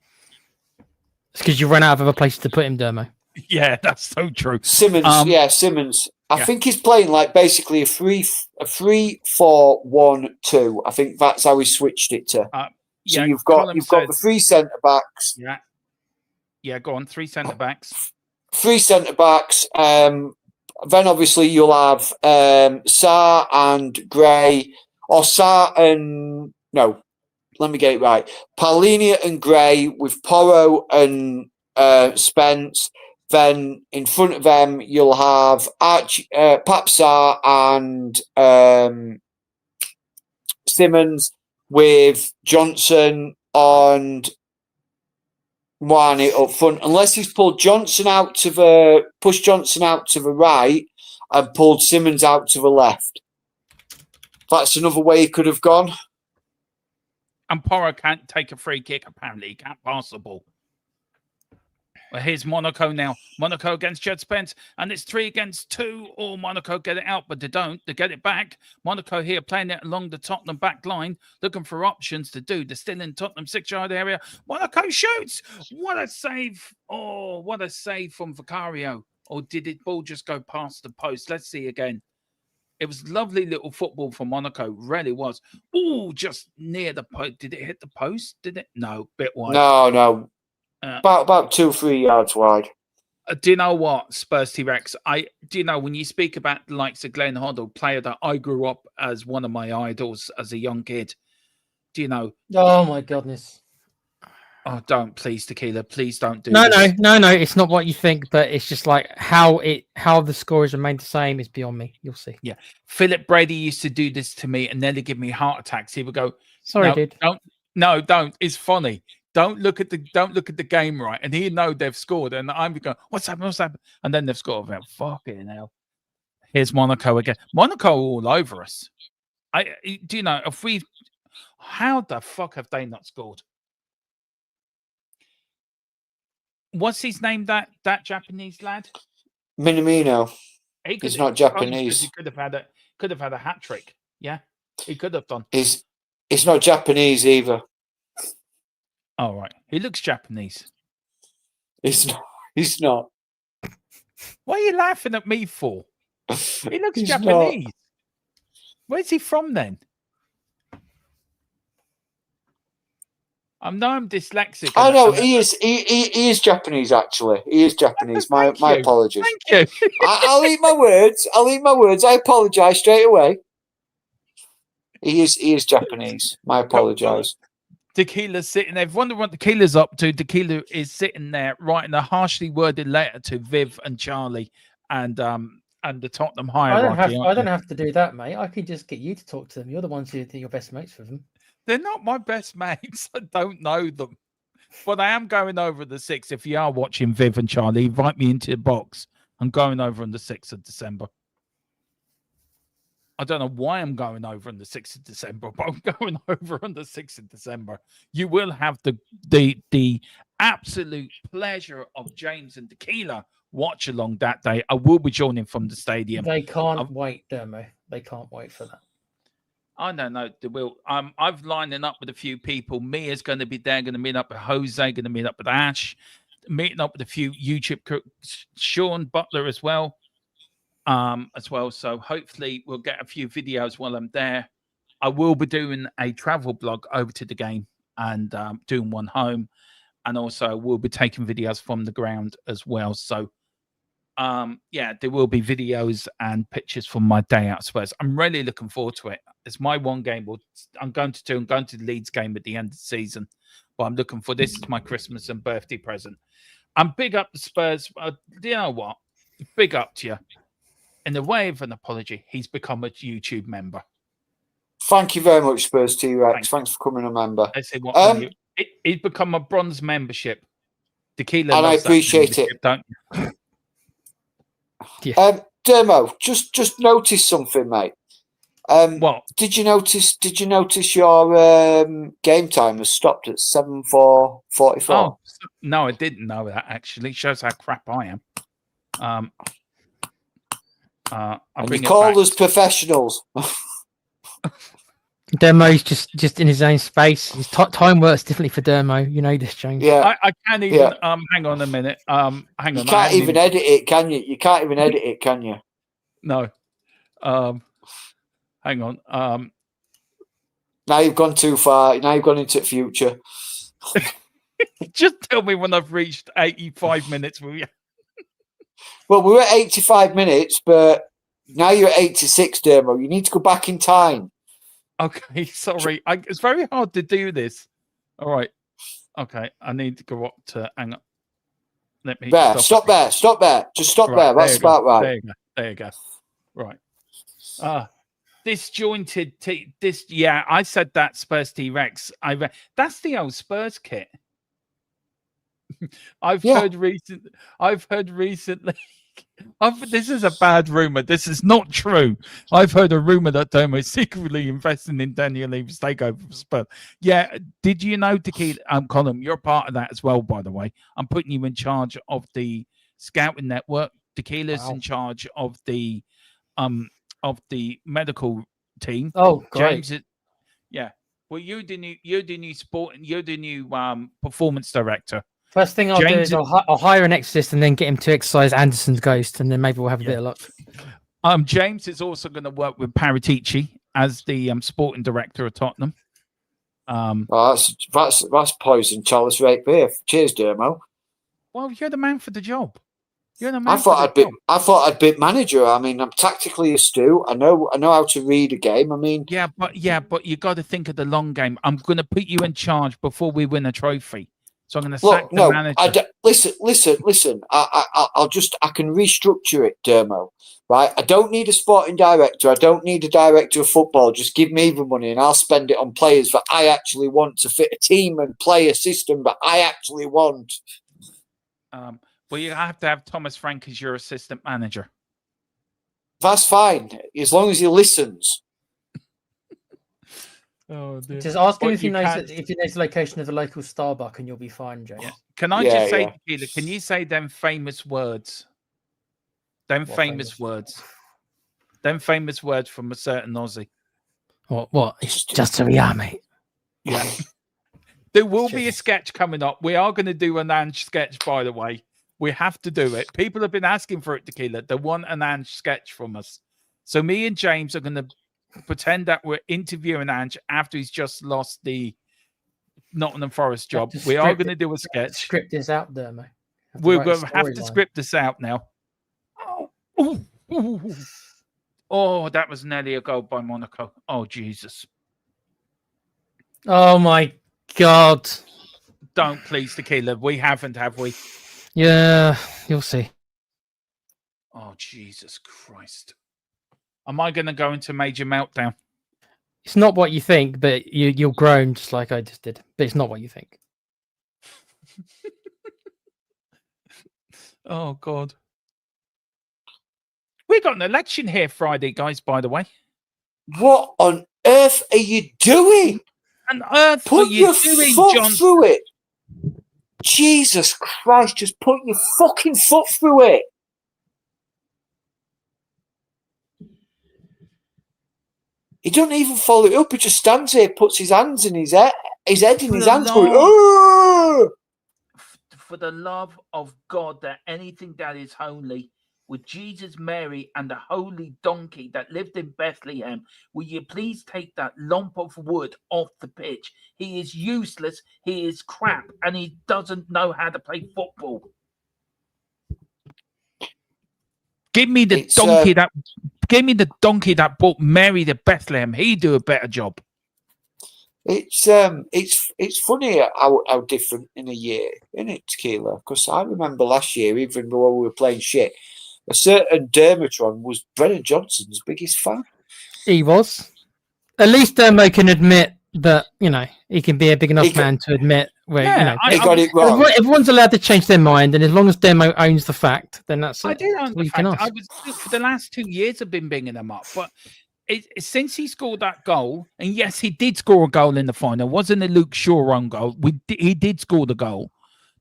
It's because you run out of other places to put him, Dermo. Yeah, that's so true. Simmons, Simmons. I think he's playing like basically a 3-4-1-2. I think that's how he switched it to. So you've got the three centre backs. Yeah. Yeah, go on. 3 centre backs. 3 centre backs. Then obviously you'll have Sarr and Gray, or Sarr and no, let me get it right. Paulinia and Gray with Porro and Spence. Then in front of them you'll have Pap Sarr and Simmons with Johnson and Moani up front, unless he's pulled Johnson out to pushed Johnson out to the right and pulled Simmons out to the left. That's another way he could have gone. And Porro can't take a free kick, apparently. He can't pass the ball. Well, here's Monaco now. Monaco against Jed Spence. And it's 3 against 2. Or Monaco get it out, but they don't. They get it back. Monaco here playing it along the Tottenham back line, looking for options to do. They're still in Tottenham 6-yard area. Monaco shoots. What a save. Oh, what a save from Vicario. Or did it ball just go past the post? Let's see again. It was lovely little football for Monaco. Really was. Oh, just near the post. Did it hit the post? Did it? No, bit wide. No. About 2-3 yards wide. Do you know what, Spurs T-Rex? Do you know when you speak about the likes of Glenn Hoddle, player that I grew up as one of my idols as a young kid? Do you know? Oh my goodness! Oh, don't please, Tequila. Please don't do this. No. It's not what you think, but it's just like how the score has remained the same is beyond me. You'll see. Yeah, Philip Brady used to do this to me and nearly give me heart attacks. He would go, "Sorry, no, dude. Don't. It's funny. Don't look at the game right." And he know they've scored, and I'm going, "What's happened? And then they've scored. I'm fucking hell. Here's Monaco again. Monaco all over us. Do you know how the fuck have they not scored? What's his name? That Japanese lad? Minamino. He's not Japanese. He could have had a hat trick. Yeah, he could have done. He's not Japanese either. All right. He looks Japanese. He's not. What are you laughing at me for? He looks He's Japanese. not. Where's he from then? I'm dyslexic. Oh no, he is. He is Japanese. Actually, he is Japanese. My apologies. Thank you. I'll eat my words. I apologise straight away. He is Japanese. My apologise. Tequila's sitting there. If you wonder what Tequila's up to, Tequila is sitting there writing a harshly worded letter to Viv and Charlie and the Tottenham hierarchy. I don't have to do that, mate. I can just get you to talk to them. You're the ones who think you're best mates with them. They're not my best mates. I don't know them. But I am going over the 6th. If you are watching Viv and Charlie, invite me into the box. I'm going over on the 6th of December. I don't know why I'm going over on the 6th of December, but I'm going over on the 6th of December. You will have the absolute pleasure of James and Tequila watch along that day. I will be joining from the stadium. They can't wait, Dermo. They can't wait for that. I don't know. They will. I've lining up with a few people. Mia's going to be there. Going to meet up with Jose. Going to meet up with Ash. Meeting up with a few YouTube cooks. Sean Butler as well. So hopefully we'll get a few videos while I'm there. I will be doing a travel blog over to the game and doing one home, and also we'll be taking videos from the ground as well. So there will be videos and pictures from my day out Spurs. I'm really looking forward to it. It's my one game. I'm going to the Leeds game at the end of the season, but I'm looking for this is my Christmas and birthday present. I'm big up the Spurs. Do you know what? Big up to you. In the way of an apology, he's become a YouTube member. Thank you very much, Spurs T-Rex. Thanks for coming a member. I say what he's become a bronze membership. Tequila, and I appreciate it. Don't you? Dermo, just notice something, mate. What? Did you notice? Did you notice your game time was stopped at 7:44? Oh, no, I didn't know that. Actually, shows how crap I am. I'll And bring you it call back. us professionals. Dermo's just in his own space. His time works differently for Dermo. You know this, James. Yeah, I can't even. Hang on a minute. Hang you on. can't even edit it, can you? You can't even edit it, can you? No. Hang on. Now you've gone too far. Now you've gone into the future. Just tell me when I've reached 85 minutes, will you? Well, we were at 85 minutes, but now you're at 86, Dermo. You need to go back in time. Okay, sorry. It's very hard to do this. All right. Okay, I need to go up to. Hang on. Let me Stop there. Stop there. Just stop Right, there. That's about right. There you go. Right. Disjointed. Yeah, I said that Spurs T-Rex. That's the old Spurs kit. I've heard recently. This is a bad rumor. This is not true. I've heard a rumor that Domo is secretly investing in Daniel Levy's takeover for Spurs. Yeah, did you know, Tequila? Colin, you're part of that as well, by the way. I'm putting you in charge of the scouting network. Tequila's in charge of the medical team. Oh, great. James, yeah. Well, you're the new sport, and you're the new performance director. First thing I'll do is I'll hire an exorcist and then get him to exercise Anderson's ghost, and then maybe we'll have a bit of luck. James is also going to work with Paratici as the sporting director of Tottenham. That's poison chalice right there. Cheers, Dermo. Well, you're the man for the job. You're the man. I thought I'd be manager. I mean, I'm tactically astute. I know how to read a game. I mean, but you got to think of the long game. I'm going to put you in charge before we win a trophy. So I'm going to sack the manager. Listen. I can restructure it, Dermo. Right? I don't need a sporting director. I don't need a director of football. Just give me the money and I'll spend it on players that I actually want to fit a team and play a system that I actually want. Well, you have to have Thomas Frank as your assistant manager. That's fine, as long as he listens. Oh, dear. Just ask him if he knows the location of the local Starbucks, and you'll be fine, James. Yeah. Can I just say, Tequila, can you say them famous words? Them famous words from a certain Aussie. What? It's just a yeah, mate. Yeah. There will be a sketch coming up. We are going to do an Ange sketch, by the way. We have to do it. People have been asking for it, Tequila. They want an Ange sketch from us. So me and James are going to pretend that we're interviewing Ange after he's just lost the Nottingham Forest job. We are going to do a sketch. Script this out there, mate. We're going to have to script this out now. Oh, that was nearly a goal by Monaco. Oh, Jesus. Oh, my God. Don't, please, Tequila. We haven't, have we? Yeah, you'll see. Oh, Jesus Christ. Am I going to go into major meltdown? It's not what you think, but you'll groan just like I just did. But it's not what you think. Oh, God. We got an election here Friday, guys, by the way. What on earth are you doing? On earth put are you your doing, foot John? through it. Jesus Christ, just put your fucking foot through it. He doesn't even follow it up. He just stands there, puts his hands in his head in his hands, going, "Oh!" For the love of God, that anything that is holy, with Jesus, Mary, and the holy donkey that lived in Bethlehem, will you please take that lump of wood off the pitch? He is useless, he is crap, and he doesn't know how to play football. Give me the donkey that brought Mary to Bethlehem. He'd do a better job. It's funny how different in a year, isn't it, Tequila? Because I remember last year, even though we were playing shit, a certain Dermatron was Brennan Johnson's biggest fan. He was. At least Dermo can admit that, he can be a big enough man to admit where, he got it wrong. Everyone's allowed to change their mind, and as long as Dermo owns the fact, then that's I it. do own the fact. For the last 2 years I've been bringing them up, but since he scored that goal, and yes, he did score a goal in the final. It wasn't a Luke Shaw own goal. He did score the goal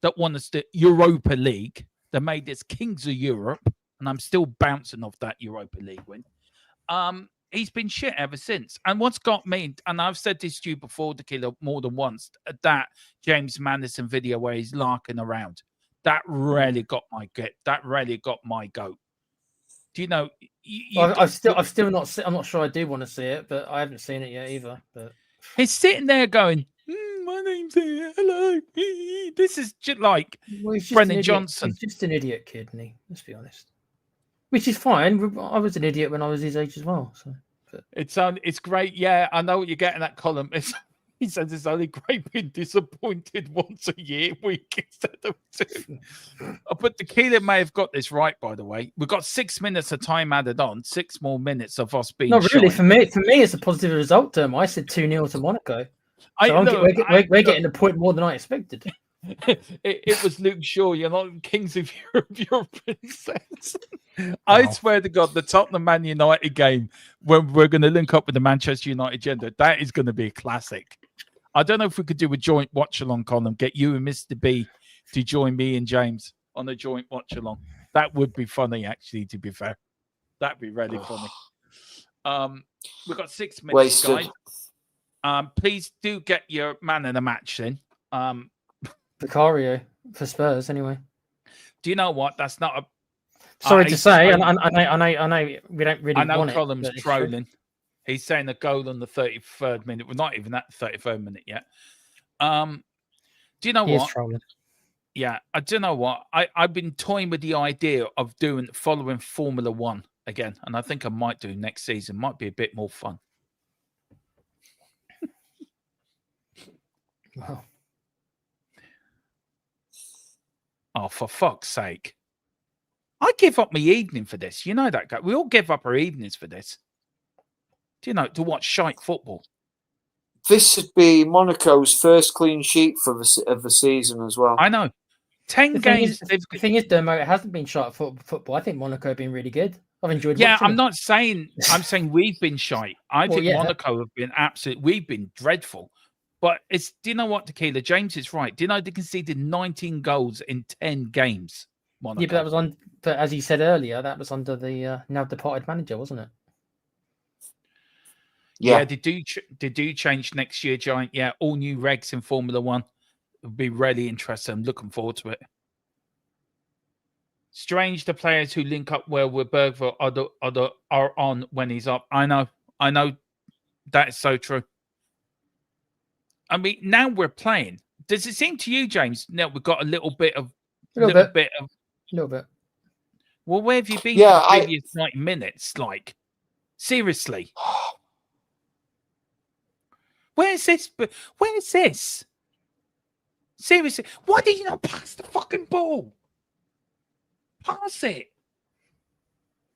that won us the Europa League, that made us kings of Europe, and I'm still bouncing off that Europa League win. He's been shit ever since. And what's got me, and I've said this to you before, Tequila, more than once, that James Madison video where he's larking around, that really got my goat. Do you know? I've still not. I'm not sure I do want to see it, but I haven't seen it yet either. But he's sitting there going, "My name's here. Hello." This is just like Brennan Johnson. He's just an idiot kid, isn't he? Let's be honest. Which is fine. I was an idiot when I was his age as well. So it's great. Yeah, I know what you're getting that column. He says it's only great being disappointed once a week instead of two. But Tequila may have got this right, by the way. We've got 6 minutes of time added on, 6 more minutes of us being. Not really. For me, it's a positive result term. I said 2-0 to Monaco. So we're getting a point more than I expected. It was Luke Shaw. You're not kings of Europe, you're a princess. I swear to God, the Tottenham Man United game, when we're going to link up with the Manchester United gender, that is going to be a classic. I don't know if we could do a joint watch-along column, get you and Mr. B to join me and James on a joint watch-along. That would be funny, actually, to be fair. That'd be really funny. We've got 6 minutes, guys. Please do get your man in the match then. Vicario for Spurs, anyway. Do you know what? That's not a... Sorry to say, I know we don't really want it. I know Column's trolling. He's saying a goal on the 33rd minute. We're not even at the 33rd minute yet. Do you know what? Trolling. Yeah, I don't know what. I've been toying with the idea of following Formula One again, and I think I might do next season. Might be a bit more fun. Wow. Oh, for fuck's sake. I give up my evening for this. You know that, guy. We all give up our evenings for this. Do you know, to watch shite football? This would be Monaco's first clean sheet of the season as well. I know. 10 games. The thing is, Dermo, it hasn't been shite football. I think Monaco have been really good. I've enjoyed watching I'm them. not saying, I'm saying we've been shite. I think Monaco have been we've been dreadful. But do you know what, Tequila? James is right. Do you know they conceded 19 goals in 10 games? Monaco. Yeah, but that was but as he said earlier, that was under the now departed manager, wasn't it? Yeah, they do change next year, Giant. Yeah, all new regs in Formula One. It'll be really interesting. I'm looking forward to it. Strange, the players who link up well with Bergville are on when he's up. I know. That is so true. I mean, now we're playing. Does it seem to you, James? Now we've got a little bit. Well, where have you been for the previous 90 minutes? Like, seriously. Where's this? Where's this? Seriously, why did you not pass the fucking ball? Pass it.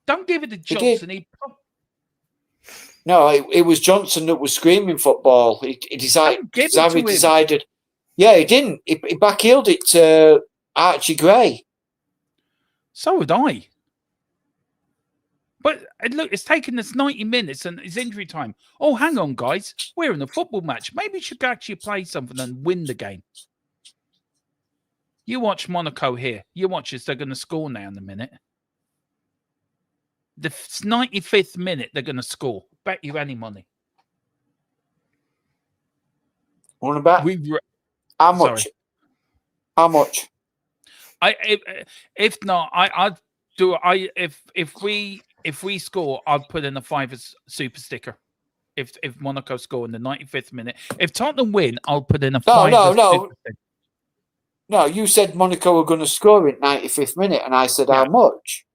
Don't give it to Johnson. No, it was Johnson that was screaming football. He decided. Xavi decided. Yeah, he didn't. He backheeled it to Archie Gray. So would I. But look, it's taken us 90 minutes and it's injury time. Oh, hang on, guys. We're in a football match. Maybe we should actually play something and win the game. You watch Monaco here. You watch us. They're going to score now in a minute. The 95th minute, they're going to score. Bet you any money. Want to bet? How much? Sorry. How much? If not, I'd do it. If we score, I'd put in a $5 super sticker. If Monaco score in the 95th minute, if Tottenham win, I'll put in a $5 super sticker. No, you said Monaco were going to score in 95th minute, and I said how much?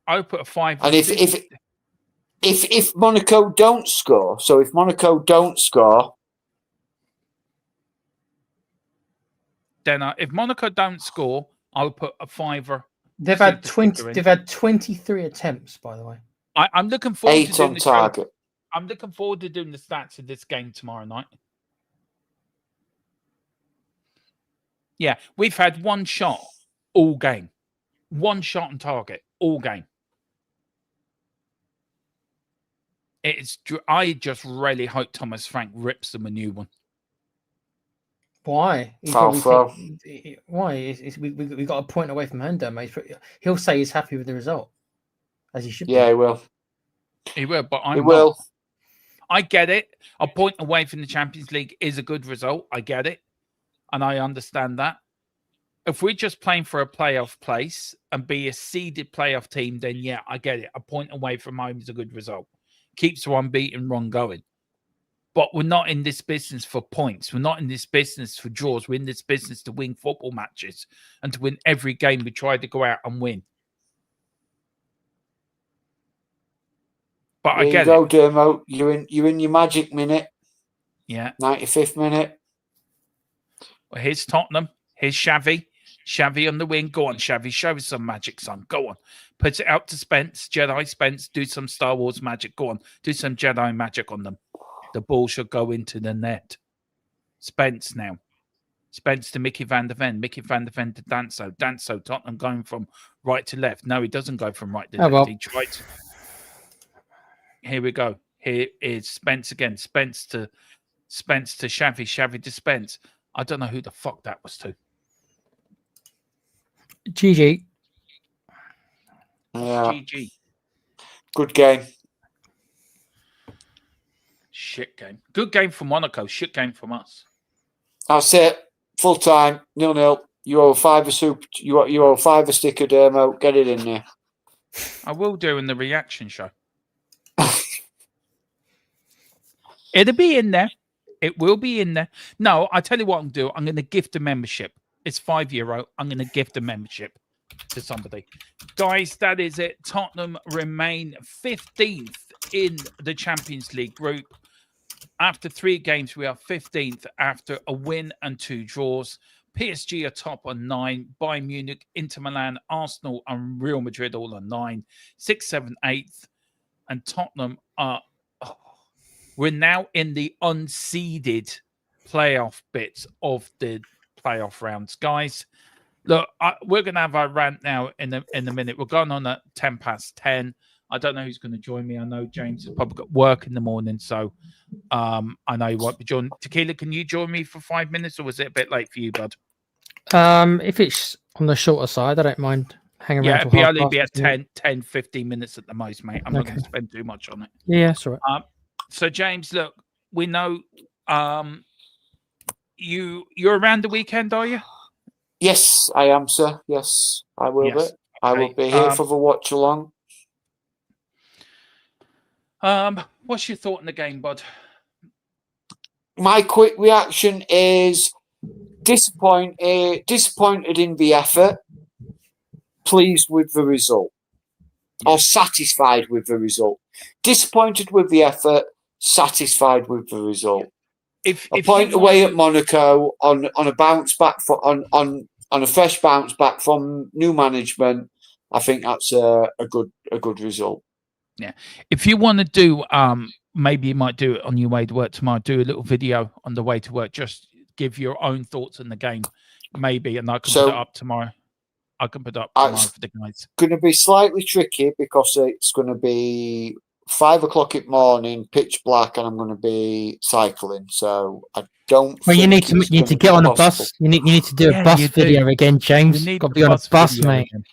I would put a $5. And if Monaco don't score, so if Monaco don't score, then if Monaco don't score, I'll put a $5. They've had 20. They've had 23 attempts, by the way. I'm looking forward 8 to doing on target. I'm looking forward to doing the stats of this game tomorrow night. Yeah, we've had one shot all game. One shot on target all game. I just really hope Thomas Frank rips them a new one. Why? Why? We got a point away from Hendo, mate. He'll say he's happy with the result, as he should be. Yeah, he will. He will, but I'm He not. will. I get it. A point away from the Champions League is a good result. I get it. And I understand that. If we're just playing for a playoff place and be a seeded playoff team, then yeah, I get it. A point away from home is a good result. Keeps the unbeaten run going. But we're not in this business for points. We're not in this business for draws. We're in this business to win football matches and to win every game we try to go out and win. But I get There you it. go, Dermo. You're in your magic minute. Yeah. 95th minute. Well, here's Tottenham. Here's Xavi. Xavi on the wing. Go on, Xavi. Show us some magic, son. Go on. Put it out to Spence. Jedi Spence. Do some Star Wars magic. Go on. Do some Jedi magic on them. The ball should go into the net. Spence now. Spence to Mickey van der Ven. Mickey van der Ven to Danso. Danso. Tottenham going from right to left. No, he doesn't go from right to left. Well. He tries. Here we go. Here is Spence again. Spence to Xavi. Xavi to Spence. I don't know who the fuck that was to. GG. Yeah. GG. Good game. Shit game. Good game from Monaco. Shit game from us. That's it. Full time. 0-0. You owe you owe five a sticker, Dermo. Get it in there. I will do in the reaction show. It'll be in there. It will be in there. No, I tell you what I'm doing. I'm going to gift a membership. It's €5. I'm going to gift a membership to somebody. Guys, that is it. Tottenham remain 15th in the Champions League group. After 3 games, we are 15th after a win and 2 draws. PSG are top on 9. Bayern Munich, Inter Milan, Arsenal, and Real Madrid all on 9. 6, 7, 8th. And Tottenham are... we're now in the unseeded playoff bits of the playoff rounds. Guys, look, we're going to have our rant now in a minute. We're going on at 10 past 10. I don't know who's going to join me. I know James has probably got work in the morning, so I know he won't be joining. Tequila, can you join me for 5 minutes, or was it a bit late for you, bud? If it's on the shorter side, I don't mind hanging around. Yeah, it'll only be at 10, 15 minutes at the most, mate. I'm not going to spend too much on it. Yeah, that's all right. So, James, look, we know you're around the weekend, are you? Yes, I am, sir. Yes, I will be. I will be here for the watch along. What's your thought on the game, bud? My quick reaction is disappointed in the effort, pleased with the result, or satisfied with the result. Disappointed with the effort, satisfied with the result. If a point away at Monaco on a bounce back on a fresh bounce back from new management, I think that's a good result. Yeah. If you want to do, maybe you might do it on your way to work tomorrow. Do a little video on the way to work. Just give your own thoughts on the game, maybe, and I can put it up tomorrow. I can put it up tomorrow for the guys. It's going to be slightly tricky because it's going to be 5 o'clock in the morning, pitch black, and I'm going to be cycling. So I don't. Well, you need to get on a bus. You need to do a bus video again, James. Got to be on a bus, mate. Again.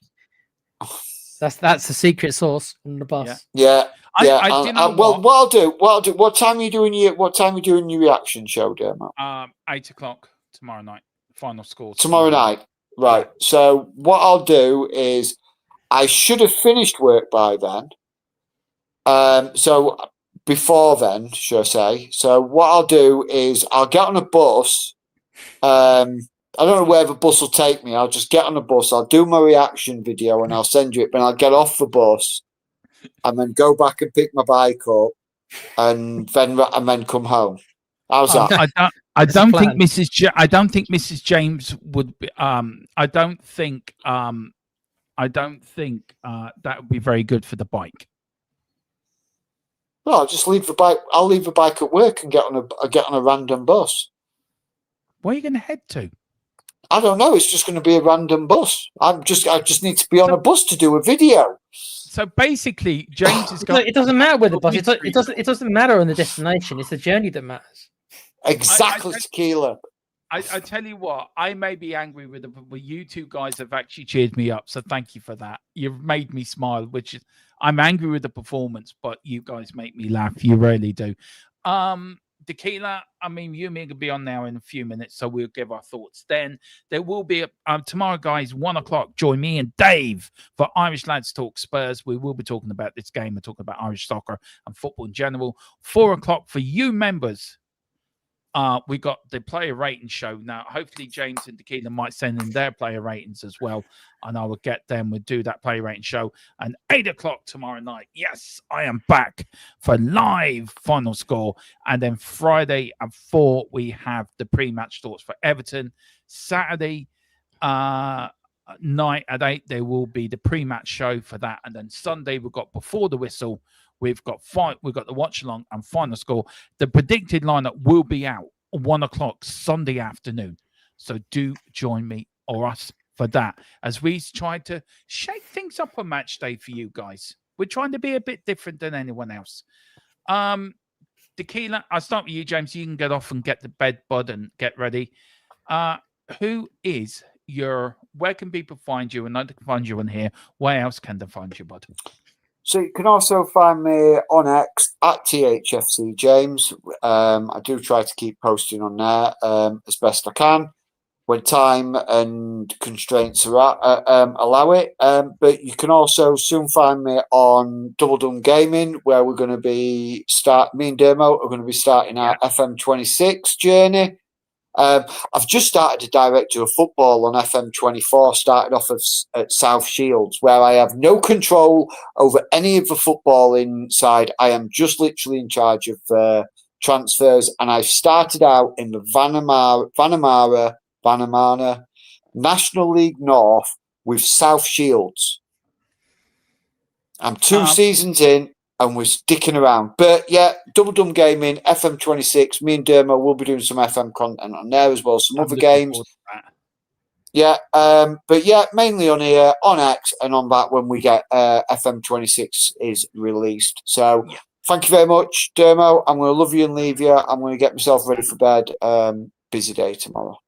That's the secret sauce on the bus. Yeah. What I'll do. What time are you doing your reaction show, Dermo? 8 o'clock tomorrow night. Final score tomorrow night. Right. So what I'll do is I should have finished work by then. So before then, should I say? So what I'll do is I'll get on a bus. I don't know where the bus will take me. I'll just get on the bus. I'll do my reaction video and I'll send you it. But I'll get off the bus and then go back and pick my bike up and then come home. How's that? I don't think Mrs. James would be. I don't think that would be very good for the bike. No, I'll just leave the bike. I'll leave the bike at work and get on a random bus. Where are you going to head to? I don't know. It's just going to be a random bus. I just need to be on a bus to do a video. So basically, James is going. It doesn't matter where the bus. It doesn't matter on the destination. It's the journey that matters. Exactly, Tequila. I tell you what, I may be angry with it, but you two guys have actually cheered me up. So thank you for that. You've made me smile, which is I'm angry with the performance, but you guys make me laugh. You really do. Tequila, I mean, you and me can be on now in a few minutes, so we'll give our thoughts. Then there will be tomorrow, guys, 1 o'clock. Join me and Dave for Irish Lads Talk Spurs. We will be talking about this game. We're talking about Irish soccer and football in general. 4 o'clock for you members. We got the player rating show now. Hopefully, James and Tequila might send in their player ratings as well, and I will get them. We'll do that player rating show. And 8 o'clock tomorrow night. Yes, I am back for live final score. And then Friday at 4, we have the pre-match thoughts for Everton. Saturday night at 8, there will be the pre-match show for that. And then Sunday, we've got Before the Whistle. We've got the watch along and final score. The predicted lineup will be out 1 o'clock Sunday afternoon. So do join me or us for that as we try to shake things up on match day for you guys. We're trying to be a bit different than anyone else. Tequila, I'll start with you, James. You can get off and get to bed, bud, and get ready. Where can people find you? And I can find you on here. Where else can they find you, bud? So you can also find me on X at THFC James. I do try to keep posting on there as best I can when time and constraints allow it. But you can also soon find me on Double Dum Gaming, where we're going to be me and Dermo are going to be starting our FM26 journey. I've just started a director of football on FM24, started off at South Shields, where I have no control over any of the football inside. I am just literally in charge of transfers, and I've started out in the Vanamana National League North with South Shields. I'm 2 seasons in, and we're sticking around. But yeah, Double Dum Gaming, FM26, me and Dermo will be doing some FM content on there as well, some other games. Yeah, but yeah, mainly on here, on X, and on that when we get FM26 is released. So thank you very much, Dermo. I'm going to love you and leave you. I'm going to get myself ready for bed. Busy day tomorrow.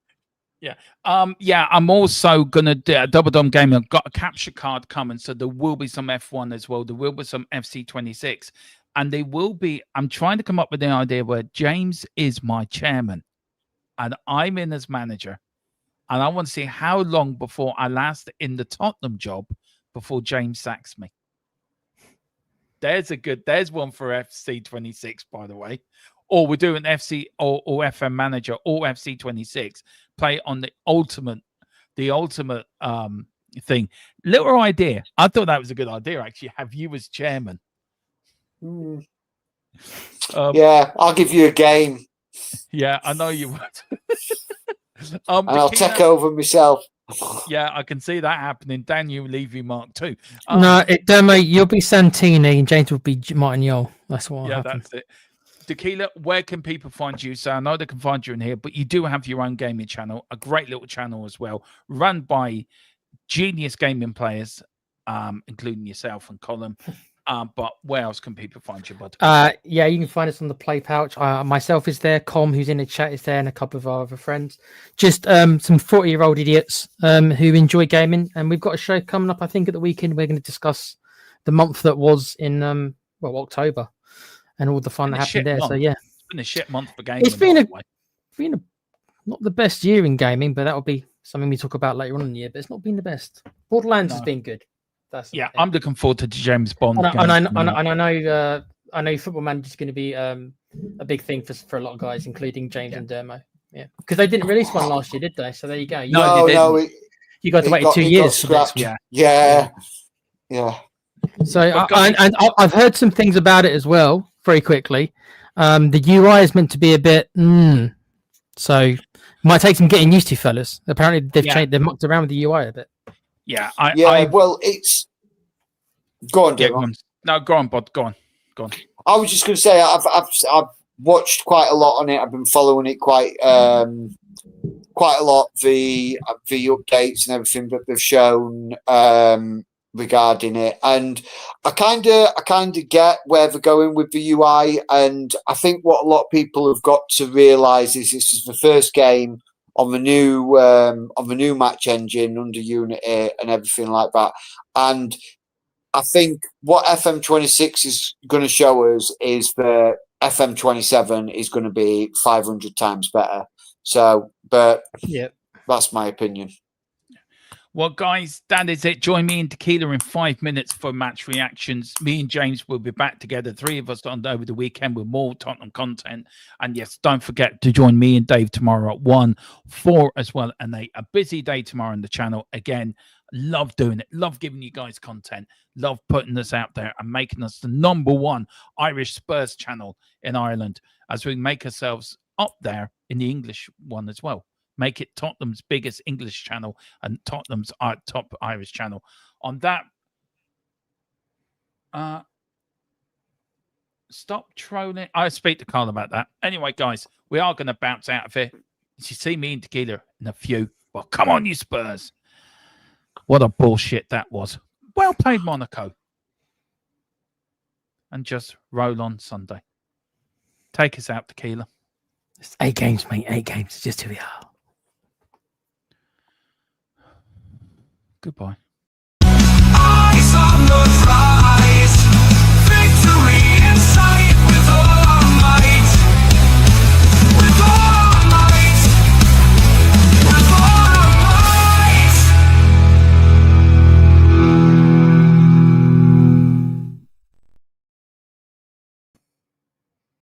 Yeah. I'm also gonna do a Double Dum Gaming. I've got a capture card coming, so there will be some F1 as well. There will be some FC26, and they will be. I'm trying to come up with the idea where James is my chairman, and I'm in as manager, and I want to see how long before I last in the Tottenham job before James sacks me. There's one for FC26, by the way. Or we're doing FC or FM manager or FC26 play on the ultimate thing. Little idea. I thought that was a good idea, actually. Have you as chairman? Yeah, I'll give you a game. Yeah, I know you would. And I'll take over myself. Yeah, I can see that happening. Dan, you leave you Mark too. Mate, you'll be Santini and James will be Martin Yole. That's what will happen. That's it. Tequila, where can people find you? So I know they can find you in here, but you do have your own gaming channel, a great little channel as well, run by genius gaming players, including yourself and Colin. But where else can people find you, bud? Yeah, you can find us on the Play Pouch. Myself is there, Com, who's in the chat, is there, and a couple of our other friends. Just some 40-year-old idiots who enjoy gaming. And we've got a show coming up, I think, at the weekend. We're going to discuss the month that was in October. And all the fun that happened there. So yeah, it's been a shit month for gaming. It's been a not the best year in gaming, but that'll be something we talk about later on in the year. But it's not been the best. Borderlands has been good. I'm looking forward to James Bond. And I know Football Manager is going to be a big thing for a lot of guys, including James and Dermo. Yeah, because they didn't release one last year, did they? So there you go. You got to wait 2 years for this one. Yeah. So I've heard some things about it as well. Very quickly, the UI is meant to be a bit, so it might take some getting used to, fellas. Apparently, they've changed, they've mucked around with the UI a bit. Yeah, well, it's go on, Dave. No, go on, bud. Go on. I was just going to say I've watched quite a lot on it. I've been following it quite quite a lot the updates and everything that they've shown regarding it, and I kind of get where they're going with the UI, and I think what a lot of people have got to realise is this is the first game on the new match engine under Unit 8 and everything like that, and I think what FM26 is going to show us is that FM27 is going to be 500 times better. So, but Yeah, that's my opinion. Well, guys, that is it. Join me and Tequila in 5 minutes for match reactions. Me and James will be back together, 3 of us on over the weekend with more Tottenham content. And yes, don't forget to join me and Dave tomorrow at 1, 4 as well. And a busy day tomorrow on the channel. Again, love doing it. Love giving you guys content. Love putting us out there and making us the #1 Irish Spurs channel in Ireland as we make ourselves up there in the English one as well. Make it Tottenham's biggest English channel and Tottenham's top Irish channel. On that, stop trolling. I'll speak to Carl about that. Anyway, guys, we are going to bounce out of here. You see me and Tequila in a few. Well, come on, you Spurs. What a bullshit that was. Well played, Monaco. And just roll on Sunday. Take us out, Tequila. it's 8 games, mate. 8 games. It's just who we are. Goodbye.